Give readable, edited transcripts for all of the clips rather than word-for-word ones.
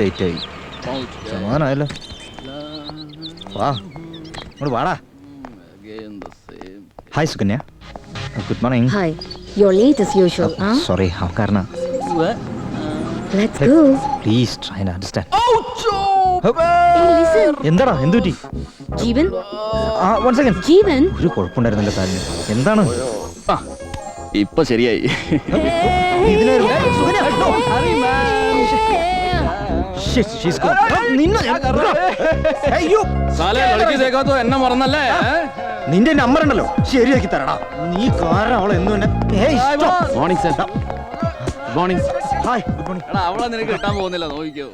ലേറ്റായി. സമാധാനമായല്ലോ. വാ ഇങ്ങോട്ട് വാടാ. Hi Sukanya. Good morning. Hi. You're late as usual, huh? Sorry, കാരണം Let's go. Please try and understand. Hey, listen. എന്താടാ എന്തുപറ്റി? ജീവൻ. One second. ജീവൻ. ഒരു കുഴപ്പമുണ്ടായിരുന്നല്ലോ കാലിന്. എന്താണ്? ഇപ്പൊ ശരിയായി. എന്നെ മറന്നല്ലേ? നിന്റെ നമ്പർ ഉണ്ടല്ലോ, ശരിയാക്കി തരടാ. നീ കാരണം അവളെ എന്നും morning sir. Morning. Hi good morning. എടാ അവളെ നിനക്ക് കിട്ടാൻ പോകുന്നില്ല, നോക്കിക്കോ.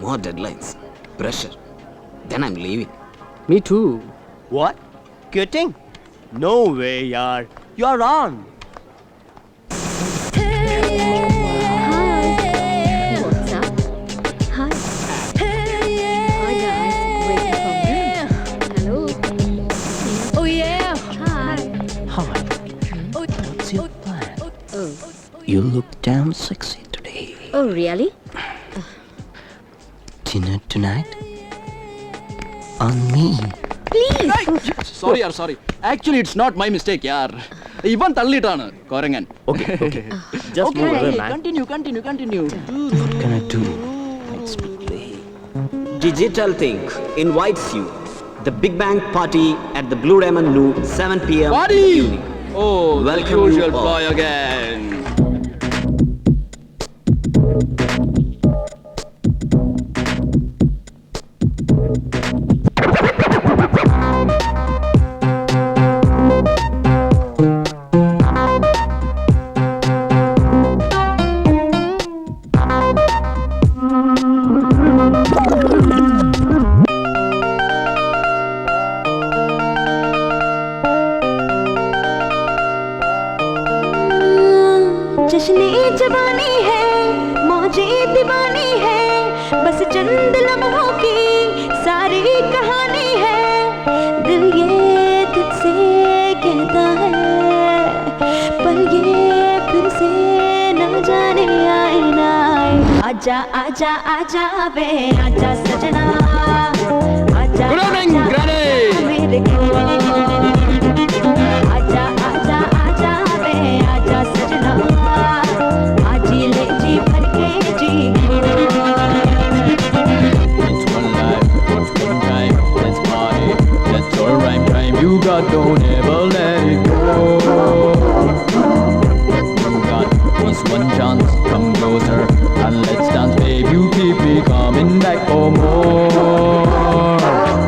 More deadlines, pressure. Then I'm leaving. Me too. What? Quitting? No way, yaar. You're on. Hi. What's up? Hi. Hi guys. Waiting for me. Hello. Oh yeah. Hi. Hi. What's your plan? Oh. You look damn sexy today. Oh really? Dinner tonight? On me. Sorry യാർ, sorry. Actually it's not my mistake യാർ. ഇവൻ തള്ളിയിട്ടാണ് കൊരങ്ങൻ. Okay. Just move away, man. Continue. What can I do? Let's play. Digital Think invites you. The Big Bang Party at the Blue Diamond New 7 p.m. Party! evening. Oh, Welcome the you usual all. ploy again. जश्न जवानी है, मौजे दीवानी है, बस चंद लम्हों की सारी कहानी है। दिल ये तुझसे कहता है, पर ये फिर से न जाने आए ना आए। आजा आजा आजा वे आजा सजना, आजा Good evening, Granny. मेरे आजा आजा आजा वे आजा सजना, आजी ले जी भर के जी। It's one life, it's one time. Let's party, let's all rhyme. You got, don't ever let it go. You got this one chance, come closer and let's dance, babe. You keep me coming back for more.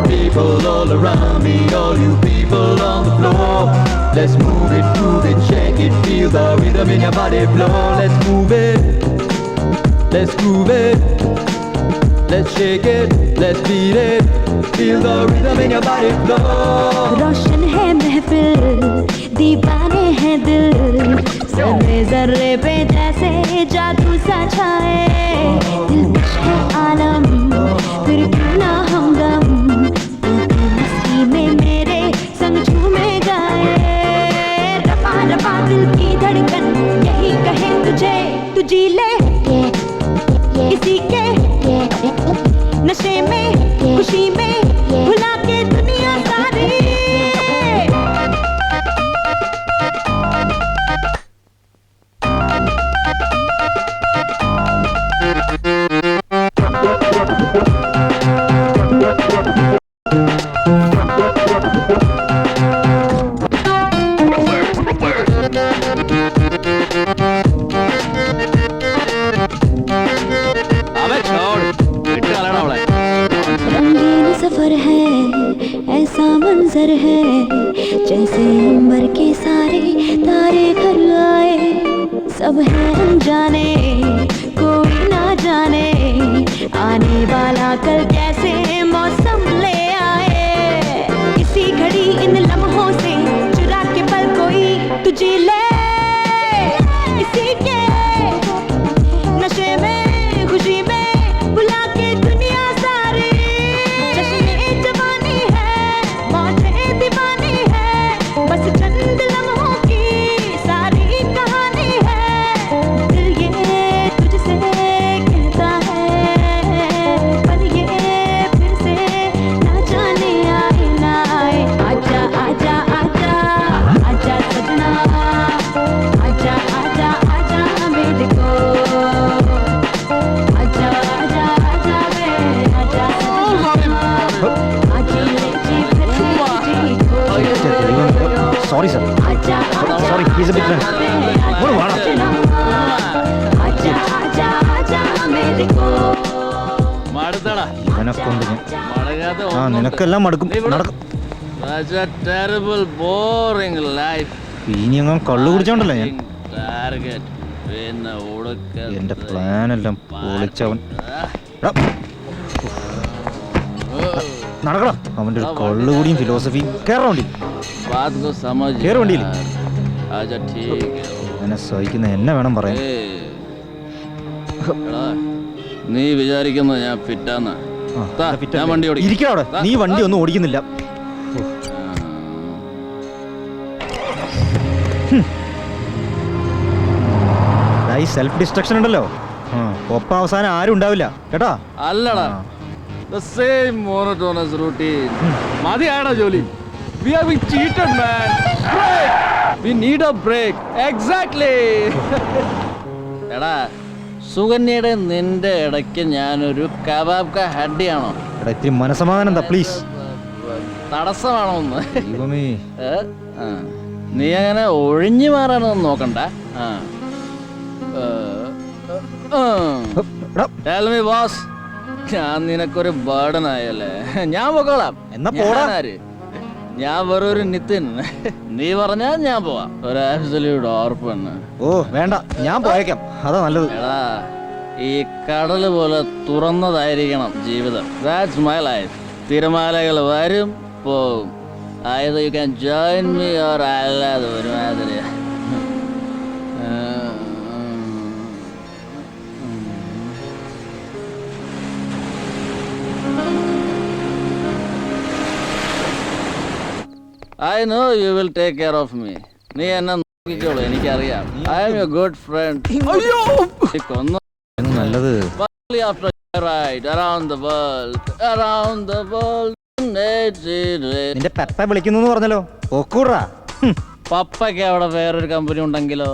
People all around me, all you people on the floor. Let's move it, shake it, feel the rhythm in your body flow. Let's move it, let's groove it, let's shake it, let's beat it, feel the rhythm in your body flow. रोशन है महफिल, दीवाने हैं दिल, जर्रे जर्रे पे जैसे जादू सा छाए। दिल जी ले किसी के नशे में खुशी में भुला के दुनिया सारी रंगीन सफर है ऐसा मंजर है जैसे अंबर के सारे तारे घर आए सब है अनजाने कोई ना जाने आने वाला कल कैसे मौसम ले आए इसी घड़ी इन लम्हों से चुरा के पल कोई तुझे ले इसी के नशे में खुशी में बुला के दुनिया सारी जश्न जवानी है मौजें दीवानी है बस चंद लम्हों की सारी कहानी है दिल ये तुझसे कहता है पर ये फिर से ना जाने आए ना आए आजा आजा आजा आजा सजना आजा आजा आजा मेरे को आजा आजा आजा वे आजा आजी ले जी फिर जी को സോറി സർ आजा आजा sorry he's a big man आजा आजा आजा मेरे को മടുത്തടാ ഇവനെ കൊണ്ട് ഞാൻ മടങ്ങാതെ ആ നിനക്കെല്ലാം മടുക്കും നടക്കും Such a terrible, boring life. ഇനി അങ്ങ് കള്ളു കുടിച്ചോണ്ടല്ലോ ഞാൻ Target. പിന്നെ ഉടുക്ക എന്റെ പ്ലാൻ എല്ലാം പൊളിച്ചവൻ എടാ, നടക്കടാ അവന്റെ ഒരു കള്ളുകൂടിയും ഫിലോസഫിയും കേറാ വണ്ടി बात को समझ കേറ് വണ്ടിയിൽ आजा ठीक है എന്നെ സഹിക്കുന്ന എന്നെ വേണം പറയാൻ എടാ, നീ വിചാരിക്കുന്ന ഞാൻ ഫിറ്റാന്ന് ആ, താ, ഇത് ഫിറ്റ് ഞാൻ അല്ലേ? വണ്ടി ഓടിക്കാം. ഇരിക്കടാ അവിടെ. താ, നീ വണ്ടി ഒന്നും ഓടിക്കുന്നില്ല ഈ സെൽഫ് ഡിസ്ട്രക്ഷൻ ഉണ്ടല്ലോ ഒപ്പം അവസാനം ആരും ഉണ്ടാവില്ല കേട്ടാ അല്ലടാ the same monotonous routine മതിയാടാ ജോലി we have been cheated man break we need a break exactly എടാ സുകന്യയുടെ നിന്റെ ഇടയ്ക്ക് ഞാനൊരു കബാബ് ക ഹഡ്ഡിയാണോ എടാ ഇത്തിരി മനസമാധാനം എന്താ പ്ലീസ് തടസ്സമാണോ ഒന്ന് ദൈവമേ ഏ? ആ. നീ അങ്ങനെ ഒഴിഞ്ഞു മാറാനൊന്നും നോക്കണ്ട ആ. എടാ, Tell me, boss. ഞാൻ നിനക്കൊരു ബർഡൻ ആയല്ലേ ഞാൻ പോകോളാം എന്നാ പോടാ. ഞാനാര്? ഞാൻ വെറൊരു നിതിൻ നീ പറഞ്ഞാൽ ഞാൻ പോവാം ഒരു ആബ്സല്യൂട്ട് ഓർപ്പണ് ഓ വേണ്ട ഞാൻ പോയേക്കാം അതാ നല്ലത് എടാ ഈ കടല് പോലെ തുറന്നതായിരിക്കണം ജീവിതം ദാറ്റ്സ് മൈ ലൈഫ് തിരമാലകൾ വരും പോവും either you can join me or അല്ലാതെ ഒരുമാതിരി I know you will take care of me. നീ എന്നെ നോക്കിക്കോളൂ എനിക്കറിയാം I am your good friend. അയ്യോ കൊന്നു നല്ലത് after a ride around the world. നിന്റെ പെപ്പ വിളിക്കുന്നു പറഞ്ഞല്ലോ ഒക്കൂറാ പപ്പയ്ക്ക് അവിടെ വേറൊരു കമ്പനി ഉണ്ടെങ്കിലോ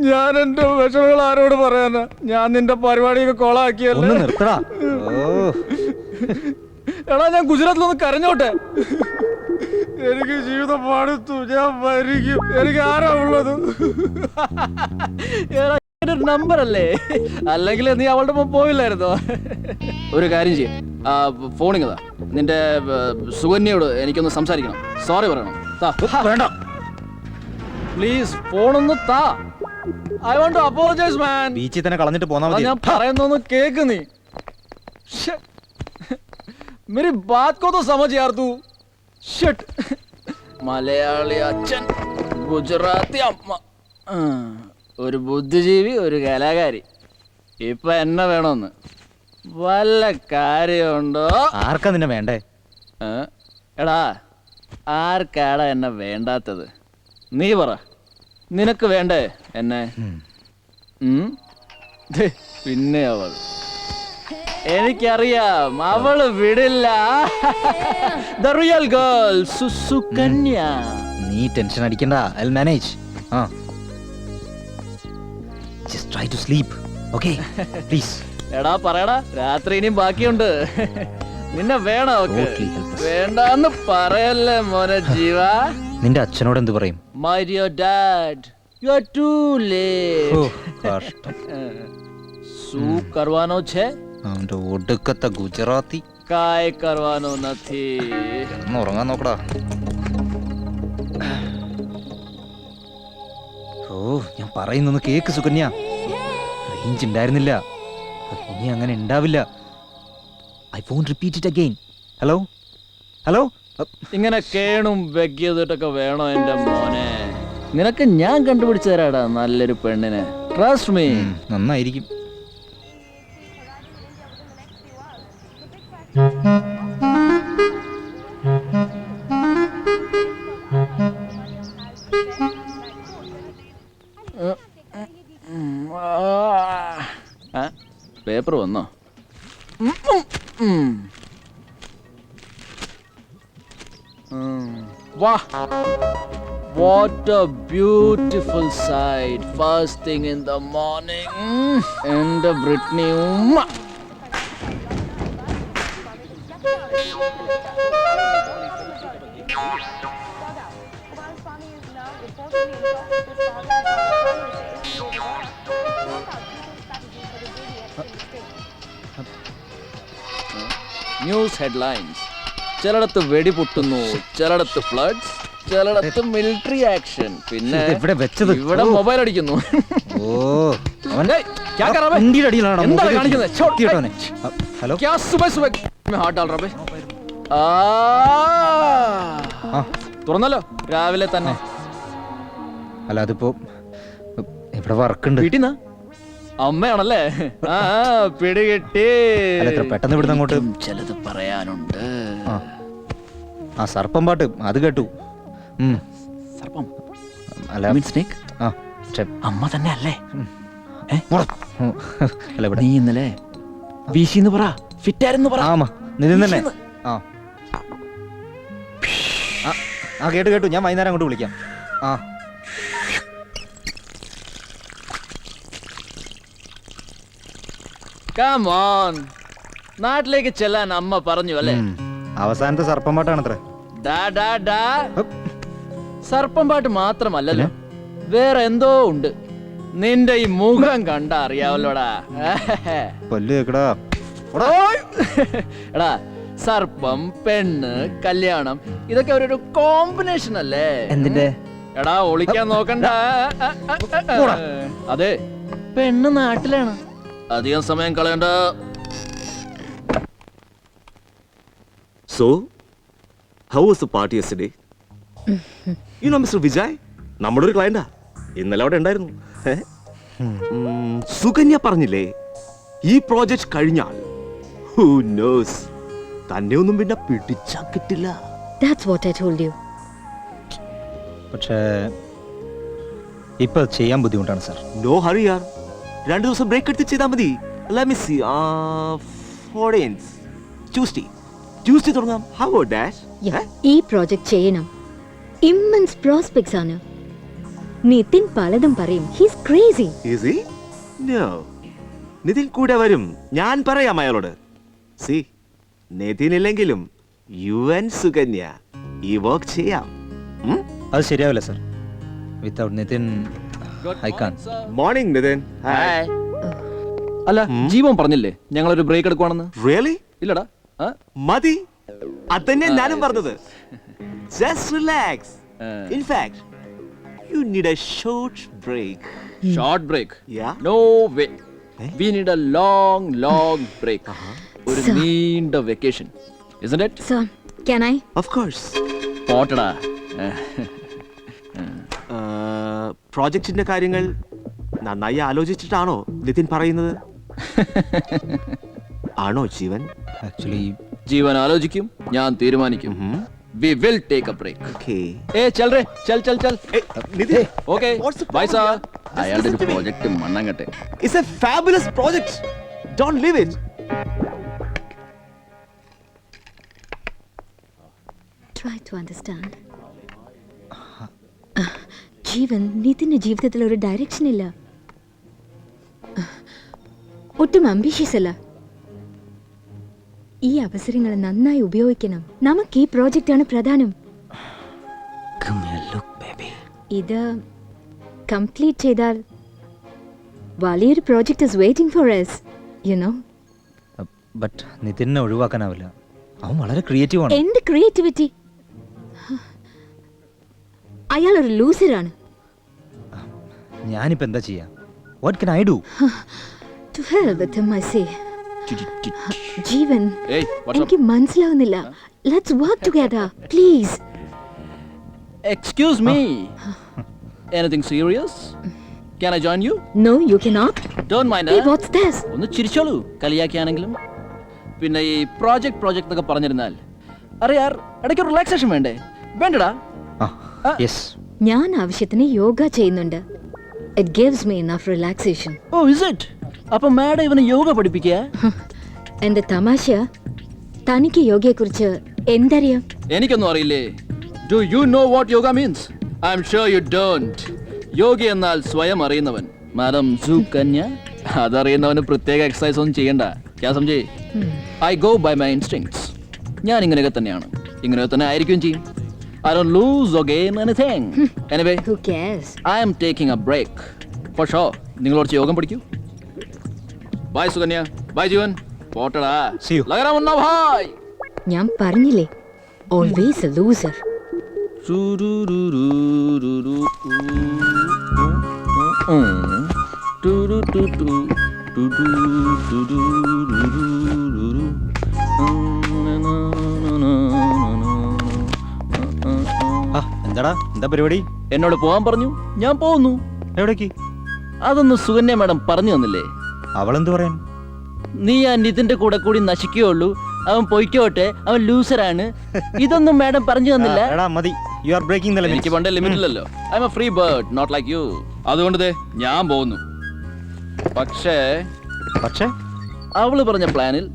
ഞാൻ എന്റെ വിഷമങ്ങൾ ആരോട് പറയാനാ ഞാൻ നിന്റെ പരിപാടിയൊക്കെ ഒന്ന് കോളാക്കിയല്ലേ നിർത്തടാ ഓ എടാ ഞാൻ ഗുജറാത്തിലൊന്ന് കരഞ്ഞോട്ടെ എനിക്ക് ജീവിതം പാടുത്തു ഞാൻ മരിക്കും എനിക്ക് ആരാ ഉള്ളത് ഒരു നമ്പർ അല്ലേ അല്ലെങ്കിൽ നീ അവളുടെ ഒപ്പം പോയില്ലായിരുന്നോ ഒരു കാര്യം ചെയ്യ ഫോണിങ്ങതാ നിന്റെ സുകന്യയോട് എനിക്കൊന്ന് സംസാരിക്കണം സോറി പറയണം വേണ്ട പ്ലീസ് ഫോണൊന്ന് താ ഐ വാണ്ട് ടു അപ്പോളജൈസ് മാൻ ബീച്ചിൽ തന്നെ കളഞ്ഞിട്ട് പോന്നാ മതി ഞാൻ പറയുന്നൊന്ന് കേക്ക് നീ मेरी बात को तो समझ यार तू शिट മലയാളി അച്ഛൻ ഗുജറാത്തി അമ്മ ഒരു ബുദ്ധിജീവി ഒരു കലാകാരി ഇപ്പൊ എന്നെ വേണമെന്ന് വല്ല കാര്യമുണ്ടോ ആർക്കാ നിന്നെ വേണ്ടേ എടാ ആർക്കാടാ എന്നെ വേണ്ടാത്തത് നീ പറ നിനക്ക് വേണ്ടേ എന്നെ? ദേ, പിന്നെ അവൾ എനിക്കറിയാം, അവള് വിടില്ല. The real girl, സുസുകന്യ. നീ ടെൻഷൻ അടിക്കണ്ട, I'll manage. Just try to sleep, okay? Please. എടാ പറയടാ, രാത്രി ഇനിയും ബാക്കിയുണ്ട്. നിന്നെ വേണോ അവക്ക്? Okay, help us. വേണ്ടാന്ന് പറയല്ലേ മോനെ ജീവ. നിന്റെ അച്ഛനോട് എന്ത് പറയും? My dear dad, you are too late. കഷ്ടം. സൂ કરવાનો છે? അവന്റെ ഒടുക്കത്തെ ഗുജറാത്തി. કાય કરવાનો નથી. ഒന്ന് ഉറങ്ങാൻ നോക്കടാ. ഞാൻ പറയുന്നൊന്ന് കേക്ക് സുകന്യ. റേഞ്ച് ഉണ്ടായിരുന്നില്ല, ഇനി അങ്ങനെ ഉണ്ടാവില്ല. I won't repeat it again. Hello hello. ഇങ്ങനെ കേണും വെക്കിയതിട്ടൊക്കെ വേണോ എന്റെ മോനെ? നിനക്ക് ഞാൻ കണ്ടുപിടിച്ചു തരാടാ നല്ലൊരു പെണ്ണിനെ. Trust me. നന്നായിരിക്കും. പേപ്പർ വന്നോ? വാ, what a beautiful sight first thing in the morning. എന്റെ ബ്രിട്നി ഉമ്മ. News headlines. ചിലയിടത്ത് വെടിപൊട്ടുന്നു, ചിലയിടത്ത് ഫ്ലഡ്സ്, ചിലയിടത്ത് മിലിറ്ററി ആക്ഷൻ, പിന്നെ ഇവിടെ വെച്ചത് ഇവിടെ മൊബൈൽ അടിക്കുന്നു. ഹലോ. തുറന്നല്ലോ രാവിലെ തന്നെ. അല്ല അതിപ്പോ ഇവിടെ വർക്കുണ്ട്. വീട്ടിൽ നിന്നാ? അമ്മയാണല്ലേ? പിടികിട്ടി. പെട്ടെന്ന് ഇവിടുന്ന് അങ്ങോട്ട് ചിലത് പറയാനുണ്ട്. ആ സർപ്പം പാട്ട് അത് കേട്ടു. സർപ്പം അല്ല സ്നേക്ക്. അമ്മ തന്നെ അല്ലേ? അല്ല ഇവിടെ നീ ഇന്നലെ വീശിന്ന് പറ, ഫിറ്റായിരുന്നു പറ. ആമാ നിതിൻ തന്നെ. ആ കേട്ടു കേട്ടു. ഞാൻ വൈകുന്നേരം അങ്ങോട്ട് വിളിക്കാം. Come on. നാട്ടിലേക്ക് ചെല്ലാൻ അമ്മ പറഞ്ഞു അല്ലേ? അവസാനത്തെ സർപ്പം പാട്ടാണത്രേ. സർപ്പം പാട്ട് മാത്രമല്ലല്ലോ, വേറെ എന്തോ ഉണ്ട്. നിന്റെ ഈ മുഖം കണ്ട അറിയാവല്ലോടാ. എടാ, സർപ്പം, പെണ്ണ്, കല്യാണം, ഇതൊക്കെ ഒരു കോമ്പിനേഷൻ അല്ലേ? എന്തിന്റെ? എടാ ഒളിക്കാൻ നോക്കണ്ട. അതെ, പെണ്ണ് നാട്ടിലാണ്. അധികം സമയം കളയണ്ട. So, how was the party yesterday? You know Mr. Vijay? നമ്മുടെ ഒരു ക്ലയന്റാ. ഇന്നലെ അവിടെ ഉണ്ടായിരുന്നു. സുകന്യ പറഞ്ഞില്ലേ, ഈ പ്രോജക്റ്റ് കഴിഞ്ഞാൽ who knows, തന്നെ ഒന്നും പിന്നെ പിടിച്ചാ കിട്ടില്ല. That's what I told you. പക്ഷേ ഇപ്പൊ ചെയ്യാൻ ബുദ്ധിമുട്ടാണ് സാർ. No hurry yaar. 2 ദിവസം ബ്രേക്ക് എടുത്ത് ചെയ്താൽ മതി. Let me see. 14th Tuesday തുടങ്ങാം. How about that? ഈ പ്രോജക്റ്റ് ചെയ്യണം. ഇമ്മൻസ് പ്രോസ്പെക്ട്സ് ആണ്. നിതിൻ പലതും പറയും. He's crazy. Is he? No. Nitin കൂടെ വരും. ഞാൻ പറയാം അയാളോട്. See, നിതിൻ ഇല്ലെങ്കിലും യുവൻ സുകന്യ ഈ വർക്ക് ചെയ്യാം. അത് ശരിയാവില്ല sir. Without Nithin I can. Morning Nithin. Hi. അല്ല, ജീവൻ പറഞ്ഞില്ലേ ഞങ്ങളൊരു ബ്രേക്ക് എടുക്കുവാണെന്ന്? Really? ഇല്ലടാ. മതി. അതന്നെ ഞാനും പറഞ്ഞത്. Just relax. In fact, you need a short break. Short break? Yeah. No way. We need a long break. ഒരു നീണ്ട vacation. Isn't it? So, can I? Of course. പോട്ടടാ. പ്രോജക്റ്റിന്റെ കാര്യങ്ങൾ നന്നായി ആലോചിച്ചിട്ടാണോ നിതിൻ പറയുന്നത്? ആണോ ജീവൻ? ആക്ച്വലി ജീവൻ ആലോചിക്കും, ഞാൻ തീരുമാനിക്കും. we will take a break. Okay. Hey, chal re, chal. Hey, Nitin. Okay, What's the bye problem, sir. yaar? Just അയാളുടെ ഒരു listen to me. പ്രോജക്റ്റ് മണ്ണങ്ങട്ടെ. It's a fabulous project. Don't leave it. Try to understand. ജീവൻ നിതിന്റെ ജീവിതത്തിൽ ഒരു direction ഇല്ല, ഒട്ടും ambitious അല്ല. ഈ അവസരങ്ങൾ നന്നായി ഉപയോഗിക്കണം. നമുക്ക് ഈ പ്രോജക്റ്റാണ് പ്രധാനം. Give me a look, baby. ഇത് കംപ്ലീറ്റ് ചെയ്താൽ വലിയൊരു project is waiting for us, you know. But നിതിനെ ഒഴിവാക്കാനാവില്ല. അവൻ വളരെ ക്രിയേറ്റീവ് ആണ്. എന്ത് ക്രിയേറ്റിവിറ്റി? അയാൾ ഒരു ലൂസറാണ്. ഞാനിപ്പോ എന്താ ചെയ്യാ? What can I do? To hell with him, I say. Jeevan, Hey, what's up? എനിക്ക് മനസ്സിലാവുന്നില്ല. Let's work together, please. Excuse me. Anything serious? Can I join you? No, you cannot. Don't mind. Hey, what's this? ഒന്ന് ചിരിച്ചോളൂ, കളിയാക്കിയാണെങ്കിലും. പിന്നെ ഈ project എന്നൊക്കെ പറഞ്ഞിരുന്നാൽ അറിയാർ ഇടയ്ക്ക് relaxation വേണ്ടേ? വേണ്ടടാ. Yes. ഞാൻ ആവശ്യത്തിന് യോഗ ചെയ്യുന്നുണ്ട്. It gives me enough relaxation. ഓ, is it? അപ്പൊ മാഡം ഇവനെ യോഗ പഠിപ്പിക്കുക? എന്റെ തമാശ, തനിക്ക് യോഗയെക്കുറിച്ച് എന്തറിയാം? എനിക്കൊന്നും അറിയില്ലേ. Do you know what yoga means? I'm sure you don't. യോഗി എന്നാൽ സ്വയം അറിയുന്നവൻ. മാഡം സുകന്യ, അതറിയുന്നവന് പ്രത്യേക എക്സസൈസ് ഒന്നും ചെയ്യണ്ട. ഞാൻ സംജയ്, I go by my instincts. ഞാൻ ഇങ്ങനെയൊക്കെ തന്നെയാണ്, ഇങ്ങനെയൊക്കെ തന്നെ ആയിരിക്കും ചെയ്യും. I don't lose or gain anything. Anyway, Who cares? I am taking a break. For sure. നിങ്ങൾ കുറച്ച് യോഗം പഠിക്കൂ. Bye Sukanya. Bye Jeevan. പോട്ടടാ. See you. ലഗരാ മുന്ന ഭായ്. ഞാൻ പറഞ്ഞില്ലേ, always a loser. എന്താടാ, എന്താ പരിപാടി? എന്നോട് പോവാൻ പറഞ്ഞു, ഞാൻ പോകുന്നു. എവിടേക്ക്? അതൊന്ന് സുകന്യ മാഡം പറഞ്ഞു തന്നില്ലേ? അവളെന്ത് പറയാൻ? നീ ആ നിതിന്റെ കൂടെ കൂടി നശിക്കുകയുള്ളൂ, അവൻ പൊയ്ക്കോട്ടെ, അവൻ ലൂസറാണ്, ഇതൊന്നും മാഡം പറഞ്ഞു തന്നില്ല. എടാ മതി, യു ആർ ബ്രേക്കിംഗ് ദ എനിക്ക് ലിമിറ്റ്. പണ്ടേ ലിമിറ്റ് ഇല്ലല്ലോ. I am a free bird, not like you. അതുകൊണ്ട് ദേ ഞാൻ പോകുന്നു. പക്ഷേ അവള് പറഞ്ഞ പ്ലാനിൽ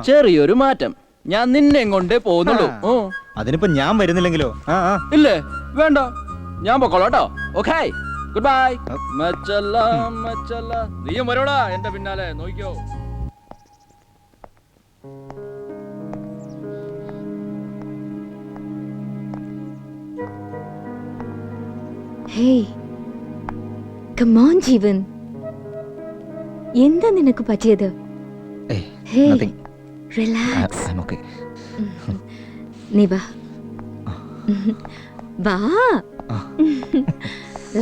ചെറിയൊരു മാറ്റം. ഞാൻ നിന്നെ കൊണ്ടേ പോകുന്നുള്ളൂ. ഓ, അതിനിപ്പോ ഞാൻ വരുന്നില്ലെങ്കിലോ? ഇല്ലേ, വേണ്ട, ഞാൻ പൊക്കോളാം കേട്ടോ. Okay, good bye. മച്ചല്ല നീയും വരോടാ എന്റെ പിന്നാലെ, നോക്കിയോ. Hey, come on ജീവൻ, എന്താ നിനക്ക് പറ്റിയത്? Hey, relax. I'm okay. നീ വാ. വാ.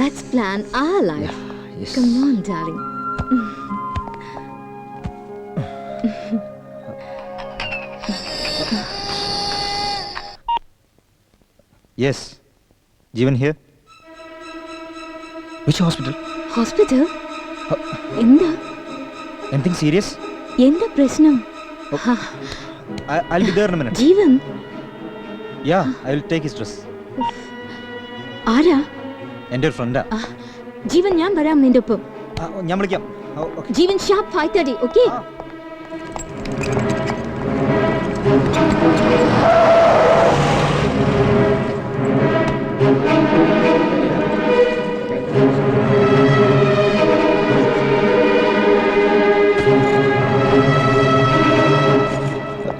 Let's plan our life. Yes. Come on, darling. Yes. Jeevan here. Which hospital? Hospital? എന്താ? Anything serious? എന്താ പ്രശ്നം? I'll be there in a minute. Jeevan, Yeah, I will take his dress. ആരാ? എൻ്റെ ഒരു ഫ്രണ്ടാ. ജീവൻ, ഞാൻ വരാം നിന്റെ ഒപ്പം. ഞാൻ വിളിക്കാം. Okay. Jeevan, sharp 5:30, okay?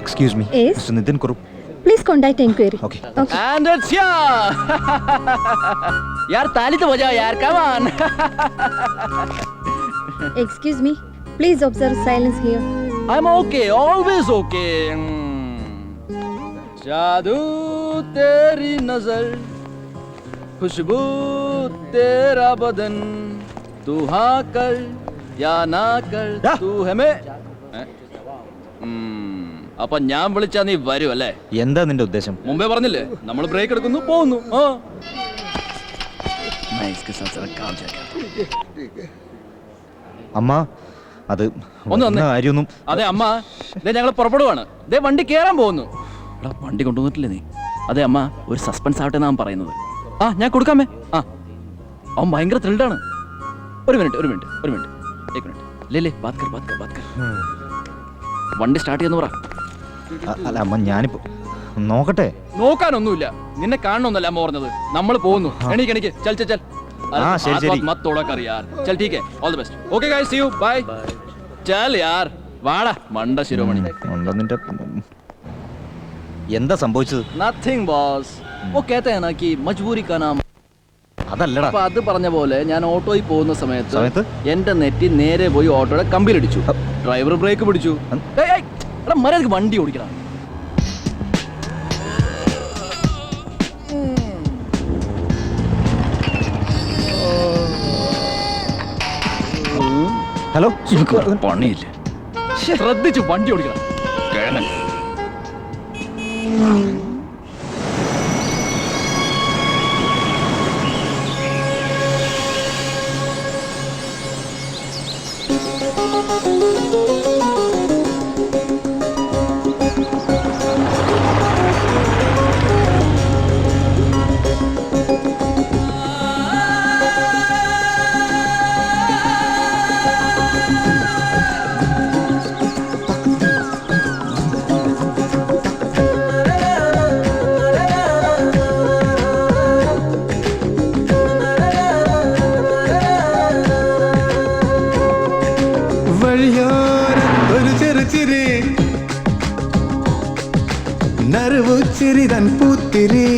Excuse me. Yes? Mr. Nitin Kurup. Please contact inquiry. Okay. Okay. And it's here. यार ताली तो बजाओ यार, come on. Excuse me. Please observe silence here. I'm okay, always okay. जादू तेरी नजर, खुशबू तेरा बदन, तू हाँ कर या ना कर, तू हमें. അപ്പൊ ഞാൻ വിളിച്ചാ നീ വരും അല്ലേ? എന്താ നിന്റെ ഉദ്ദേശം? മുമ്പേ പറഞ്ഞില്ലേ, നമ്മൾ ബ്രേക്ക് എടുക്കുന്നു, പോകുന്നു. അമ്മ, അത് ഒന്ന് വന്നേ. കാര്യമൊന്നും. അതെ അമ്മ, ഞങ്ങൾ പുറപ്പെടുവാണ്. ദേ വണ്ടി കേറാൻ പോകുന്നു. വണ്ടി കൊണ്ടുവന്നിട്ടില്ലേ നീ? അതെ അമ്മ, ഒരു സസ്പെൻസ് ആവട്ടെ എന്നാണ് പറയുന്നത്. ആ ഞാൻ കൊടുക്കാമേ. ആ അവൻ ഭയങ്കര ത്രില്ഡാണ്. ഒരു മിനിറ്റ് ലേ ബാത് കർ. വണ്ടി സ്റ്റാർട്ട് ചെയ്യുന്ന പറ. അല്ല അമ്മ, ഞാനിപ്പോ നോക്കട്ടെ. നോക്കാനൊന്നുമില്ല, നിന്നെ കാണണമെന്നല്ല അമ്മ പറഞ്ഞത്. നമ്മൾ പോകുന്നു. എണീക്ക് ചൽ. हाँ, ശരി. मत तोड़ा कर यार. चल ठीक है, all the best. Okay guys, see you, bye. चल यार, വാടാ മണ്ട ശിരോമണി. എന്താ സംഭവിച്ചത്? Nothing boss. वो कहते हैं ना कि मजबूरी का नाम. അതല്ലടാ. അപ്പൊ അത് പറഞ്ഞ പോലെ ഞാൻ ഓട്ടോയിൽ പോകുന്ന സമയത്ത് എന്റെ നെറ്റി നേരെ പോയി ഓട്ടോയുടെ കമ്പിയിലിടിച്ചു. ഡ്രൈവർ ബ്രേക്ക് പിടിച്ചു. എടാ മര്യാദക്ക് വണ്ടി ഓടിക്കണം. ഹലോ, പണിയില്ല. ശ്രദ്ധിച്ചു വണ്ടി ഓടിക്കണം. നറുവുച്ചിരിതൻ പൂത്തിരി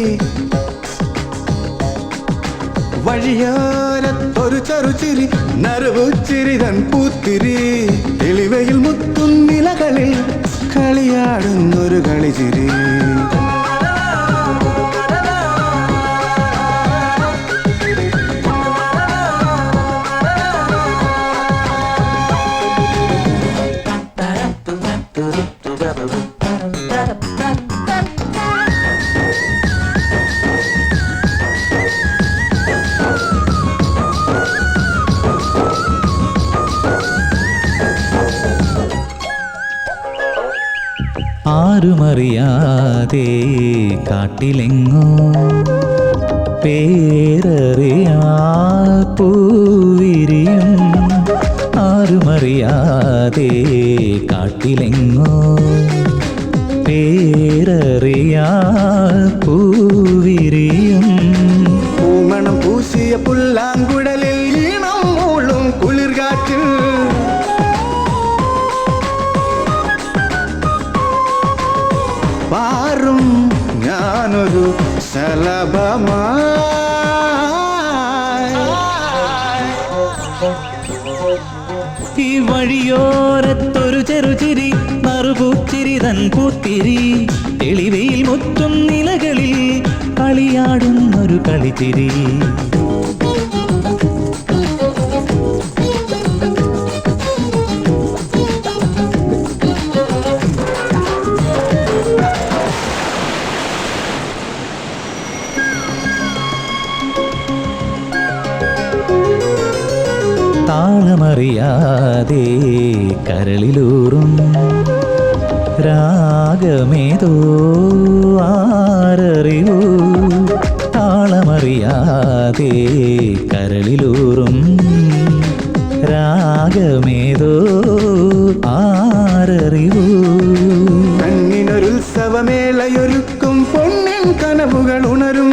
വഴിയോരത്തൊരു ചെറുചിരി നറുവുച്ചിരിതൻ പൂത്തിരി എളിവയിൽ മുത്തും നിലകളിൽ കളിയാടുന്നൊരു കളിചിരി ആരുമറിയാതെ കാട്ടിലെങ്ങോ പേരറിയാ പൂവിരിയും ആരുമറിയാതെ കാട്ടിലെങ്ങോ പേരറിയാ പൂവിരിയും പൂമണം പൂശിയ പുല്ലാങ്കുഴലിൽ ഈണം മൂളും കുളിർകാറ്റിൽ പാറും ഞാനൊരു ശലഭമായി ഈ വഴിയോരത്തൊരു ചെറുചിരി മറുപൂച്ചിരി തൻ പൂത്തിരി തെളിവയിൽ മുറ്റും നിലകളിൽ കളിയാടുന്നൊരു കളിച്ചിരി താളമറിയാതെ കരളിലൂറും രാഗമേതോ ആരറിവൂ താളമറിയാതെ കരളിലൂറും രാഗമേതോ ആരറിവൂ കണ്ണിനൊരുത്സവമേളയൊരുക്കും പൊന്നിൻ കനവുകൾ ഉണരും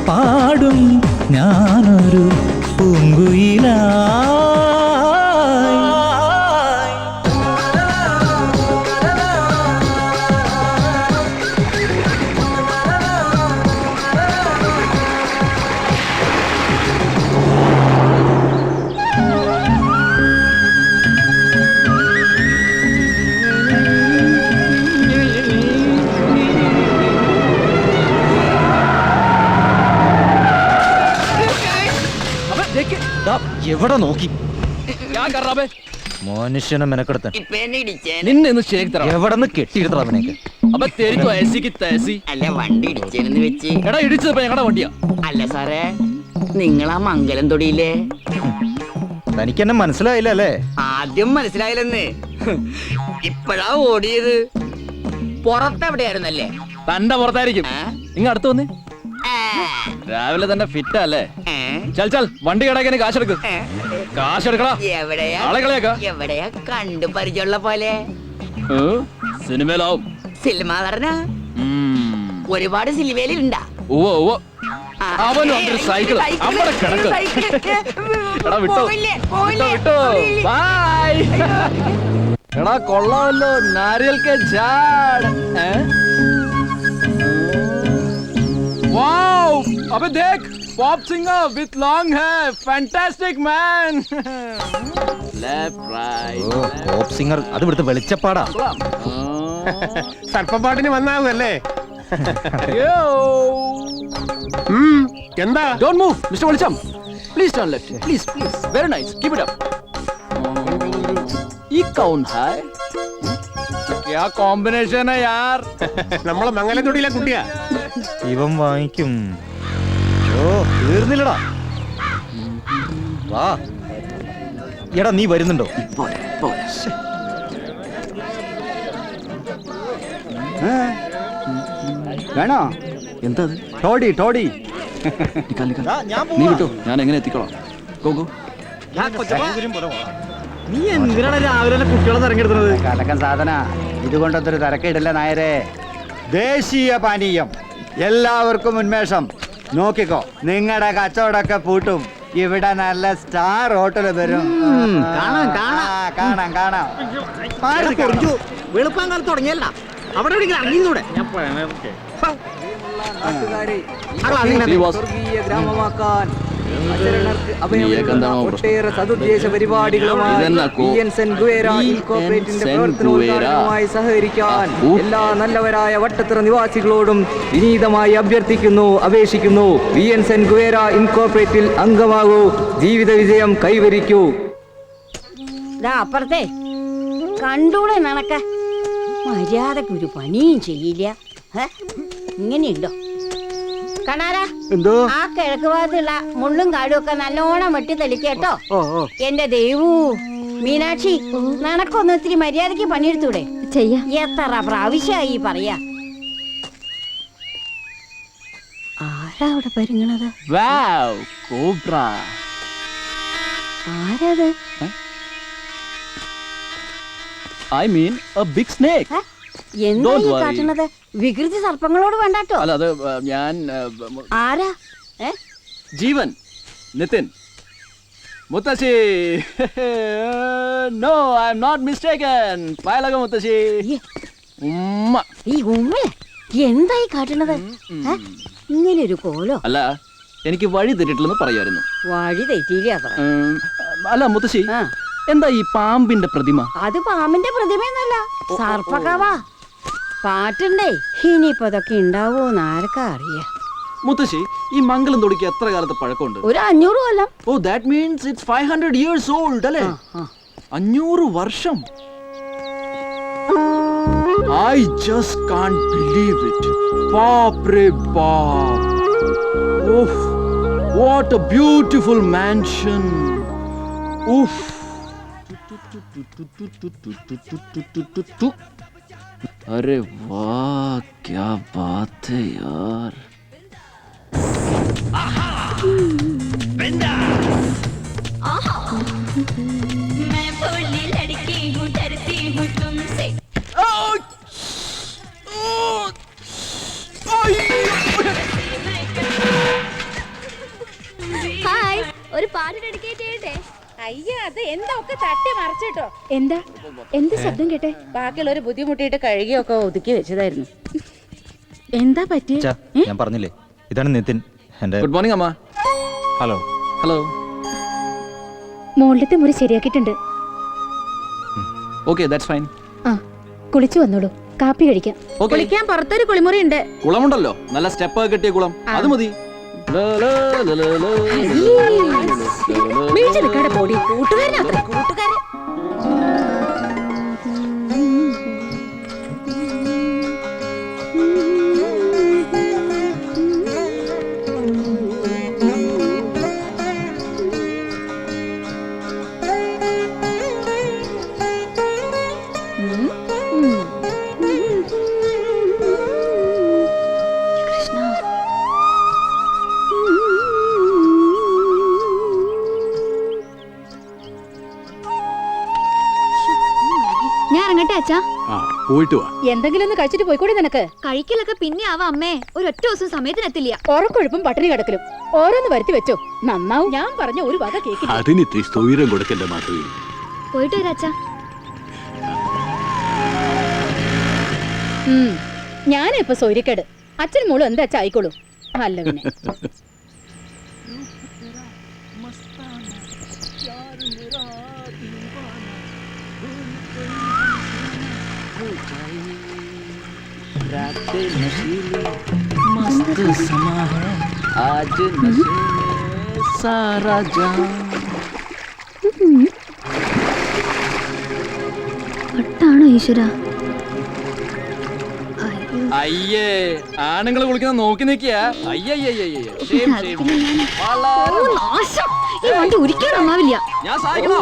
പാടും ഞാനൊരു പൂങ്കുയിലായി എവിടെ നോക്കി क्या कर रहा बे? മനുഷ്യനെ മെനക്കെടുത്താൻ നിന്നെ ഒന്ന് ശരിയാക്കി തരാം. എവിടെ നിന്ന് കെട്ടിയെടുത്തത് അവനേക്ക്? അപ്പൊ तेरी तो ऐसी की तैसी. അല്ല വണ്ടി ഇടിച്ചെന്ന് വെച്ച്. എടാ ഇടിച്ചത് ഞങ്ങളുടെ വണ്ടിയാ. അല്ല സാറേ, നിങ്ങളാ മംഗലം തൊടിയില്ലേ? തനിക്ക് എന്നെ മനസ്സിലായില്ല അല്ലേ? ആദ്യം മനസ്സിലായില്ലെന്ന്. ഇപ്പഴാ ഓടിയത്. പുറത്തെവിടെയായിരുന്നല്ലേ? തന്റെ പുറത്തായിരിക്കും. ഇങ്ങ അടുത്ത് വന്നേ. രാവിലെ തന്നെ ഫിറ്റ് അല്ലേ? ചൽ വണ്ടി കിടക്കാൻ കാശെടുക്ക്. കാശെടുക്കടാ. എവിടെയാ കണ്ടു പരിചയമുള്ള പോലെ? സിനിമയിലാവും. സിനിമ നടന ഒരുപാട് സിനിമയിലുണ്ടാ? അവനും ഒരു സൈക്കിൾ അവിടെ കിടക്ക്. എടാ വിട്ടോ വിട്ടോ. ബൈ. എടാ കൊള്ളാമല്ലോ. Naariyal K jade. वाओ अबे देख pop singer with long hair fantastic man left right pop singer അത് ഇവിടുത്തെ വെളിച്ചപ്പാടാ. സർപ്പപ്പാട്ടിന് വന്നാവല്ലേ? എന്താ? डोंट मूव मिस्टर വെളിച്ചം. Please turn left. Please please very nice keep it up. ये कौन है? क्या कॉम्बिनेशन है यार. നമ്മളെ മംഗലത്തൊടിയിലെ കുട്ടിയാ. ഇവൻ വാങ്ങിക്കും. ഓ തീർന്നില്ലടാ. വാ എടാ നീ വരുന്നുണ്ടോ? വേണോ? എന്താ ടോഡി ടോഡി. നീ വിട്ടോ ഞാൻ എങ്ങനെ എത്തിക്കോളാം. ഗോ നീ എന്തിനാണ് രാവിലെ കുട്ടികളെ തിരഞ്ഞെടുക്കുന്നത്? കലക്കൻ സാധന ഇതുകൊണ്ടൊരു തിരക്കിടില്ല നായരെ. ദേശീയ പാനീയം, എല്ലാവർക്കും ഉന്മേഷം. നോക്കിക്കോ, നിങ്ങളുടെ കച്ചവടമൊക്കെ പൂട്ടും. ഇവിടെ നല്ല സ്റ്റാർ ഹോട്ടൽ വരും. കാണാം കാണാം. വെളുപ്പാൻ കാലത്ത് തുടങ്ങിയല്ല അവിടെ ഇറങ്ങിന്നൂടെ? ഗ്രാമമാക്കാൻ ഒട്ടേറെ സതുദ്ദേശ പരിപാടികളുമായി സഹകരിക്കാൻ എല്ലാ നല്ലവരായ വട്ടത്തറ നിവാസികളോടും വിനീതമായി അഭ്യർത്ഥിക്കുന്നു, അപേക്ഷിക്കുന്നു. വിഎൻസെൻ ഗുവേര ഇൻകോർപ്പറേറ്റിൽ അംഗമാകൂ, ജീവിത വിജയം കൈവരിക്കൂ. അപ്പുറത്തെ കണ്ടൂടെ നടക്ക മര്യാദക്ക് ഒരു പണിയും ചെയ്യില്ല. ഇങ്ങനെയുണ്ടോ കണാരാ? എന്തോ ആ കിഴക്ക് ഭാഗത്തുള്ള മുള്ളും കാടും ഒക്കെ നല്ലോണം വെട്ടി തെളിക്കേട്ടോ. എന്റെ ദേവൂ മീനാക്ഷി, നിനക്കൊന്ന് ഇത്തിരി മര്യാദക്ക് പണിയെടുത്തൂടെ? ചെയ്യാം. എത്ര പ്രാവശ്യമായി പറയാ. ആരാ അവിടെ പരിങ്ങണത്? ആരത്? I mean a big snake. എന്താ ഈ കാട്ടുന്നത്? വികൃതി സർപ്പങ്ങളോട് വേണ്ടാട്ടോ. അല്ല അത് ഞാൻ ആരാ? ജീവൻ നിതിൻ മുത്തശ്ശി. No I am not mistaken. പായലക മുത്തശ്ശി. ഉമ്മ. ഈ ഉമ്മ എന്തായി കാട്ടണത്? ഇങ്ങനെ ഒരു കോലോ? അല്ല എനിക്ക് വഴി തെറ്റിട്ടില്ലെന്ന് പറയായിരുന്നു. വഴി തെറ്റിയില്ല. അല്ല മുത്തശ്ശി, എന്താ ഈ പാമ്പിന്റെ പ്രതിമ? അത് പാമ്പിന്റെ പ്രതിമയൊന്നല്ല, സർപ്പകവാ. പാട്ടുണ്ടേ. ഇനിയിപ്പോ അതൊക്കെ ഉണ്ടാവോന്ന് ആർക്കാ അറിയാ. മുത്തശ്ശി, ഈ മംഗലം തൊടിക്ക് എത്ര കാലത്തെ പഴക്കമുണ്ട്? ഒരു 500 കൊല്ലം. Oh that means it's 500 years old അല്ലേ? 500 വർഷം. I just can't believe it. Baap re baap. Oof. What a beautiful mansion. Oof. अरे वाह क्या बात है यार. मैं भोली लड़की हूँ, डरती हूँ तुमसे. ഹായ്, ഒരു പാട്ട് ഡെഡിക്കേറ്റ് ചെയ്യട്ടെ? അയ്യ, അത് എന്താ ഒക്കെ തട്ടി മറിച്ചിട്ടോ. എന്താ എന്ത് ശബ്ദം കേട്ടെ? ബാക്കിയുള്ളവര് ബുദ്ധിമുട്ടിയിട്ട് കഴുകിയൊക്കെ ഒതുക്കി വെച്ചതായിരുന്നു. എന്താ പറ്റി? ഞാൻ പറഞ്ഞില്ലേ, ഇതാണ് നിതിൻ. ഗുഡ് മോർണിംഗ് അമ്മ. ഹലോ. ഹലോ. മോളിലത്തെ മുറി ശരിയാക്കിയിട്ടുണ്ട്. Okay that's fine. ആ, കുളിച്ചു വന്നോളൂ, കാപ്പി കഴിക്കാം. കുളിക്കാൻ പുറത്തൊരു കുളിമുറി ഉണ്ട്. കുളമുണ്ടല്ലോ, നല്ല സ്റ്റെപ്പ് കെട്ടിയ കുളം, അത് മതി. പൊടി കൂട്ടുകാരനത്ര കൂട്ടുകാരൻ. ഞാൻ ഇറങ്ങട്ടെ അച്ഛാ. പോയിട്ട് വാ. എന്തെങ്കിലും ഒന്ന് കഴിച്ചിട്ട് പോയിക്കൂടെ നിനക്ക്? കഴിക്കലൊക്കെ പിന്നെ ആവാ അമ്മേ, ഒരൊറ്റ ദിവസം സമയത്തിനെത്തില്ല. ഉറക്കൊഴുപ്പും പട്ടിണി കിടക്കലും ഓരോന്ന് വരുത്തി വെച്ചോ, നന്നാവും. ഞാൻ പറഞ്ഞ ഒരു വക കേക്കില്ല. അതിന് ഇത്തിരി സ്ഥൈര്യം കൊടുക്കണ്ട മാത്രമേ. പോയിട്ട് വരാ അച്ഛാ. ഞാനിപ്പോ സൗര്യക്കേട്. അച്ഛനും മോളും എന്താ അച്ഛാ ആയിക്കോളൂ. അല്ല പിന്നെ ഒട്ടാണോ ഈശ്വര? അയ്യേ, ആണുങ്ങൾ കുളിക്കുന്ന നോക്കി നിൽക്കിയ. ഒരിക്കലും നന്നാവില്ല. ഞാൻ സഹായിക്കണോ?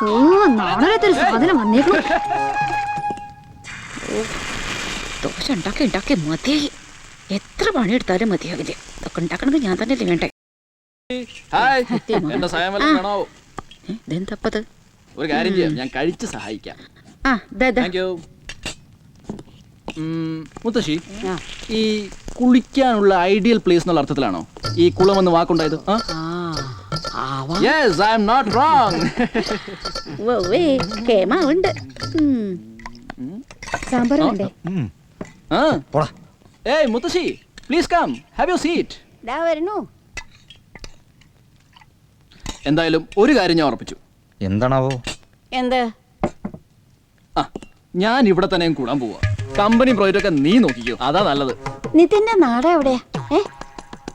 ഓ, നാളത്തൊരു സാധനം വന്നേക്കും. ദോശ ഉണ്ടാക്കി മതിയായി. എത്ര പണിയെടുത്താലും മതിയാകില്ല. ഇതൊക്കെ ഉണ്ടാക്കണമെങ്കിൽ ഞാൻ തന്നെ വേണ്ടേ. എന്റെ സഹായം വല്ലതും വേണോ? ഇതെന്തപ്പത്? ഒരു കാര്യം ചെയ്യാം, ഞാൻ കഴിച്ച് സഹായിക്കാം. Thank you. മുത്തശ്ശി, ഈ കുളിക്കാനുള്ള ഐഡിയൽ പ്ലേസ് എന്നുള്ള അർത്ഥത്തിലാണോ ഈ കുളം എന്ന് വാക്കുണ്ടായത്? Yes, I am not wrong. കേമാവുണ്ട്. സാമ്പാർ വേണ്ടേ? ഏയ് മുത്തശ്ശി, please come, have your seat. വരുന്നു. എന്തായാലും ഒരു കാര്യം ഞാൻ ഉറപ്പിച്ചു. എന്താണാവോ? എന്ത്? ഞാൻ ഇവിടെ തന്നെ കൂടാൻ പോവാ. കമ്പനി പ്രോജക്റ്റ് ഒക്കെ നീ നോക്കിക്കോ, അതാ നല്ലത്. നിതിന്റെ നാട് എവിടെയാ?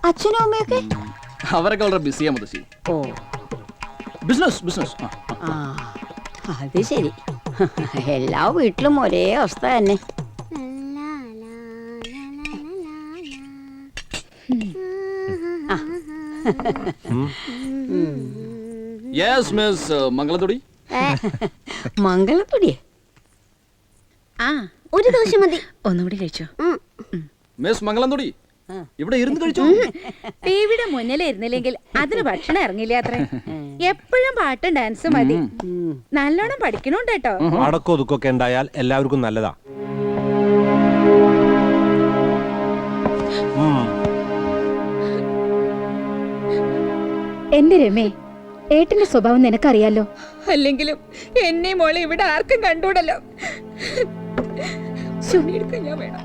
അച്ഛനും അമ്മയൊക്കെ? അവരൊക്കെ വളരെ ബിസിയാ മുത്തശ്ശി. ബിസിനസ്. അത് ശരി. എല്ലാ വീട്ടിലും ഒരേ അവസ്ഥ തന്നെ. Yes miss Mangalathodi. മംഗളത്തൊടിയെ? ഒരു ദോശ മതി. ഒന്നുകൂടി കഴിച്ചോ. മിസ് മംഗളത്തൊടി, ഇവിടെ ഇരുന്ന് കഴിച്ചോ. ടിവിയുടെ മുന്നിലിരുന്നില്ലെങ്കിൽ അതിന് ഭക്ഷണം ഇറങ്ങില്ല അത്ര. എപ്പോഴും പാട്ടും ഡാൻസും മതി. നല്ലോണം പഠിക്കണുണ്ട് കേട്ടോ. അടക്കോ ഒതുക്കൊക്കെ ഉണ്ടായാൽ എല്ലാവർക്കും നല്ലതാ. എന്റെ രമേ, ഏട്ടന്റെ സ്വഭാവം നിനക്കറിയാലോ. അല്ലെങ്കിലും എന്നെ മോളെ ഇവിടെ ആർക്കും കണ്ടൂടല്ലോ. ഞാൻ വേണം,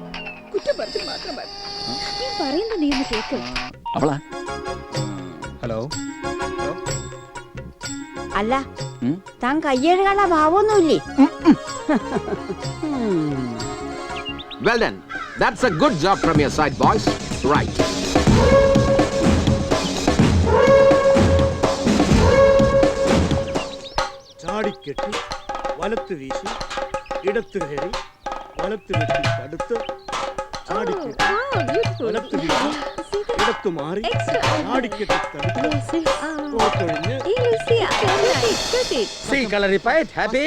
കുറ്റം പറഞ്ഞു മാത്രം മതി. നീ പറയുന്നത് നീ ഒന്ന് കേക്ക്. അവളാ? ഹലോ. അല്ല, താൻ കയ്യെഴുകാനുള്ള ഭാവമൊന്നുമില്ലേ? Well done. That's a good job from your side, boys. Right. ചാടിക്കെട്ടി വലത്ത് വീശി ഇടത്ത് കയറി വലത്ത് വെട്ടി തടുത്ത് ചാടിക്കെട്ടി വലത്ത് വീശി ഇടത്ത് മാറി ചാടിക്കെട്ടി തടുത്ത് പോത്തൊഴിഞ്ഞ്. See, Kalaripai, happy?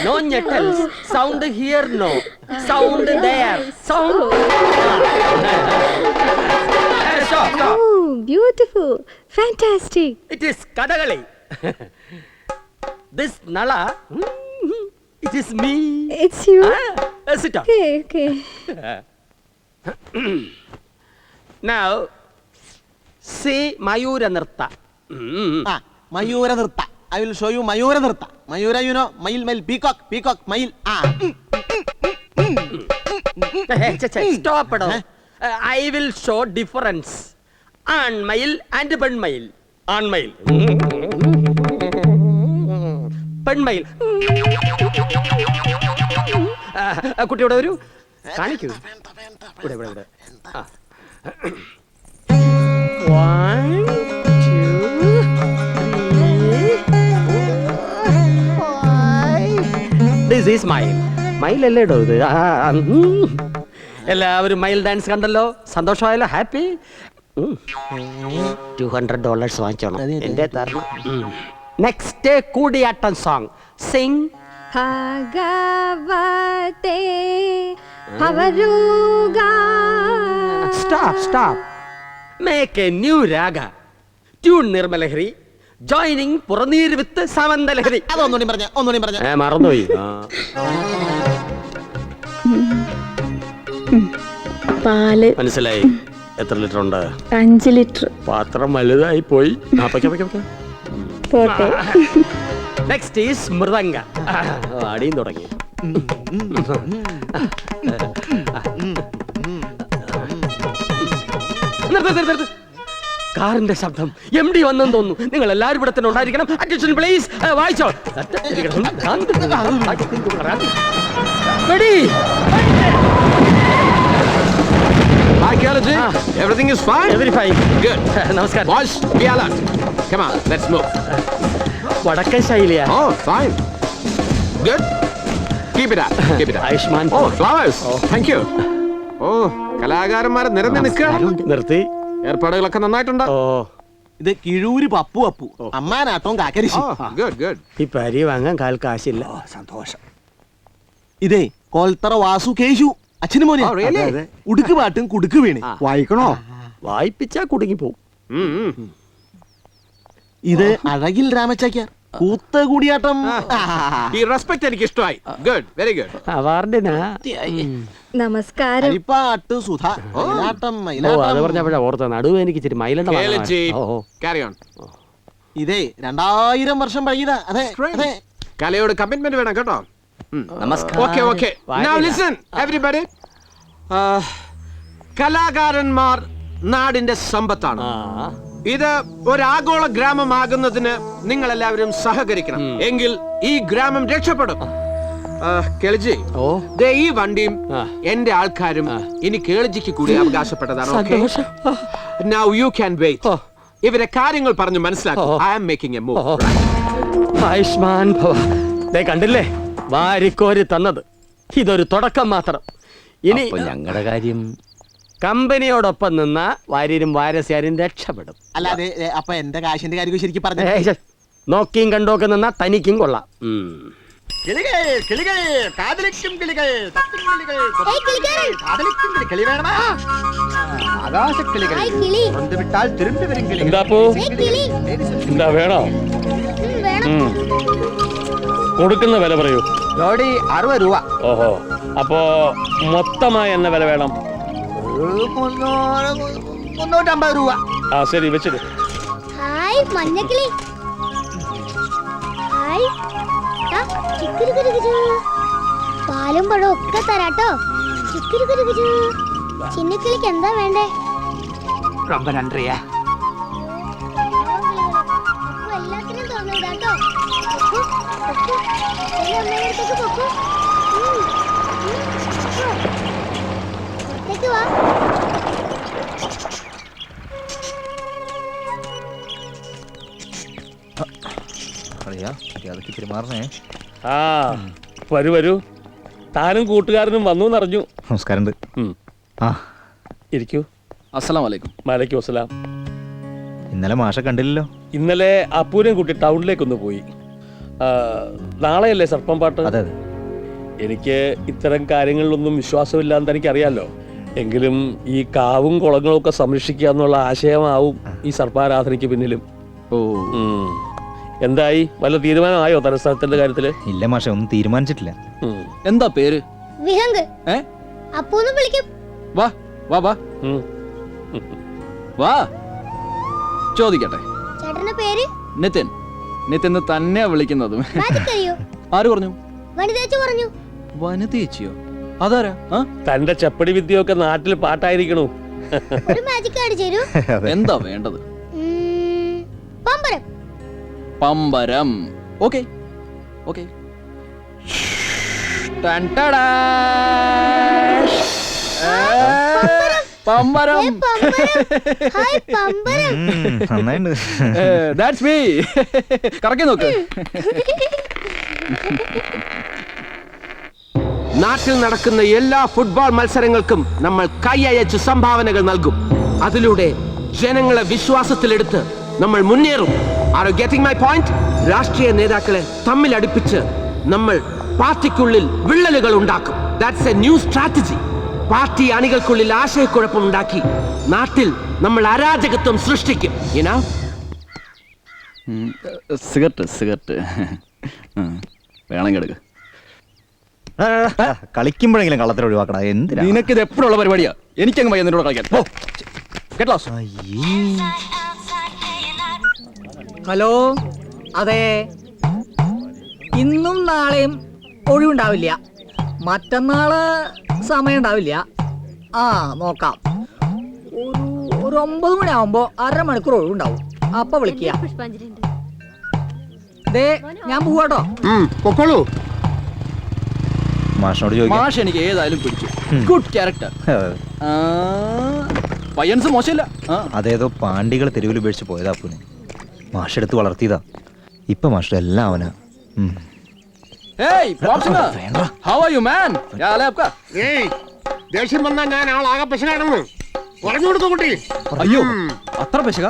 No nettles. Sound here, no. Sound there. Sound. Stop. Oh, beautiful. Fantastic. It is Kadakali. This Nala, it is me. It's you. Sit down. Okay. Now, see Mayura Nirta. Mayura Nirta. I will show you Mayura Nirta. Mayura, you know, male, peacock, male. Stop it. I will show difference. Anmile and penmile. Anmile. Penmile. കുട്ടിയോടെ ഒരു കാണിക്കൂ. ഇവിടെ. 1, 2, 3, 4, 5. This is mile. Mile അല്ലേ ഇടോ ഇത്? എല്ലാവരും mile dance കണ്ടല്ലോ, സന്തോഷമായല്ലോ, happy. $200 വാങ്ങിച്ചോണം. എന്റെ തരണം. Next Koodiyattam song. സിംഗ്. ഭഗവതേ അവരുഗാ. Stop. Make a new raga. Tune നിർമ്മലഹരി. Joining Puraneer വിത്ത് സാമന്തലഹരി. അതൊന്നുകൂടി പറഞ്ഞ മറന്നുപോയി. പാല് മനസ്സിലായി. എത്ര ലിറ്റർ ഉണ്ട്? 5 ലിറ്റർ. പാത്രം വലുതായി പോയി. പോട്ടെ. Next is mridanga. അടിയും തുടങ്ങി. കാറിന്റെ ശബ്ദം. MD വന്നെന്ന് തോന്നുന്നു. നിങ്ങൾ എല്ലാവരും ഇവിടെ തന്നെ ഉണ്ടായിരിക്കണം. Attention please. വായിച്ചോ. Hi, Kalaji. Everything is fine? Very fine. Good. നമസ്കാരം. Boys, be alert. Come on, let's move. വടക്കൻ ശൈലിയാ. Oh, fine. Good. Keep it up. Ayushman. Oh, flowers. Thank you. Oh, കലാകാരന്മാരെ നിരന്ന് നിൽക്കുക. നിർത്തി. ഏർപ്പാടുകളൊക്കെ നന്നായിട്ടുണ്ട്. ഇത് കിഴൂര് പപ്പു അമ്മാനാട്ടവും കാക്കരിശി. Good. ഈ പരി വാങ്ങാൻ കാൽ കാശില്ല. സന്തോഷം. ഇതേ കോൽത്തറ വാസു കേശു അച്ഛന് മോനെ. ഉടുക്ക് പാട്ടും കുടുക്ക് വീണ്. വായിക്കണോ? വായിപ്പിച്ചാ കുടുങ്ങി പോവും. ഇത് അഴകിൽ രാമച്ചാക്യാർ കൂത്ത കൂടിയാട്ടം. ഈ റെസ്പെക്ട് എനിക്ക് ഇഷ്ടമായി. Good, very good. അവാർഡിനാ. നമസ്കാരം. അരിപ്പാട്ട് സുധ മയിലാട്ടം അത് പറഞ്ഞപ്പോഴാ ഓർത്ത നടുവ് എനിക്ക് ഇച്ചിരി മൈലണ്ട. Carry on. ഇതേ 2000 വർഷം പഴയതാ. അതെ. കലയോട് കമ്മിറ്റ്മെന്റ് വേണം കേട്ടോ. നമസ്കാരം. Okay. Now listen, everybody. കലാകാരന്മാർ നാടിന്റെ സമ്പത്താണ്. ഇത് ഒരു ആഗോള ഗ്രാമമാകുന്നതിന് നിങ്ങൾ എല്ലാവരും സഹകരിക്കണം. എങ്കിൽ ഈ ഗ്രാമം രക്ഷപ്പെടും. കേളജി, ഈ വണ്ടിയും എന്റെ ആൾക്കാരും ഇനി കേളജിക്ക് കൂടി അവകാശപ്പെട്ടതാണ്. Now you can wait. ഇവരെ കാര്യങ്ങൾ പറഞ്ഞു മനസ്സിലാക്കും. I am making a move. Ayushman ഭവ. കണ്ടില്ലേ വാരിക്കോരി തന്നത്. ഇതൊരു തുടക്കം മാത്രം. ഇനി ഞങ്ങളുടെ കാര്യം കമ്പനിയോടൊപ്പം നിന്ന വാര്യരും വാരസ്യാരും രക്ഷപ്പെടും. അല്ലാതെ അപ്പൊ എന്റെ കാശിന്റെ കാര്യം ശരിക്കും പറഞ്ഞു. നോക്കിയും കണ്ടോക്കെ നിന്നാ തനിക്കും കൊള്ളാം. എന്താ വേണോ? കൊടുക്കുന്ന വില പറയൂ. ജോഡി 60 രൂപ. ഓഹോ, അപ്പോ മൊത്തമായി എന്ന വില വേണം? 350 രൂപ. ആ ശരി, വെച്ചിട്ട്. ഹായ് മഞ്ഞക്കിളി. ഹായ്. പാലും പഴവും ഒക്കെ തരാട്ടോ. ചിന്നക്കിളിക്ക് എന്താ വേണ്ടേ? ரொம்ப நன்றியா. എല്ലാത്തിനും തോന്നിടാട്ടോ. വാ. ആ വരൂ. താനും കൂട്ടുകാരനും വന്നു എന്നറിഞ്ഞു. നമസ്കാരം. ഇരിക്കൂ. അസ്സലാമലൈക്കും. വലൈക്കും അസ്സലാം. ഇന്നലെ മാഷെ കണ്ടില്ലല്ലോ. ഇന്നലെ അപ്പൂരം കുട്ടി ടൗണിലേക്കൊന്ന് പോയി. നാളെയല്ലേ സർപ്പം പാട്ട്? അതെ. എനിക്ക് ഇത്തരം കാര്യങ്ങളിലൊന്നും വിശ്വാസമില്ലാന്ന് എനിക്കറിയാലോ. എങ്കിലും ഈ കാവും കുളങ്ങളും ഒക്കെ സംരക്ഷിക്കുക എന്നുള്ള ആശയമാവും ഈ സർപ്പാരാധനയ്ക്ക് പിന്നിലും. എന്തായി, വല്ല തീരുമാനമായോ തലസ്ഥാനത്തിന്റെ കാര്യത്തില്? ഇല്ല മാഷെ, ഒന്നും തീരുമാനിച്ചിട്ടില്ല. എന്താ പേര്? വിഹംഗ്. അപ്പൂന്ന് വിളിക്കും. വാ വാ വാ വാ. ചോദിക്കട്ടെ. ചേട്ടന്റെ പേര്? നിതിൻ. നിതിൻ തന്നെയാ വിളിക്കുന്നത്. ആര് പറഞ്ഞു? വനിതേച്ചി പറഞ്ഞു. വനിതേച്ചിയോ? അതാരാ? തന്റെ ചപ്പടി വിദ്യയൊക്കെ നാട്ടിൽ പാട്ടായിരിക്കണു. ഒരു മാജിക് കാർഡ് ചേരൂ. എന്താ വേണ്ടത്? പമ്പരം. പമ്പരം. ഓക്കേ. പമ്പരം. ഹായ് പമ്പരം. നന്നായിണ്ട്. That's me. കറക്കി നോക്ക്. നാട്ടിൽ നടക്കുന്ന എല്ലാ ഫുട്ബോൾ മത്സരങ്ങൾക്കും നമ്മൾ കൈയയച്ച് സംഭാവനകൾ നൽകും. അതിലൂടെ ജനങ്ങളെ വിശ്വാസത്തിലെടുത്ത് നമ്മൾ മുന്നേറും. Are you getting my point? രാഷ്ട്രീയ നേതാക്കളെ തമ്മിൽ അടുപ്പിച്ച് നമ്മൾ പാർട്ടിക്കുള്ളിൽ വിള്ളലുകൾ ഉണ്ടാക്കും. That's a new strategy. പാർട്ടി അണികൾക്കുള്ളിൽ ആശയക്കുഴപ്പം ഉണ്ടാക്കി നാട്ടിൽ നമ്മൾ അരാജകത്വം സൃഷ്ടിക്കും. സിഗരറ്റ് വേണമെങ്കിൽ എടുക്ക. കളിക്കുമ്പോഴെങ്കിലും കള്ളത്തിൽ ഒഴിവാക്കണ. എന്തിനാ നിനക്കിത് എപ്പോഴുള്ള പരിപാടിയാ? എനിക്കങ്ങ് വയ്യ നിന്നോട് കളിക്കാൻ. ഹലോ, അതെ, ഇന്നും നാളെയും ഒഴിവുണ്ടാവില്ല. മറ്റന്നാള് സമയം ഉണ്ടാവില്ല. ആ നോക്കാം. ഒരു 9 മണിയാവുമ്പോ 1/2 മണിക്കൂർ ഒഴിവുണ്ടാവും. അപ്പൊ വിളിക്കുക. ഞാൻ പോവാട്ടോ. പൊക്കോളൂ. മാഷിനോട് ചോദിക്കാം. മാഷ് എനിക്ക് ഏതായാലും പിടിച്ചു. Good character. പയ്യൻസ് മോശമില്ല. അതേതോ പാണ്ടികൾ തെരുവിൽ ഉപേക്ഷിച്ച് പോയതാ അപ്പുനെ. മാഷെടുത്ത് വളർത്തിയതാ. ഇപ്പൊ മാഷ് എല്ലാം അവനാ. ദേഷ്യം വന്നാ ഞാൻ ആളാകെ പെശകാണെന്ന് പറഞ്ഞു കൊടുത്തു കുട്ടി. അയ്യോ, അത്ര പെശക?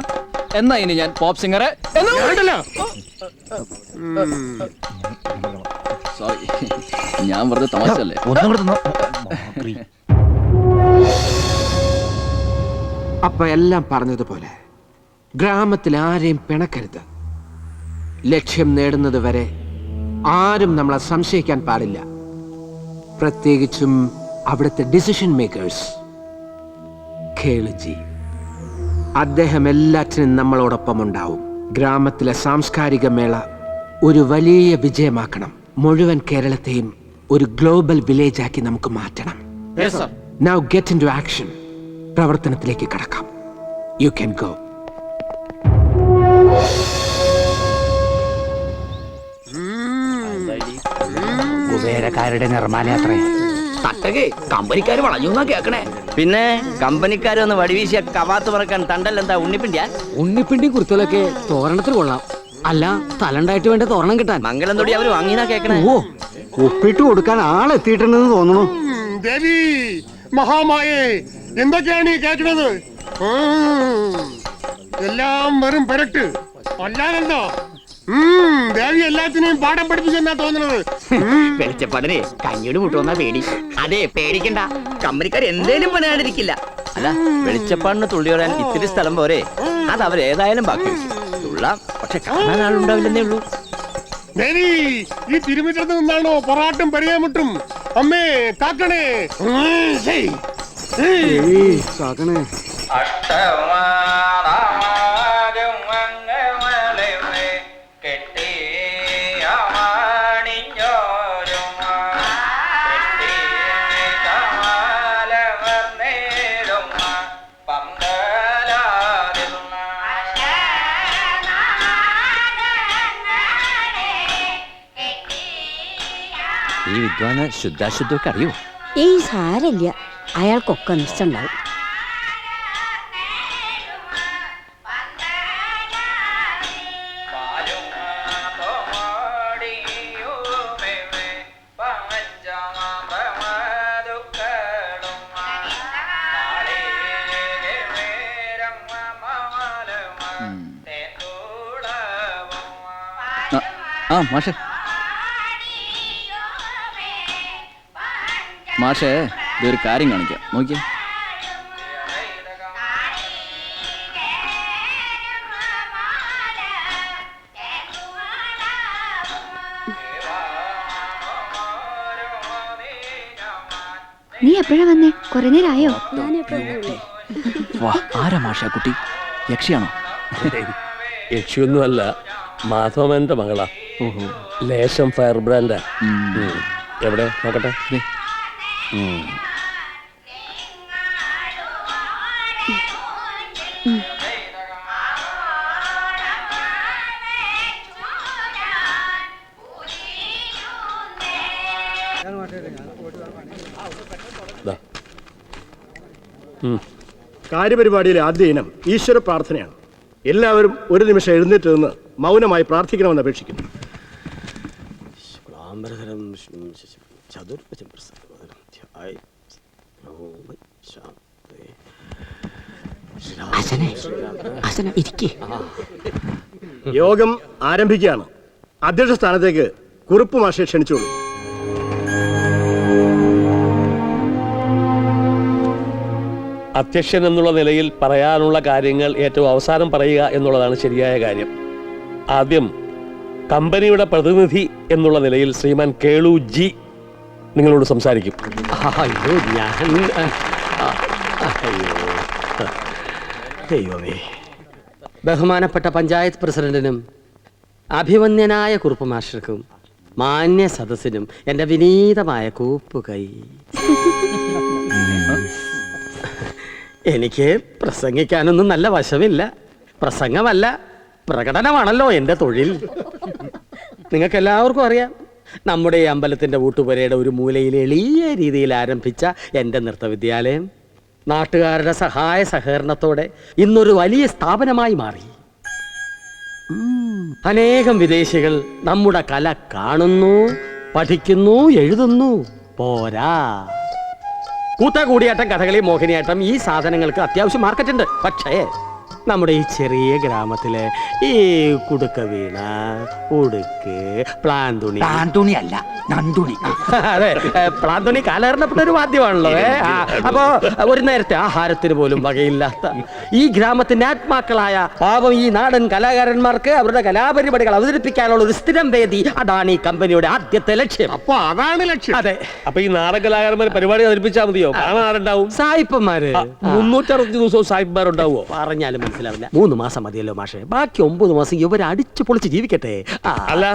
എന്നാ ഇനി ഞാൻ പോപ്പ് സിംഗറെ. സോറി, ഞാൻ വെറുതെ തമാശല്ലേ. അപ്പൊ എല്ലാം പറഞ്ഞതുപോലെ ഗ്രാമത്തിൽ ആരെയും പിണക്കരുത്. ലക്ഷ്യം നേടുന്നത് വരെ ആരും നമ്മളെ സംശയിക്കാൻ പാടില്ല. പ്രത്യേകിച്ചും അവിടുത്തെ ഡിസിഷൻ മേക്കേഴ്സ്. കേളുജി, അദ്ദേഹം എല്ലാറ്റിനും നമ്മളോടൊപ്പം ഉണ്ടാവും. ഗ്രാമത്തിലെ സാംസ്കാരിക മേള ഒരു വലിയ വിജയമാക്കണം. മുഴുവൻ കേരളത്തെയും ഒരു ഗ്ലോബൽ വില്ലേജ് ആക്കി നമുക്ക് മാറ്റണം. Now get into action. പ്രവർത്തനത്തിലേക്ക് കടക്കാം. You can go. കുബേരക്കാരുടെ നിർമ്മാലയാത്രേ. തട്ടകെ കമ്പനിക്കാര് വളഞ്ഞു എന്നാ കേക്കണേ. പിന്നെ കമ്പനിക്കാരൊന്ന് വടിവീശിയ കവാത്ത് പറക്കാൻ തണ്ടല്ലെന്താ ഉണ്ണിപ്പിണ്ടിയാ? ഉണ്ണിപ്പിണ്ടി കുരുത്തലൊക്കെ തോരണത്തിൽ കൊള്ളാം. അല്ല, തലണ്ടായിട്ട് വേണ്ട തോരണം കിട്ടാൻ. മംഗലം തൊടി അവര് വാങ്ങിനാ കേക്കണേ. ഓ, ഒപ്പിട്ട് കൊടുക്കാൻ ആളെത്തിയിട്ടുണ്ടെന്ന് തോന്നുന്നു. ദേവി മഹാമായേ, എന്തൊക്കെയാണ് ഈ കേൾക്കുന്നത്? എല്ലാം വെറും പെരട്ട് അല്ലാതെന്തോ. ദേവി എല്ലാത്തിനെയും പാഠം പഠിപ്പിച്ചെന്നാ തോന്നുന്നത്. വെളിച്ചപ്പാടനെ കഞ്ഞിയോട് മുട്ടുവന്നാ പേടി. അതെ, പേടിക്കണ്ട, കമ്പനിക്കാർ എന്തേലും പണിയാണ്ടിരിക്കില്ല. അല്ല, വെളിച്ചപ്പാടിന് തുള്ളി പറയാൻ ഇത്തിരി സ്ഥലം പോരെ? അത് അവരേതായാലും ബാക്കി തുള്ളാം, പക്ഷെ കാണാൻ ആളുണ്ടാവില്ലെന്നേ ഉള്ളൂ. ദേവി, ഈ തിരുമിറ്റത്ത് നിന്നാണോ പൊറാട്ടും പരിയാമുട്ടും? അമ്മേ കാക്കണേ, കാക്കണേ. ഈ വിദ്വാന് ശുദ്ധാശുദ്ധമൊക്കെ അറിയോ? ഏയ് സാരല്ല, അയാൾക്കൊക്കെ നിശ്ചയുണ്ടാവും. മാഷേ, മാഷേ, ഇതൊരു കാര്യം കാണിക്കാം, നോക്കിയേ. നീ എപ്പോഴാ വന്നേ? കുറെ നേരമായോ? വാ, ആരാ മാഷാ കുട്ടി? യക്ഷിയാണോ? യക്ഷിയൊന്നും അല്ല, മാധവന്റെ മകളാ. ലേശം ഫയർ ബ്രാൻഡാ. എവിടെ നോക്കട്ടെ. കാര്യപരിപാടിയിലെ ആദ്യ ഇനം ഈശ്വര പ്രാർത്ഥനയാണ്. എല്ലാവരും ഒരു നിമിഷം എഴുന്നേറ്റ് നിന്ന് മൗനമായി പ്രാർത്ഥിക്കണമെന്ന് അപേക്ഷിക്കുന്നു. യോഗം ആരംഭിക്കുകയാണ്. അധ്യക്ഷ സ്ഥാനത്തേക്ക് കുറുപ്പ് മാഷെ ക്ഷണിച്ചോളൂ. അധ്യക്ഷൻ എന്നുള്ള നിലയിൽ പറയാനുള്ള കാര്യങ്ങൾ ഏറ്റവും അവസാനം പറയുക എന്നുള്ളതാണ് ശരിയായ കാര്യം. ആദ്യം കമ്പനിയുടെ പ്രതിനിധി എന്നുള്ള നിലയിൽ ശ്രീമാൻ കേളു ജി നിങ്ങളോട് സംസാരിക്കും. ബഹുമാനപ്പെട്ട പഞ്ചായത്ത് പ്രസിഡന്റിനും അഭിമന്യനായ കുറുപ്പ് മാസ്റ്റർക്കും മാന്യ സദസ്സിനും എൻ്റെ വിനീതമായ കൂപ്പുകൈ. എനിക്ക് പ്രസംഗിക്കാനൊന്നും നല്ല വശമില്ല. പ്രസംഗമല്ല, പ്രകടനമാണല്ലോ എൻ്റെ തൊഴിൽ. നിങ്ങൾക്ക് എല്ലാവർക്കും അറിയാം, നമ്മുടെ ഈ അമ്പലത്തിൻ്റെ ഊട്ടുപുരയുടെ ഒരു മൂലയിൽ എളിയ രീതിയിൽ ആരംഭിച്ച എൻ്റെ നൃത്തവിദ്യാലയം നാട്ടുകാരുടെ സഹായ സഹകരണത്തോടെ ഇന്നൊരു വലിയ സ്ഥാപനമായി മാറി. അനേകം വിദേശികൾ നമ്മുടെ കല കാണുന്നു, പഠിക്കുന്നു, എഴുതുന്നു. പോരാ, കൂത്താകൂടിയാട്ടം, കഥകളി, മോഹിനിയാട്ടം, ഈ സാധനങ്ങൾക്ക് അത്യാവശ്യം മാർക്കറ്റുണ്ട്. പക്ഷേ നമ്മുടെ ഈ ചെറിയ ഗ്രാമത്തിലെ ഈ കുടുക്ക വീണ, ഉടുക്ക്, പ്ലാന്തുണി അല്ല നന്തുണി, അതെ പ്ലാന്തുണി കാലഹരണപ്പെട്ട ഒരു വാദ്യമാണല്ലോ. അപ്പോ ഒരു നേരത്തെ ആഹാരത്തിന് പോലും വകയില്ലാത്ത ഈ ഗ്രാമത്തിന്റെ ആത്മാക്കളായ പാവം ഈ നാടൻ കലാകാരന്മാർക്ക് അവരുടെ കലാപരിപാടികൾ അവതരിപ്പിക്കാനുള്ള ഒരു സ്ഥിരം വേദി, അതാണ് ഈ കമ്പനിയുടെ ആദ്യത്തെ ലക്ഷ്യം. അപ്പൊ അതാണ് ലക്ഷ്യം. അതെ, അപ്പൊ ഈ നാടൻ കലാകാരന്മാർ പരിപാടി അവതരിപ്പിച്ചാൽ മതിയോ? കാണാറുണ്ടാവും സായിപ്പന്മാര്. 360 ദിവസവും സായിപ്പന്മാരുണ്ടാവോ? പറഞ്ഞാലും മനസ്സിലാവില്ല. 3 മാസം മതിയല്ലോ മാഷെ, ബാക്കി 9 മാസം ഇവർ അടിച്ചു പൊളിച്ച് ജീവിക്കട്ടെ. അല്ല,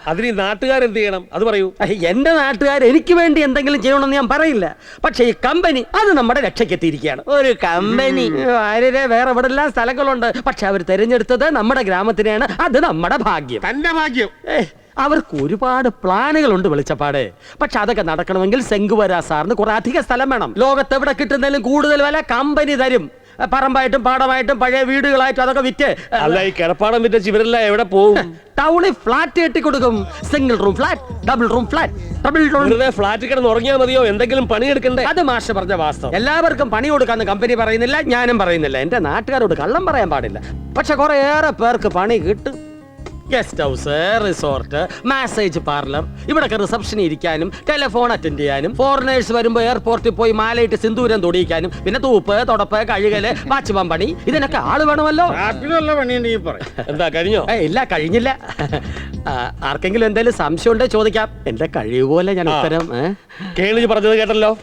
അതിന് ഈ നാട്ടുകാരെന്ത് ചെയ്യണം അത് പറയൂ. എന്റെ നാട്ടുകാർ എനിക്ക് വേണ്ടി എന്തെങ്കിലും ചെയ്യണമെന്ന് ഞാൻ പറയില്ല. പക്ഷെ ഈ കമ്പനി അത് നമ്മുടെ രക്ഷയ്ക്കെത്തിയിരിക്കുകയാണ്. ഒരു കമ്പനി ആരെ വേറെ എവിടെ എല്ലാം സ്ഥലങ്ങളുണ്ട്, പക്ഷെ അവർ തിരഞ്ഞെടുത്തത് നമ്മുടെ ഗ്രാമത്തിനെയാണ്. അത് നമ്മുടെ ഭാഗ്യം. തന്റെ ഭാഗ്യം. അവർക്ക് ഒരുപാട് പ്ലാനുകളുണ്ട് വെളിച്ചപ്പാട്. പക്ഷെ അതൊക്കെ നടക്കണമെങ്കിൽ സെങ്കുവര സാറിന് കുറെ അധിക സ്ഥലം വേണം. ലോകത്ത് എവിടെ കിട്ടുന്നതിലും കൂടുതൽ വില കമ്പനി തരും. പറമ്പായിട്ടും പാടമായിട്ടും പഴയ വീടുകളായിട്ടും അതൊക്കെ വിറ്റ്. അല്ല, ഈ കിടപ്പാടം വിറ്റ് ഇവരെല്ലാം എവിടെ പോകും? ടൗണിൽ ഫ്ലാറ്റ് കെട്ടിക്കൊടുക്കും. Single room flat, double room flat, triple room. Flat കിടന്ന് ഉറങ്ങിയാൽ മതിയോ? എന്തെങ്കിലും പണിയെടുക്കണ്ടേ? അത് മാഷ് പറഞ്ഞ വാസ്തവം. എല്ലാവർക്കും പണി കൊടുക്കാന്ന് കമ്പനി പറയുന്നില്ല, ഞാനും പറയുന്നില്ല. എന്റെ നാട്ടുകാരോട് കള്ളം പറയാൻ പാടില്ല. പക്ഷെ കുറേയേറെ പേർക്ക് പണി കിട്ടും. Guest house, resort, massage parlour, ഇവിടൊക്കെ റിസപ്ഷൻ ഇരിക്കാനും ടെലിഫോൺ അറ്റൻഡ് ചെയ്യാനും, ഫോറിനേഴ്സ് വരുമ്പോൾ എയർപോർട്ടിൽ പോയി മാലയിട്ട് സിന്ദൂരം തൊടിയിക്കാനും, പിന്നെ തൂപ്പ്, തുടപ്പ്, കഴുകല്, വാച്ച്മാൻ പണി, ഇതിനൊക്കെ ആള് വേണമല്ലോ. എന്താ കഴിഞ്ഞോ? ഇല്ല, കഴിഞ്ഞില്ല. ആർക്കെങ്കിലും എന്തെങ്കിലും സംശയം ഉണ്ടോ ചോദിക്കാം. എന്റെ കഴിവ് പോലെ ഞാൻ ഉത്തരം. കേളി പറഞ്ഞത് കേട്ടല്ലോ.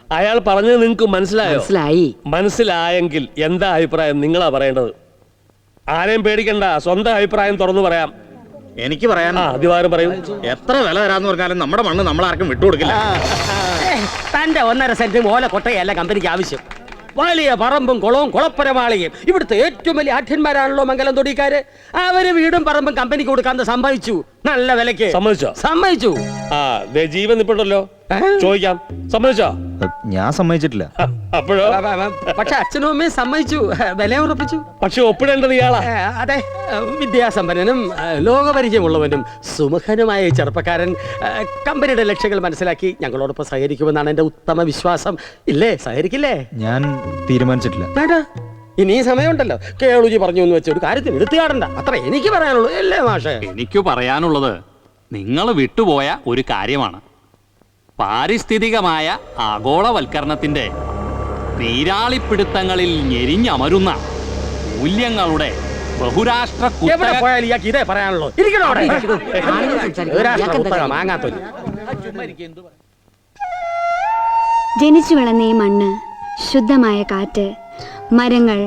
അയാൾ പറഞ്ഞത് നിങ്ങൾക്ക് മനസ്സിലായി? മനസ്സിലായെങ്കിൽ എന്താ അഭിപ്രായം നിങ്ങളാ പറയേണ്ടത്. ആരെയും പേടിക്കണ്ട, സ്വന്തം അഭിപ്രായം തുറന്നു പറയാം. എനിക്ക് പറയാൻ അധികാരം പറയൂ. എത്ര വില തരാന്ന് പറഞ്ഞാലും നമ്മുടെ മണ്ണ് നമ്മളാർക്കും വിട്ടുകൊടുക്കില്ല. തന്റെ 1.5 സെന്റ് ഓല കൊട്ടയല്ല കമ്പനിക്ക് ആവശ്യം. വലിയ പറമ്പും കുളവും കുളപ്പരമാളിയും. ഇവിടുത്തെ ഏറ്റവും വലിയ ആഠ്യന്മാരാണല്ലോ മംഗലം തൊടിക്കാര്. അവര് വീടും പറമ്പും കമ്പനിക്ക് കൊടുക്കാന്ന് സമ്മതിച്ചു. നല്ല വിലക്ക് സമ്മതിച്ചു. ജീവൻ നിപ്പുണ്ടല്ലോ, ചോദിക്കാം. സമ്മതിച്ചോ? ഞാൻ സമ്മതിച്ചിട്ടില്ല. അപ്പോഴോ? പക്ഷെ അച്ഛനും അമ്മയും സമ്മതിച്ചു, വില ഉറപ്പിച്ചു. പക്ഷെ ഒപ്പിടേണ്ടത് ഇയാളാ. അതെ, വിദ്യാസമ്പന്നനും ലോകപരിചയമുള്ളവനും സുമുഖനുമായ ചെറുപ്പക്കാരൻ കമ്പനിയുടെ ലക്ഷ്യങ്ങൾ മനസ്സിലാക്കി ഞങ്ങളോടൊപ്പം സഹകരിക്കുമെന്നാണ് എന്റെ ഉത്തമ വിശ്വാസം. ഇല്ലേ, സഹകരിക്കില്ലേ? ഞാൻ തീരുമാനിച്ചിട്ടില്ല. വേണ്ട, ഇനി സമയമുണ്ടല്ലോ. കേളുജി പറഞ്ഞു എന്ന് വെച്ച ഒരു കാര്യത്തിന് എടുത്തുകാടണ്ട. അത്ര എനിക്ക് പറയാനുള്ളൂ. അല്ലേ മാഷേ? എനിക്ക് പറയാനുള്ളത് നിങ്ങൾ വിട്ടുപോയ ഒരു കാര്യമാണ്. പാരിസ്ഥിതികമായ ആഗോളവൽക്കരണത്തിന്റെ നീരാളിപ്പിടുത്തങ്ങളിൽ ഞെരിഞ്ഞമരുന്ന മൂല്യങ്ങളുടെ ബഹുരാഷ്ട്ര ഇതേ പറയാനുള്ളൂ. ജനിച്ചു വളർന്ന ഈ മണ്ണ്, ശുദ്ധമായ കാറ്റ്, മരങ്ങൾ,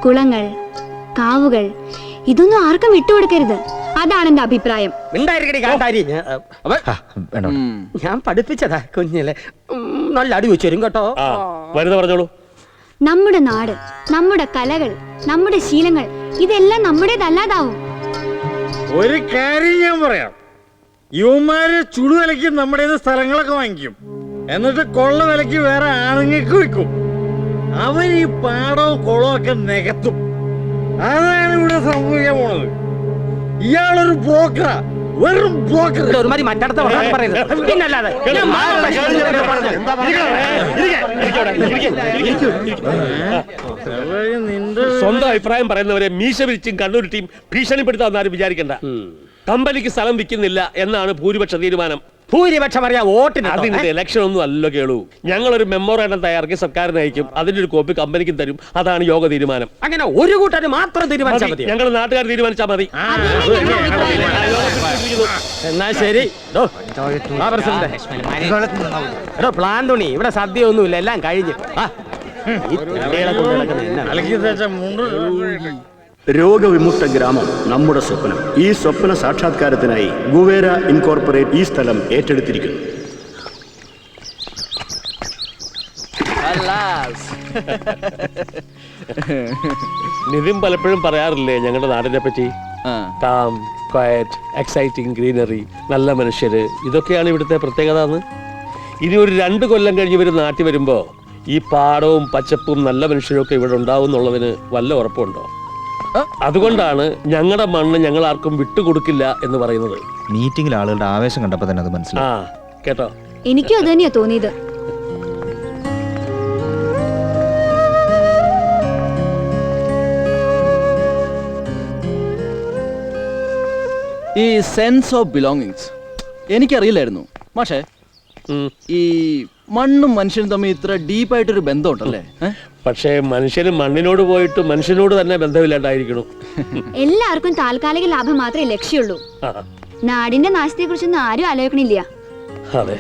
കുളങ്ങൾ, കാവുകൾ, ഇതൊന്നും ആർക്കും വിട്ടുകൊടുക്കരുത്. അതാണ് എന്റെ അഭിപ്രായം. ഞാൻ പഠിപ്പിച്ചതാ കുഞ്ഞിലെ. നല്ല അടി വെച്ചു തരും കേട്ടോ. പറഞ്ഞോളൂ. നമ്മുടെ നാട്, നമ്മുടെ കലകൾ, നമ്മുടെ ശീലങ്ങൾ, ഇതെല്ലാം നമ്മുടേതല്ലാതാവും. ഒരു കാര്യം ഞാൻ പറയാം. യുവമാര് ചുടുവിലയ്ക്ക് നമ്മുടെ സ്ഥലങ്ങളൊക്കെ വാങ്ങിക്കും, എന്നിട്ട് കൊള്ള വിലയ്ക്ക് വേറെ ആണുങ്ങൾക്ക് വിൽക്കും. അവർ ഈ പാടവും കുളവും ഒക്കെ നികത്തും. അതാണ് ഇവിടെ സംഭവിക്കാൻ പോണത്. ഇയാളൊരു ബ്രോക്കറാ. വെറും ബ്രോക്കർ. ഒരുമാതിരി മറ്റടുത്ത വർത്താനം പറയുന്നത്. പിന്നല്ലാതെ ഞാൻ സ്വന്തം അഭിപ്രായം പറയുന്നവരെ മീശ വിരിച്ചും കണ്ണൂരിട്ടിയും ഭീഷണിപ്പെടുത്താമെന്നാരും വിചാരിക്കണ്ട. കമ്പനിക്ക് സ്ഥലം വിൽക്കുന്നില്ല എന്നാണ് ഭൂരിപക്ഷ തീരുമാനം. ഭൂരിപക്ഷം അറിയാം വോട്ടിന്. അതിന്റെ ഇലക്ഷൻ ഒന്നും അല്ലല്ലോ കേളൂ. ഞങ്ങളൊരു മെമ്മോറാണ്ടം തയ്യാറാക്കി സർക്കാരിന് അയക്കും. അതിന്റെ ഒരു കോപ്പി കമ്പനിക്കും തരും. അതാണ് യോഗ തീരുമാനം. അങ്ങനെ ഒരു കൂട്ടര് മാത്രം തീരുമാനിച്ചാൽ മതി. ഞങ്ങൾ നാട്ടുകാർ തീരുമാനിച്ചാൽ മതി. എന്നാ ശരി. പ്ലാൻ തുണി ഇവിടെ സദ്യ ഒന്നുമില്ല, എല്ലാം കഴിഞ്ഞു. രോഗവിമുക്ത ഗ്രാമം നമ്മുടെ സ്വപ്നം. ഈ സ്വപ്ന സാക്ഷാത്കാരത്തിനായി ഗുവേര ഇൻകോർപ്പറേറ്റ് ഈ സ്ഥലം ഏറ്റെടുത്തിരിക്കുന്നു. നിതിൻ പലപ്പോഴും പറയാറില്ലേ ഞങ്ങളുടെ നാടിനെ പറ്റി? കാം, ക്വയറ്റ്, എക്സൈറ്റിംഗ് ഗ്രീനറി, നല്ല മനുഷ്യര്, ഇതൊക്കെയാണ് ഇവിടുത്തെ പ്രത്യേകത എന്ന്. ഇനി ഒരു 2 കൊല്ലം കഴിഞ്ഞ് ഇവർ നാട്ടിൽ വരുമ്പോ ഈ പാടവും പച്ചപ്പും നല്ല മനുഷ്യരും ഒക്കെ ഇവിടെ ഉണ്ടാവും എന്നുള്ളതിന് വല്ല ഉറപ്പുണ്ടോ? അതുകൊണ്ടാണ് ഞങ്ങളുടെ മണ്ണ് ഞങ്ങൾ ആർക്കും വിട്ടുകൊടുക്കില്ല എന്ന് പറയുന്നത്. മീറ്റിംഗിൽ ആളുകളുടെ ആവേശം കണ്ടപ്പോ തന്നെ അത് മനസ്സിലായി. കേട്ടോ? എനിക്കും അത് തന്നെയാ തോന്നിയത്. ഈ സെൻസ് ഓഫ് ബിലോങ്ങിങ്സ് എനിക്കറിയില്ലായിരുന്നു മാഷേ. ഈ മണ്ണും മനുഷ്യനും തമ്മിൽ ഇത്ര ഡീപ്പായിട്ടൊരു ബന്ധമുണ്ടല്ലേ? പക്ഷേ മനുഷ്യന് മണ്ണിനോട് പോയിട്ട് മനുഷ്യനോട് തന്നെ ബന്ധമില്ലാണ്ടായിരിക്കണം. എല്ലാവർക്കും താൽക്കാലിക ലാഭം മാത്രമേ ലക്ഷ്യമുള്ളൂ. നാടിന്റെ നാശത്തെ കുറിച്ചൊന്നും ആരും ആലോചിക്കണില്ല. അതെ,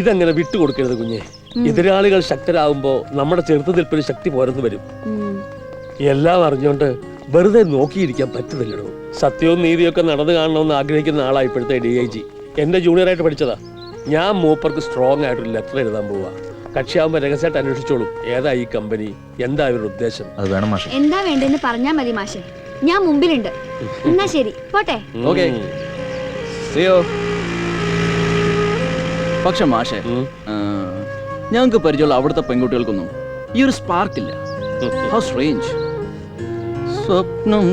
ഇതങ്ങനെ വിട്ടുകൊടുക്കരുത് കുഞ്ഞെ. എതിരാളികൾ ശക്തരാകുമ്പോ നമ്മുടെ ചെറുത്തുനിൽപ്പിന് ശക്തി പോരെന്ന് വരും. എല്ലാം അറിഞ്ഞുകൊണ്ട് വെറുതെ നോക്കിയിരിക്കാൻ പറ്റുന്നില്ലടോ. സത്യവും നീതിയൊക്കെ നടന്നു കാണണമെന്ന് ആഗ്രഹിക്കുന്ന ആളാണ് ഇപ്പോഴത്തെ DIG. എന്റെ ജൂനിയറായിട്ട് പഠിച്ചതാ. ഞാൻ മൂപ്പർക്ക് സ്ട്രോങ് ആയിട്ടൊരു ലെറ്റർ എഴുതാൻ പോവാ. കക്ഷിയാകുമ്പോ രഹസ്യമായിട്ട് അന്വേഷിച്ചോളും ഏതാ ഈ കമ്പനി, എന്താ ഇവരുടെ ഉദ്ദേശം. അത് വേണം മാഷെ. എന്താ വേണ്ടെന്ന് പറഞ്ഞാ മതി മാഷെ, ഞാൻ മുമ്പിലുണ്ട്. എന്നാ ശരി, പോട്ടെ. പക്ഷെ മാഷെ, ഞങ്ങൾക്ക് പരിചയമുള്ള അവിടുത്തെ പെൺകുട്ടികൾക്കൊന്നും ഈ ഒരു സ്പാർക്കില്ല. How strange. സ്വപ്നം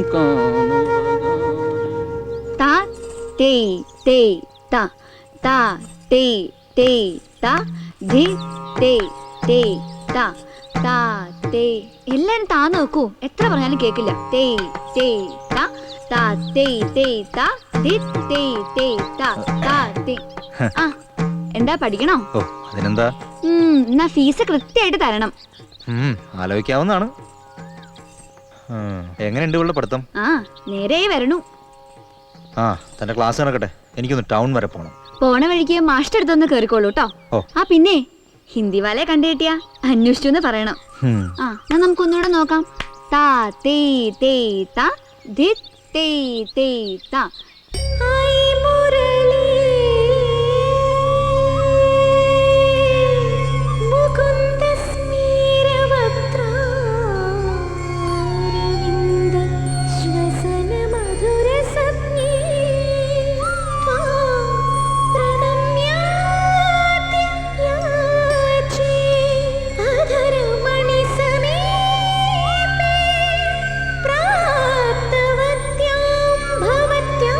താ തേ തേ താ താ തേ തേ താ ധി തേ തേ താ താ തേ. എല്ലാരും താ നോക്കൂ, എത്ര പറഞ്ഞാലും കേക്കില്ല. തേ തേ താ താ തേ തേ താ ധി തേ തേ താ താ തേ. ആ, എന്താ പഠിക്കണോ? ഓ, അതിനെന്താ? എന്നാ ഫീസ് കൃത്യമായിട്ട് തരണം. ആലോചിക്കാവുന്നതാണ്. എങ്ങനെയുണ്ട് ഇവളുടെ പഠിത്തം? ആ, നേരെ വരണു. തന്റെ ക്ലാസ് നടക്കട്ടെ, എനിക്കൊന്ന് ടൗൺ വരെ പോണം. പോണ വഴിക്ക് മാസ്റ്റർ അടുത്തൊന്ന് കേറിക്കോളൂ കേട്ടോ. ആ പിന്നെ ഹിന്ദി വാലെ കണ്ടു കിട്ടിയാ അന്വേഷിച്ചു എന്ന് പറയണം. എന്നാ നമുക്കൊന്നുകൂടെ നോക്കാം. താ തേ തേ താ ധി തേ തേ താ. भवत्यां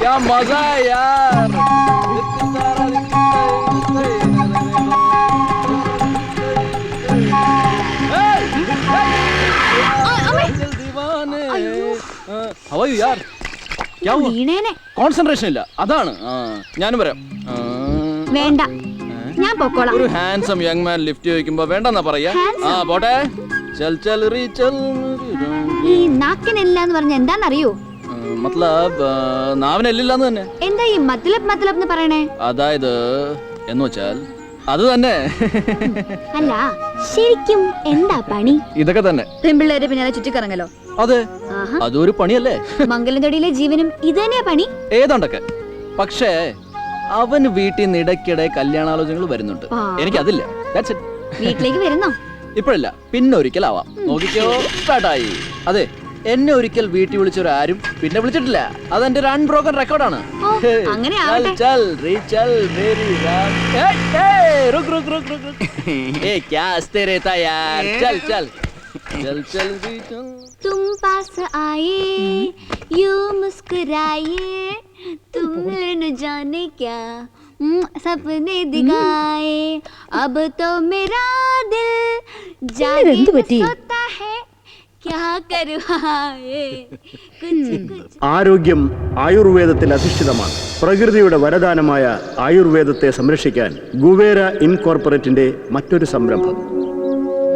क्या मजा है यार. How are you यार? क्या हुआ? കോൺസെൻട്രേഷൻ ഇല്ല, അതാണ്. ഞാനും വരാം. വേണ്ട, ഞാൻ പൊക്കോളാം. ഒരു ഹാൻസം യങ് മാൻ ലിഫ്റ്റ് ചോദിക്കുമ്പോ വേണ്ടെന്നാ പറയാ. പോട്ടെ. ചൽ ചൽ റീ ചൽ. ഈ നാക്കിനില്ല എന്ന് പറഞ്ഞ എന്താന്നറിയോ? മത്ലബ് നാവിനെല്ലില്ലാന്ന് തന്നെ. എന്താ ഈ മത്ലബ് മത്ലബ് എന്ന് പറയണേ? അതായത് എന്ന് വെച്ചാൽ അത് തന്നെ. അല്ല, ശരിക്കും എന്താ പണി? ഇതൊക്കെ തന്നെ. പെൺപിള്ളേരെ പിന്നാലെ ചുറ്റിക്കറങ്ങലോ? അതെ, അതൊരു പണിയല്ലേ. മംഗലത്തൊടിയിലെ ജീവനും ഇത് തന്നെയാ പണി. ഏതാണ്ടൊക്കെ. പക്ഷേ അവന് വീട്ടിൽ നിന്ന് ഇടയ്ക്കിടെ കല്യാണാലോചനകൾ വരുന്നുണ്ട്. എനിക്കതില്ല. വീട്ടിലേക്ക് വരുന്നോ? ഇപ്പോഴില്ല, പിന്നെ ഒരിക്കലാവാം. നോക്കിക്കോ, സ്റ്റാർട്ടായി. അതെ, എന്നെ ഒരിക്കൽ വീട്ടിൽ വിളിച്ചൊരു ആരും പിന്നെ വിളിച്ചിട്ടില്ല. അതെന്റെ ഒരു അൺബ്രോക്കൺ റെക്കോർഡാണ്. तुम पास आए यूं मुस्कुराए तुमने न जाने क्या सपने दिखाए अब तो मेरा दिल जाने सोता है क्या करूं कुछ ആരോഗ്യം ആയുർവേദത്തിൽ അധിഷ്ഠിതമാണ്. പ്രകൃതിയുടെ വരദാനമായ ആയുർവേദത്തെ സംരക്ഷിക്കാൻ ഗുവേര ഇൻകോർപ്പറേറ്റിന്റെ മറ്റൊരു സംരംഭം.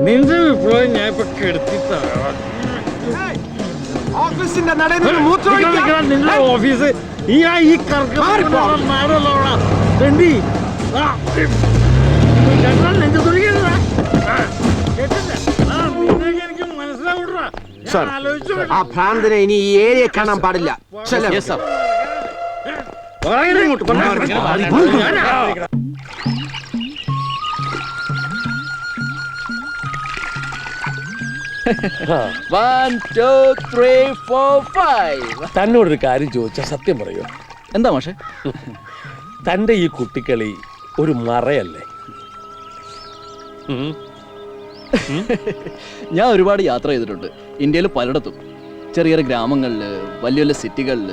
നിന്റെ വിപ്ലവം ഞാൻ ഇപ്പൊ കെടുത്തിട്ടാ. ഓഫീസിന്റെ നടയിൽ നിന്ന് മൂത്രമൊഴിക്കാൻ നിന്റെ ഓഫീസ് ഈ നാടല്ലോടാ തെണ്ടി. എനിക്ക് മനസ്സിലാവൂടാ. ആ ഭ്രാന്തനെ ഇനി ഈ ഏരിയ കാണാൻ പാടില്ല. തന്നോടൊരു കാര്യം ചോദിച്ചാൽ സത്യം പറയോ? എന്താ മാഷെ? തന്റെ ഈ കുട്ടിക്കളി ഒരു മറയല്ലേ? ഞാൻ ഒരുപാട് യാത്ര ചെയ്തിട്ടുണ്ട് ഇന്ത്യയിൽ പലയിടത്തും, ചെറിയ ചെറിയ ഗ്രാമങ്ങളിൽ, വലിയ വലിയ സിറ്റികളിൽ.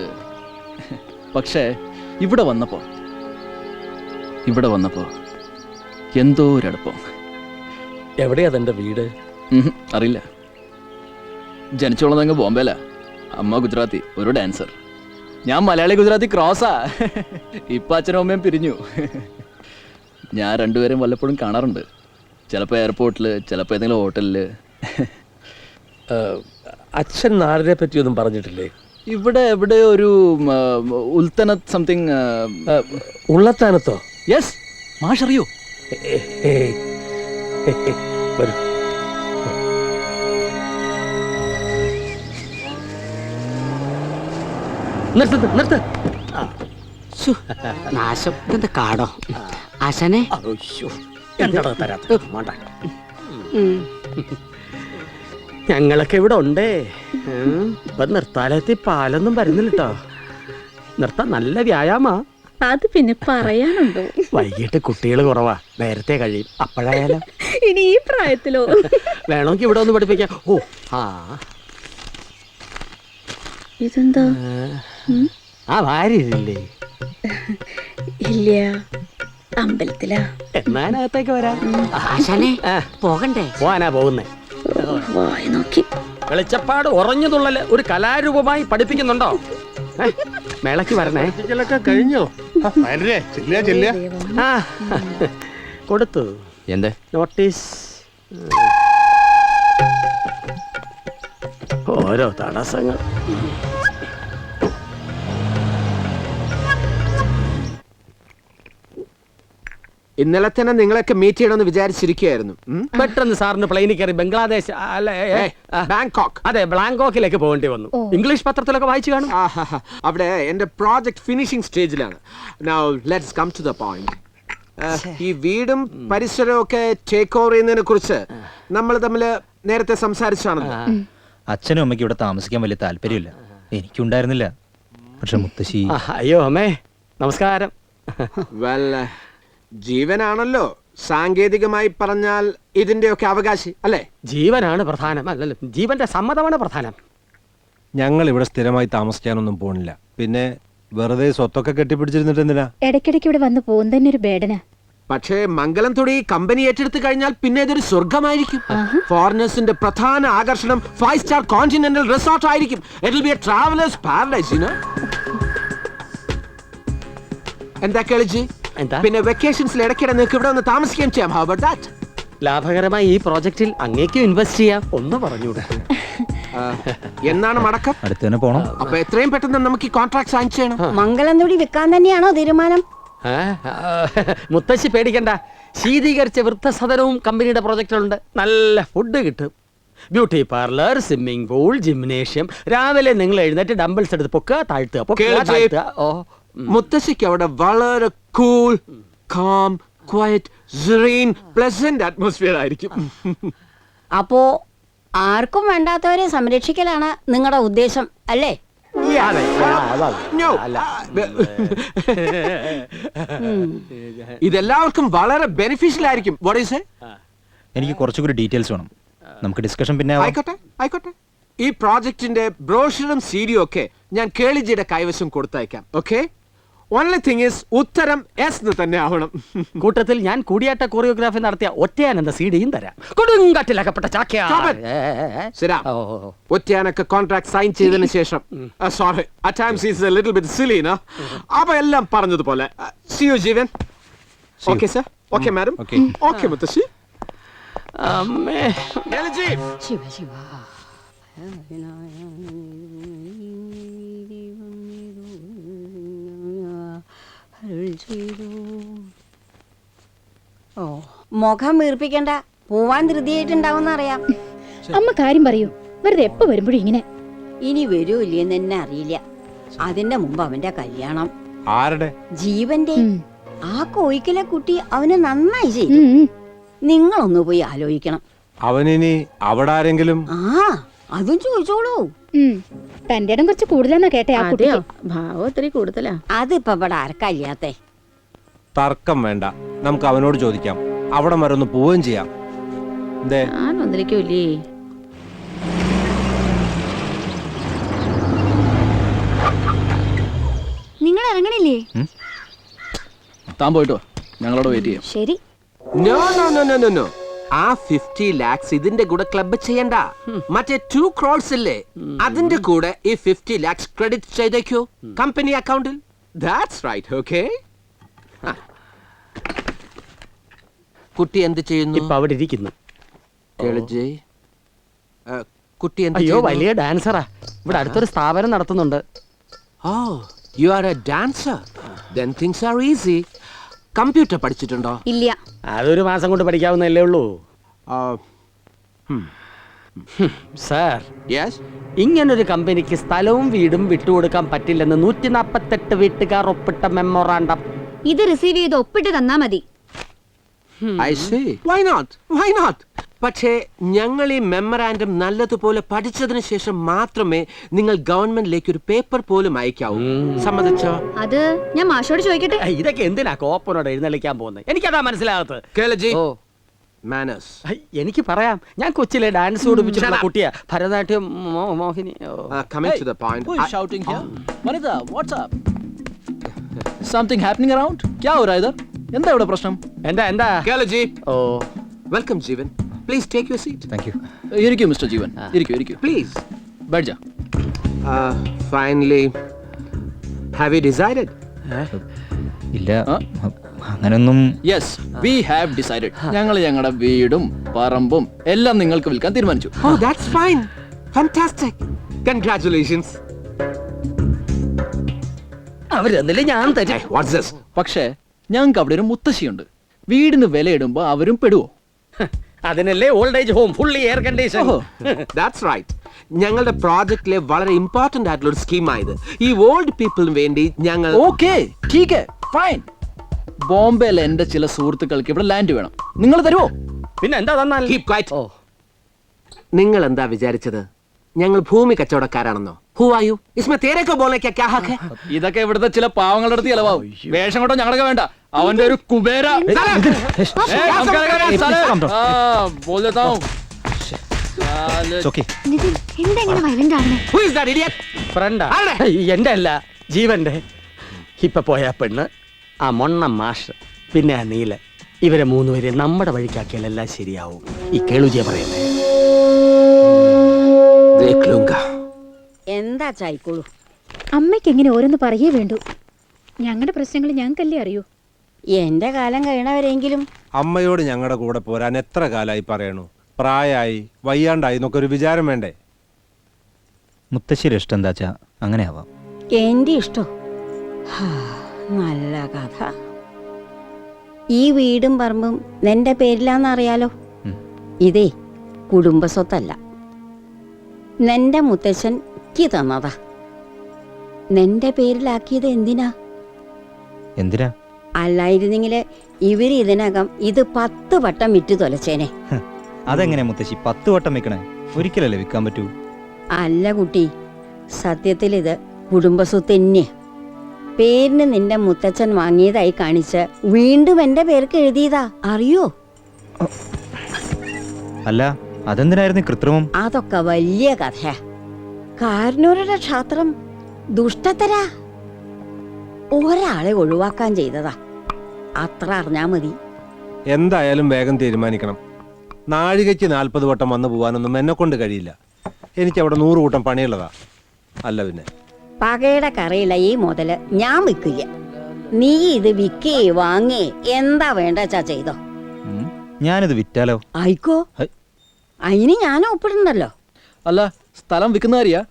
പക്ഷേ ഇവിടെ വന്നപ്പോ എന്തോ ഒരടുപ്പം. എവിടെയാ തന്റെ വീട്? അറിയില്ല. ജനിച്ചോളന്നങ്ങ് ബോംബെല. അമ്മ ഗുജറാത്തി, ഒരു ഡാൻസർ. ഞാൻ മലയാളി ഗുജറാത്തി ക്രോസാ. ഇപ്പൊ അച്ഛനും അമ്മയും പിരിഞ്ഞു. ഞാൻ രണ്ടുപേരും വല്ലപ്പോഴും കാണാറുണ്ട്. ചിലപ്പോൾ എയർപോർട്ടിൽ, ചിലപ്പോൾ ഏതെങ്കിലും ഹോട്ടലിൽ. അച്ഛൻ നാടിനെ പറ്റിയൊന്നും പറഞ്ഞിട്ടില്ലേ? ഇവിടെ എവിടെ ഒരു ഉൾത്തനത്ത് സംതിങ്. ഉള്ളത്താനത്തോ? യെസ്. മാഷ് അറിയോ? വരൂ. നിർത്ത്. നാശം. ഇതെന്താ കാടോ ആശാനെ? ഞങ്ങളൊക്കെ ഇവിടെ ഉണ്ടേ. ഇപ്പൊ നിർത്താലെത്തി പാലൊന്നും വരുന്നില്ല കേട്ടോ. നിർത്താൻ നല്ല വ്യായാമാ. അത് പിന്നെ പറയാനുണ്ടോ? വൈകിട്ട് കുട്ടികൾ കുറവാ, നേരത്തെ കഴിയും. അപ്പോഴായാലോ? ഇനി ഈ പ്രായത്തിലോ? വേണമെങ്കിൽ ഇവിടെ ഒന്ന് പഠിപ്പിക്കാം. ഓ ആ ഇതെന്താ? ആ വാരില്ലേ? ഇല്ല, അമ്പലത്തിലാ. എന്നാനകത്തേക്ക് വരാം. ആശാനെ പോകണ്ടേ? പോവാനാ പോകുന്നേ. വായി നോക്കി. വെളിച്ചപ്പാട് ഉറഞ്ഞതുള്ളല് ഒരു കലാരൂപമായി പഠിപ്പിക്കുന്നുണ്ടോ? മേളക്ക് വരണേ. കഴിഞ്ഞോ? കൊടുത്തു. എന്ത് നോട്ടീസ്? ഓരോ തടസ്സങ്ങൾ. ഇന്നലെ തന്നെ നിങ്ങളൊക്കെ മീറ്റ് ചെയ്യണമെന്ന് വിചാരിച്ചിരിക്കുകയായിരുന്നു. പെട്ടെന്ന് സാറിന് പ്ലെയിനിൽ കയറി ബംഗ്ലാദേശ് ബാങ്കോക്ക്, അതെ ബാങ്കോക്കിലേക്ക് പോകേണ്ടി വന്നു. ഇംഗ്ലീഷ് പത്രത്തിലൊക്കെ വായിച്ചു കാണും. അവിടെ എന്റെ പ്രോജക്ട് ഫിനിഷിംഗ് സ്റ്റേജിലാണ്. Now let's come to the point. ഈ വീടും പരിസരവും ഒക്കെ ടേക്ക് ഓവർ ചെയ്യുന്നതിനെ കുറിച്ച് നമ്മൾ തമ്മിൽ നേരത്തെ സംസാരിച്ചാണല്ലോ. അച്ഛനും അമ്മയ്ക്ക് ഇവിടെ താമസിക്കാൻ വലിയ താല്പര്യമില്ല. എനിക്കുണ്ടായിരുന്നില്ല. പക്ഷെ മുത്തശ്ശി. അയ്യോ അമ്മേ, നമസ്കാരം. ജീവനാണല്ലോ സാങ്കേതികമായി പറഞ്ഞാൽ ഇതിന്റെയൊക്കെ അവകാശി അല്ലേ? ജീവനാണ് പ്രധാനം. അല്ലല്ലോ, ജീവന്റെ സമ്മതമാണ് പ്രധാനം. ഞങ്ങൾ ഇവിടെ സ്ഥിരമായി താമസിക്കാനൊന്നും പോണില്ല. പിന്നെ വെറുതെ സ്വത്തൊക്കെ കെട്ടിപ്പിടിച്ചിരുന്നിട്ട് എന്തിനാ? ഇടയ്ക്കിടയ്ക്ക് ഇവിടെ വന്ന് പോകുന്ന തന്നെ ഒരു ബേഡന. പക്ഷേ മംഗലം തൊടി കമ്പനി ഏറ്റെടുത്ത് കഴിഞ്ഞാൽ പിന്നെ ഇതൊരു സ്വർഗമായിരിക്കും. ഫോറിനേഴ്സിന്റെ പ്രധാന ആകർഷണം 5 സ്റ്റാർ കോണ്ടിനെന്റൽ റിസോർട്ട് ആയിരിക്കും. It will be A travellers paradise, you know. എന്താ കേളിജി? പിന്നെ വെക്കേഷൻസിൽ ഇടയ്ക്കിടെ നിങ്ങൾക്ക് ഇവിടെ ഒന്ന് താമസിക്കുകയും ചെയ്യാം. How about that? ലാഭകരമായി ഈ പ്രോജക്റ്റിൽ അങ്ങേക്കും ഇൻവെസ്റ്റ് ചെയ്യാം. ഒന്ന് പറഞ്ഞൂടെ? എന്നാണ് മടക്കം? അടുത്ത് തന്നെ പോണം. അപ്പൊ എത്രയും പെട്ടെന്ന് നമുക്ക് ഈ കോൺട്രാക്ട് സൈൻ ചെയ്യണം. മംഗലം തൊടി വെക്കാൻ തന്നെയാണോ തീരുമാനം? മുത്തശ്ശി പേടിക്കണ്ട, ശീതീകരിച്ച വൃദ്ധസദനവും കമ്പനിയുടെ പ്രോജക്റ്റിലുണ്ട്. നല്ല ഫുഡ് കിട്ടും, beauty parlour, swimming pool, gymnasium. രാവിലെ നിങ്ങൾ എഴുന്നേറ്റ് ഡംബിൾസ് എടുത്ത് പൊക്കുക, താഴ്ത്തുക. മുത്തശ്ശിക്ക് അവിടെ വളരെ cool, calm, quiet, serene, pleasant atmosphere ആയിരിക്കും. അപ്പോ ആർക്കും വേണ്ടാത്തവരെ സംരക്ഷിക്കലാണ് നിങ്ങളുടെ ഉദ്ദേശം അല്ലേ? ഇതെല്ലാവർക്കും വളരെ ബെനിഫിഷ്യൽ ആയിരിക്കും. എനിക്ക് കുറച്ചുകൂടി ഡീറ്റെയിൽസ് വേണം. നമുക്ക് ഡിസ്കഷൻ പിന്നെ ആയിക്കോട്ടെ. ഈ പ്രോജക്റ്റിന്റെ ബ്രോഷറും സീഡിയും ഒക്കെ ഞാൻ കേളിജിയുടെ കൈവശം കൊടുത്തയക്കാം. ഓക്കെ? ഓൺലി തിങ് ഈസ് ഉത്തരം എസ് തന്നെ ആവണം. കൂട്ടത്തിൽ ഞാൻ കൂടിയാട്ട കൊറിയോഗ്രാഫി നടത്തിയ ഒറ്റയാനെന്ന സീഡിയും തരാം. കൊടുങ്കാറ്റിലകപ്പെട്ട ഒറ്റയാനൊക്കെ കോൺട്രാക്ട് സൈൻ ചെയ്തതിനു ശേഷം sorry at times is a little bit silly no. അപ്പൊ എല്ലാം പറഞ്ഞതുപോലെ see you Jeevan. Okay sir. Okay madam. Okay മുത്തശ്ശി. അമ്മേ ശിവ ശിവ. ഓ, മുഖം വീർപ്പിക്കണ്ട, പോവാൻ ധൃതിയായിട്ടുണ്ടാവുന്ന അറിയാം. അമ്മ കാര്യം പറയൂ, വെറുതെ എപ്പോ വരുമ്പോഴും ഇങ്ങനെ. ഇനി വരൂ ഇല്ലെന്ന് തന്നെ അറിയില്ല. അതിന്റെ മുമ്പ് അവന്റെ കല്യാണം. ആരുടെ? ജീവന്റെ. ആ കോയിക്കലെ കുട്ടി അവന് നന്നായി ചെയ്തു. നിങ്ങളൊന്ന് പോയി ആലോചിക്കണം. അവനിനി അവിടെ ആരെങ്കിലും? ആ, അതും ചോദിച്ചോളൂ. തന്റെ ഇടം കുറച്ച് കൂടുതലാന്നാ കേട്ടെ. ആ കുട്ടിയോ ഭാവം ഒത്തിരി കൂടുതലാ. അതിപ്പോ ഇവിടെ ആർക്കല്ലാത്തെ. തർക്കം വേണ്ട, നമുക്ക് അവനോട് ചോദിക്കാം. അവിടെ വരെ ഒന്ന് പോവുകയും ചെയ്യാം. ഞാൻ ഒന്നിരിക്കൂല്ലേ? നിങ്ങൾ ഇറങ്ങണില്ലേ? താൻ പോയിട്ടോ, ഞങ്ങളോട് വെയിറ്റ് ചെയ്യാം. ശരി. No no no no no no. ആ 50 lakhs ഇതിന്റെ കൂടെ ക്ലബ് ചെയ്യണ്ട. മറ്റേ 2 crores ഇല്ലേ, അതിന്റെ കൂടെ ഈ 50 lakhs ക്രെഡിറ്റ് ചെയ്തേക്കോ കമ്പനി അക്കൗണ്ടിൽ. That's right. ഓക്കെ? കുട്ടി എന്ത് ചെയ്യുന്നു? ഇപ്പൊ അവിടെ ഇരിക്കുന്നു. കുട്ടി എന്ത്? അയ്യോ, വലിയ ഡാൻസറാ. ഇവിടെ അടുത്തൊരു സ്ഥാപനം നടത്തുന്നുണ്ട്. Oh, you are a dancer. Then things are easy. Computer പഠിച്ചിട്ടുണ്ടോ? ഇല്ല. അതൊരു മാസം കൊണ്ട് പഠിക്കാവുന്നല്ലേ ഉള്ളൂ. സാർ, ഇങ്ങനൊരു കമ്പനിക്ക് സ്ഥലവും വീടും വിട്ടുകൊടുക്കാൻ പറ്റില്ലെന്ന് 148 വീട്ടുകാർ ഒപ്പിട്ട മെമ്മോറാണ്ടം. ഇത് റിസീവ് ചെയ്ത് ഒപ്പിട്ട് തന്നാ മതി. I see. Why not? Why not? പക്ഷേ ഞങ്ങൾ ഈ മെമ്മറാൻഡം നല്ലതുപോലെ പഠിച്ചതിന് ശേഷം മാത്രമേ നിങ്ങൾ ഗവൺമെന്റിലേക്ക് ഒരു പേപ്പർ പോലും അയക്കാവൂ. സമ്മതിച്ചോ? അത് ഞാൻ മാഷോട് ചോദിക്കട്ടെ. ഇതൊക്കെ എന്തിനാ കോപ്പനോട് എഴുന്നള്ളിക്കാൻ പോകുന്നത്? എനിക്കതാ മനസ്സിലാകത്ത്. എനിക്ക് പറയാം, ഞാൻ കൊച്ചിലെ ഡാൻസ് പഠിപ്പിച്ചിട്ടുള്ള കുട്ടിയാ. ഭരതനാട്യം, മോഹിനി. Coming to the point. Who is shouting here? Vanitha, what's up? Something happening around? क्या हो रहा है इधर? എന്താ ഇവിടെ പ്രശ്നം? എന്താ? കേളജി. Oh, welcome Jeevan. Please take your seat. Thank you. ഇരിക്കൂ മിസ്റ്റർ ജീവൻ. ഇരിക്കൂ. Please. बैठ जा. Finally, have you decided? ഇല്ല, അങ്ങനൊന്നും. Yes, we have decided. ഞങ്ങൾ ഞങ്ങളുടെ വീടും പറമ്പും എല്ലാം നിങ്ങൾക്ക് വിൽക്കാൻ തീരുമാനിച്ചു. Oh, that's fine. Fantastic. Congratulations. അവരെന്നല്ലേ ഞാൻ തരും. What's this? പക്ഷേ ഞങ്ങൾക്ക് അവിടെ ഒരു മുത്തശ്ശിയുണ്ട്. വീടിന് വിലയിടുമ്പോ അവരും പെടുവോ? അതിനല്ലേ old age home, fully air condition. That's right. ഞങ്ങളുടെ പ്രോജക്റ്റിലെ വളരെ ഇമ്പോർട്ടന്റ് ആയിട്ടുള്ള ഒരു സ്കീമായത്. ഈ ഓൾഡ് പീപ്പിളിന് വേണ്ടി ഞങ്ങൾ. ഓക്കേ, ठीक है, fine. ബോംബെയിലെ എന്റെ ചില സുഹൃത്തുക്കൾക്ക് ഇവിടെ ലാൻഡ് വേണം. നിങ്ങൾ തരുമോ? പിന്നെ എന്താ തന്നാൽ? Keep quiet. നിങ്ങൾ എന്താ വിചാരിച്ചത് ഞങ്ങൾ ഭൂമി കച്ചവടക്കാരാണെന്നോ? Who are you? इसमें तेरे को बोलने क्या क्या हक है? ഇതൊക്കെ ഇവിടുത്തെ ചില പാവങ്ങളുടെ അടുത്ത് ചിലവാകും. വേഷം കൊണ്ടോ ഞങ്ങൾക്ക് വേണ്ട. അവന്റെ ഒരു കുബേര. बोल देता हूँ. നിതിൻ എന്താ ഇങ്ങനെ വയലന്റ് ആവണേ? ഫ്രണ്ടാ എന്റെ അല്ല ജീവന്റെ. ഇപ്പൊ പോയ പെണ്ണ്, ആ മൊണ്ണ മാഷ്, പിന്നെ ആ നീല, ഇവരെ മൂന്നുപേരെ നമ്മുടെ വഴിക്കാക്കിയാൽ എല്ലാം ശരിയാവും. ഈ കേളുജിയ പറയുന്നേ. എന്താ ചായിക്കോളൂ. അമ്മയ്ക്ക് എങ്ങനെ ഓരോന്ന് പറയേ വേണ്ടു. ഞങ്ങളുടെ പ്രശ്നങ്ങൾ ഞങ്ങൾക്കല്ലേ അറിയൂ. എന്റെ കാലം കഴിയണവരെങ്കിലും അമ്മയോട് ഞങ്ങളുടെ കൂടെ പോരാൻ എത്ര കാലമായി പറയണു. പ്രായമായി വയ്യാണ്ടായി എന്നൊക്കെ ഒരു വിചാരം വേണ്ടേ? മുത്തശ്ശിയുടെ ഇഷ്ടം എന്താച്ചാ അങ്ങനെ ആവാം. എന്റെ ഇഷ്ടോ? നല്ല കഥ. ഈ വീടും പറമ്പും നിന്റെ പേരിലാന്നറിയാലോ. ഇതേ കുടുംബസ്വത്തല്ല, നിന്റെ മുത്തച്ഛൻ ക്ക് തന്നതാ. നിന്റെ പേരിലാക്കിയത് എന്തിനാ? എന്തിനാ? അല്ലായിരുന്നെങ്കില് ഇവര് ഇതിനകം ഇത് 10 വട്ടം വിറ്റു തൊലച്ചേനെ. അതെങ്ങനെ മുത്തശ്ശി 10 വട്ടം വെക്കണേ? ഒരിക്കലല്ലേ വിൽക്കാൻ പറ്റൂ. അല്ല കുട്ടി, സത്യത്തിൽ ഇത് കുടുംബസ്വത്ത് തന്നെയാ. പേരിന് നിന്റെ മുത്തച്ഛൻ വാങ്ങിയതായി കാണിച്ച് വീണ്ടും എന്റെ പേർക്ക് എഴുതിയതാ. അറിയോ? അല്ല, അതെന്തിനായിരുന്നു കൃത്രിമം? അതൊക്കെ വലിയ കഥയാ. കാരണവരുടെ ക്ഷാത്രം ദുഷ്ടത്തരാ. ഒരാളെ ഒഴിവാക്കാൻ ചെയ്തതാ. അത്ര അറിഞ്ഞാ മതി. എന്തായാലും വേഗം തീരുമാനിക്കണം. നാഴികയ്ക്ക് 40 വട്ടം വന്നു പോകാനൊന്നും എന്നെ കൊണ്ട് കഴിയില്ല. എനിക്ക് അവിടെ 100 കൂട്ടം പണിയുള്ളതാ. അല്ല പിന്നെ പകയുടെ കറിയില്ല ഈ മുതല് ഞാൻ വിൽക്കില്ല. നീ ഇത് വിൽക്കേ വാങ്ങേ എന്താ വേണ്ടച്ചാ ചെയ്തോ. ഞാനിത് വിറ്റാലോ? ആയിക്കോ, അതിന് ഞാൻ ഒപ്പിടണ്ടല്ലോ. അല്ല, സ്ഥലം വിൽക്കുന്ന കാര്യാ?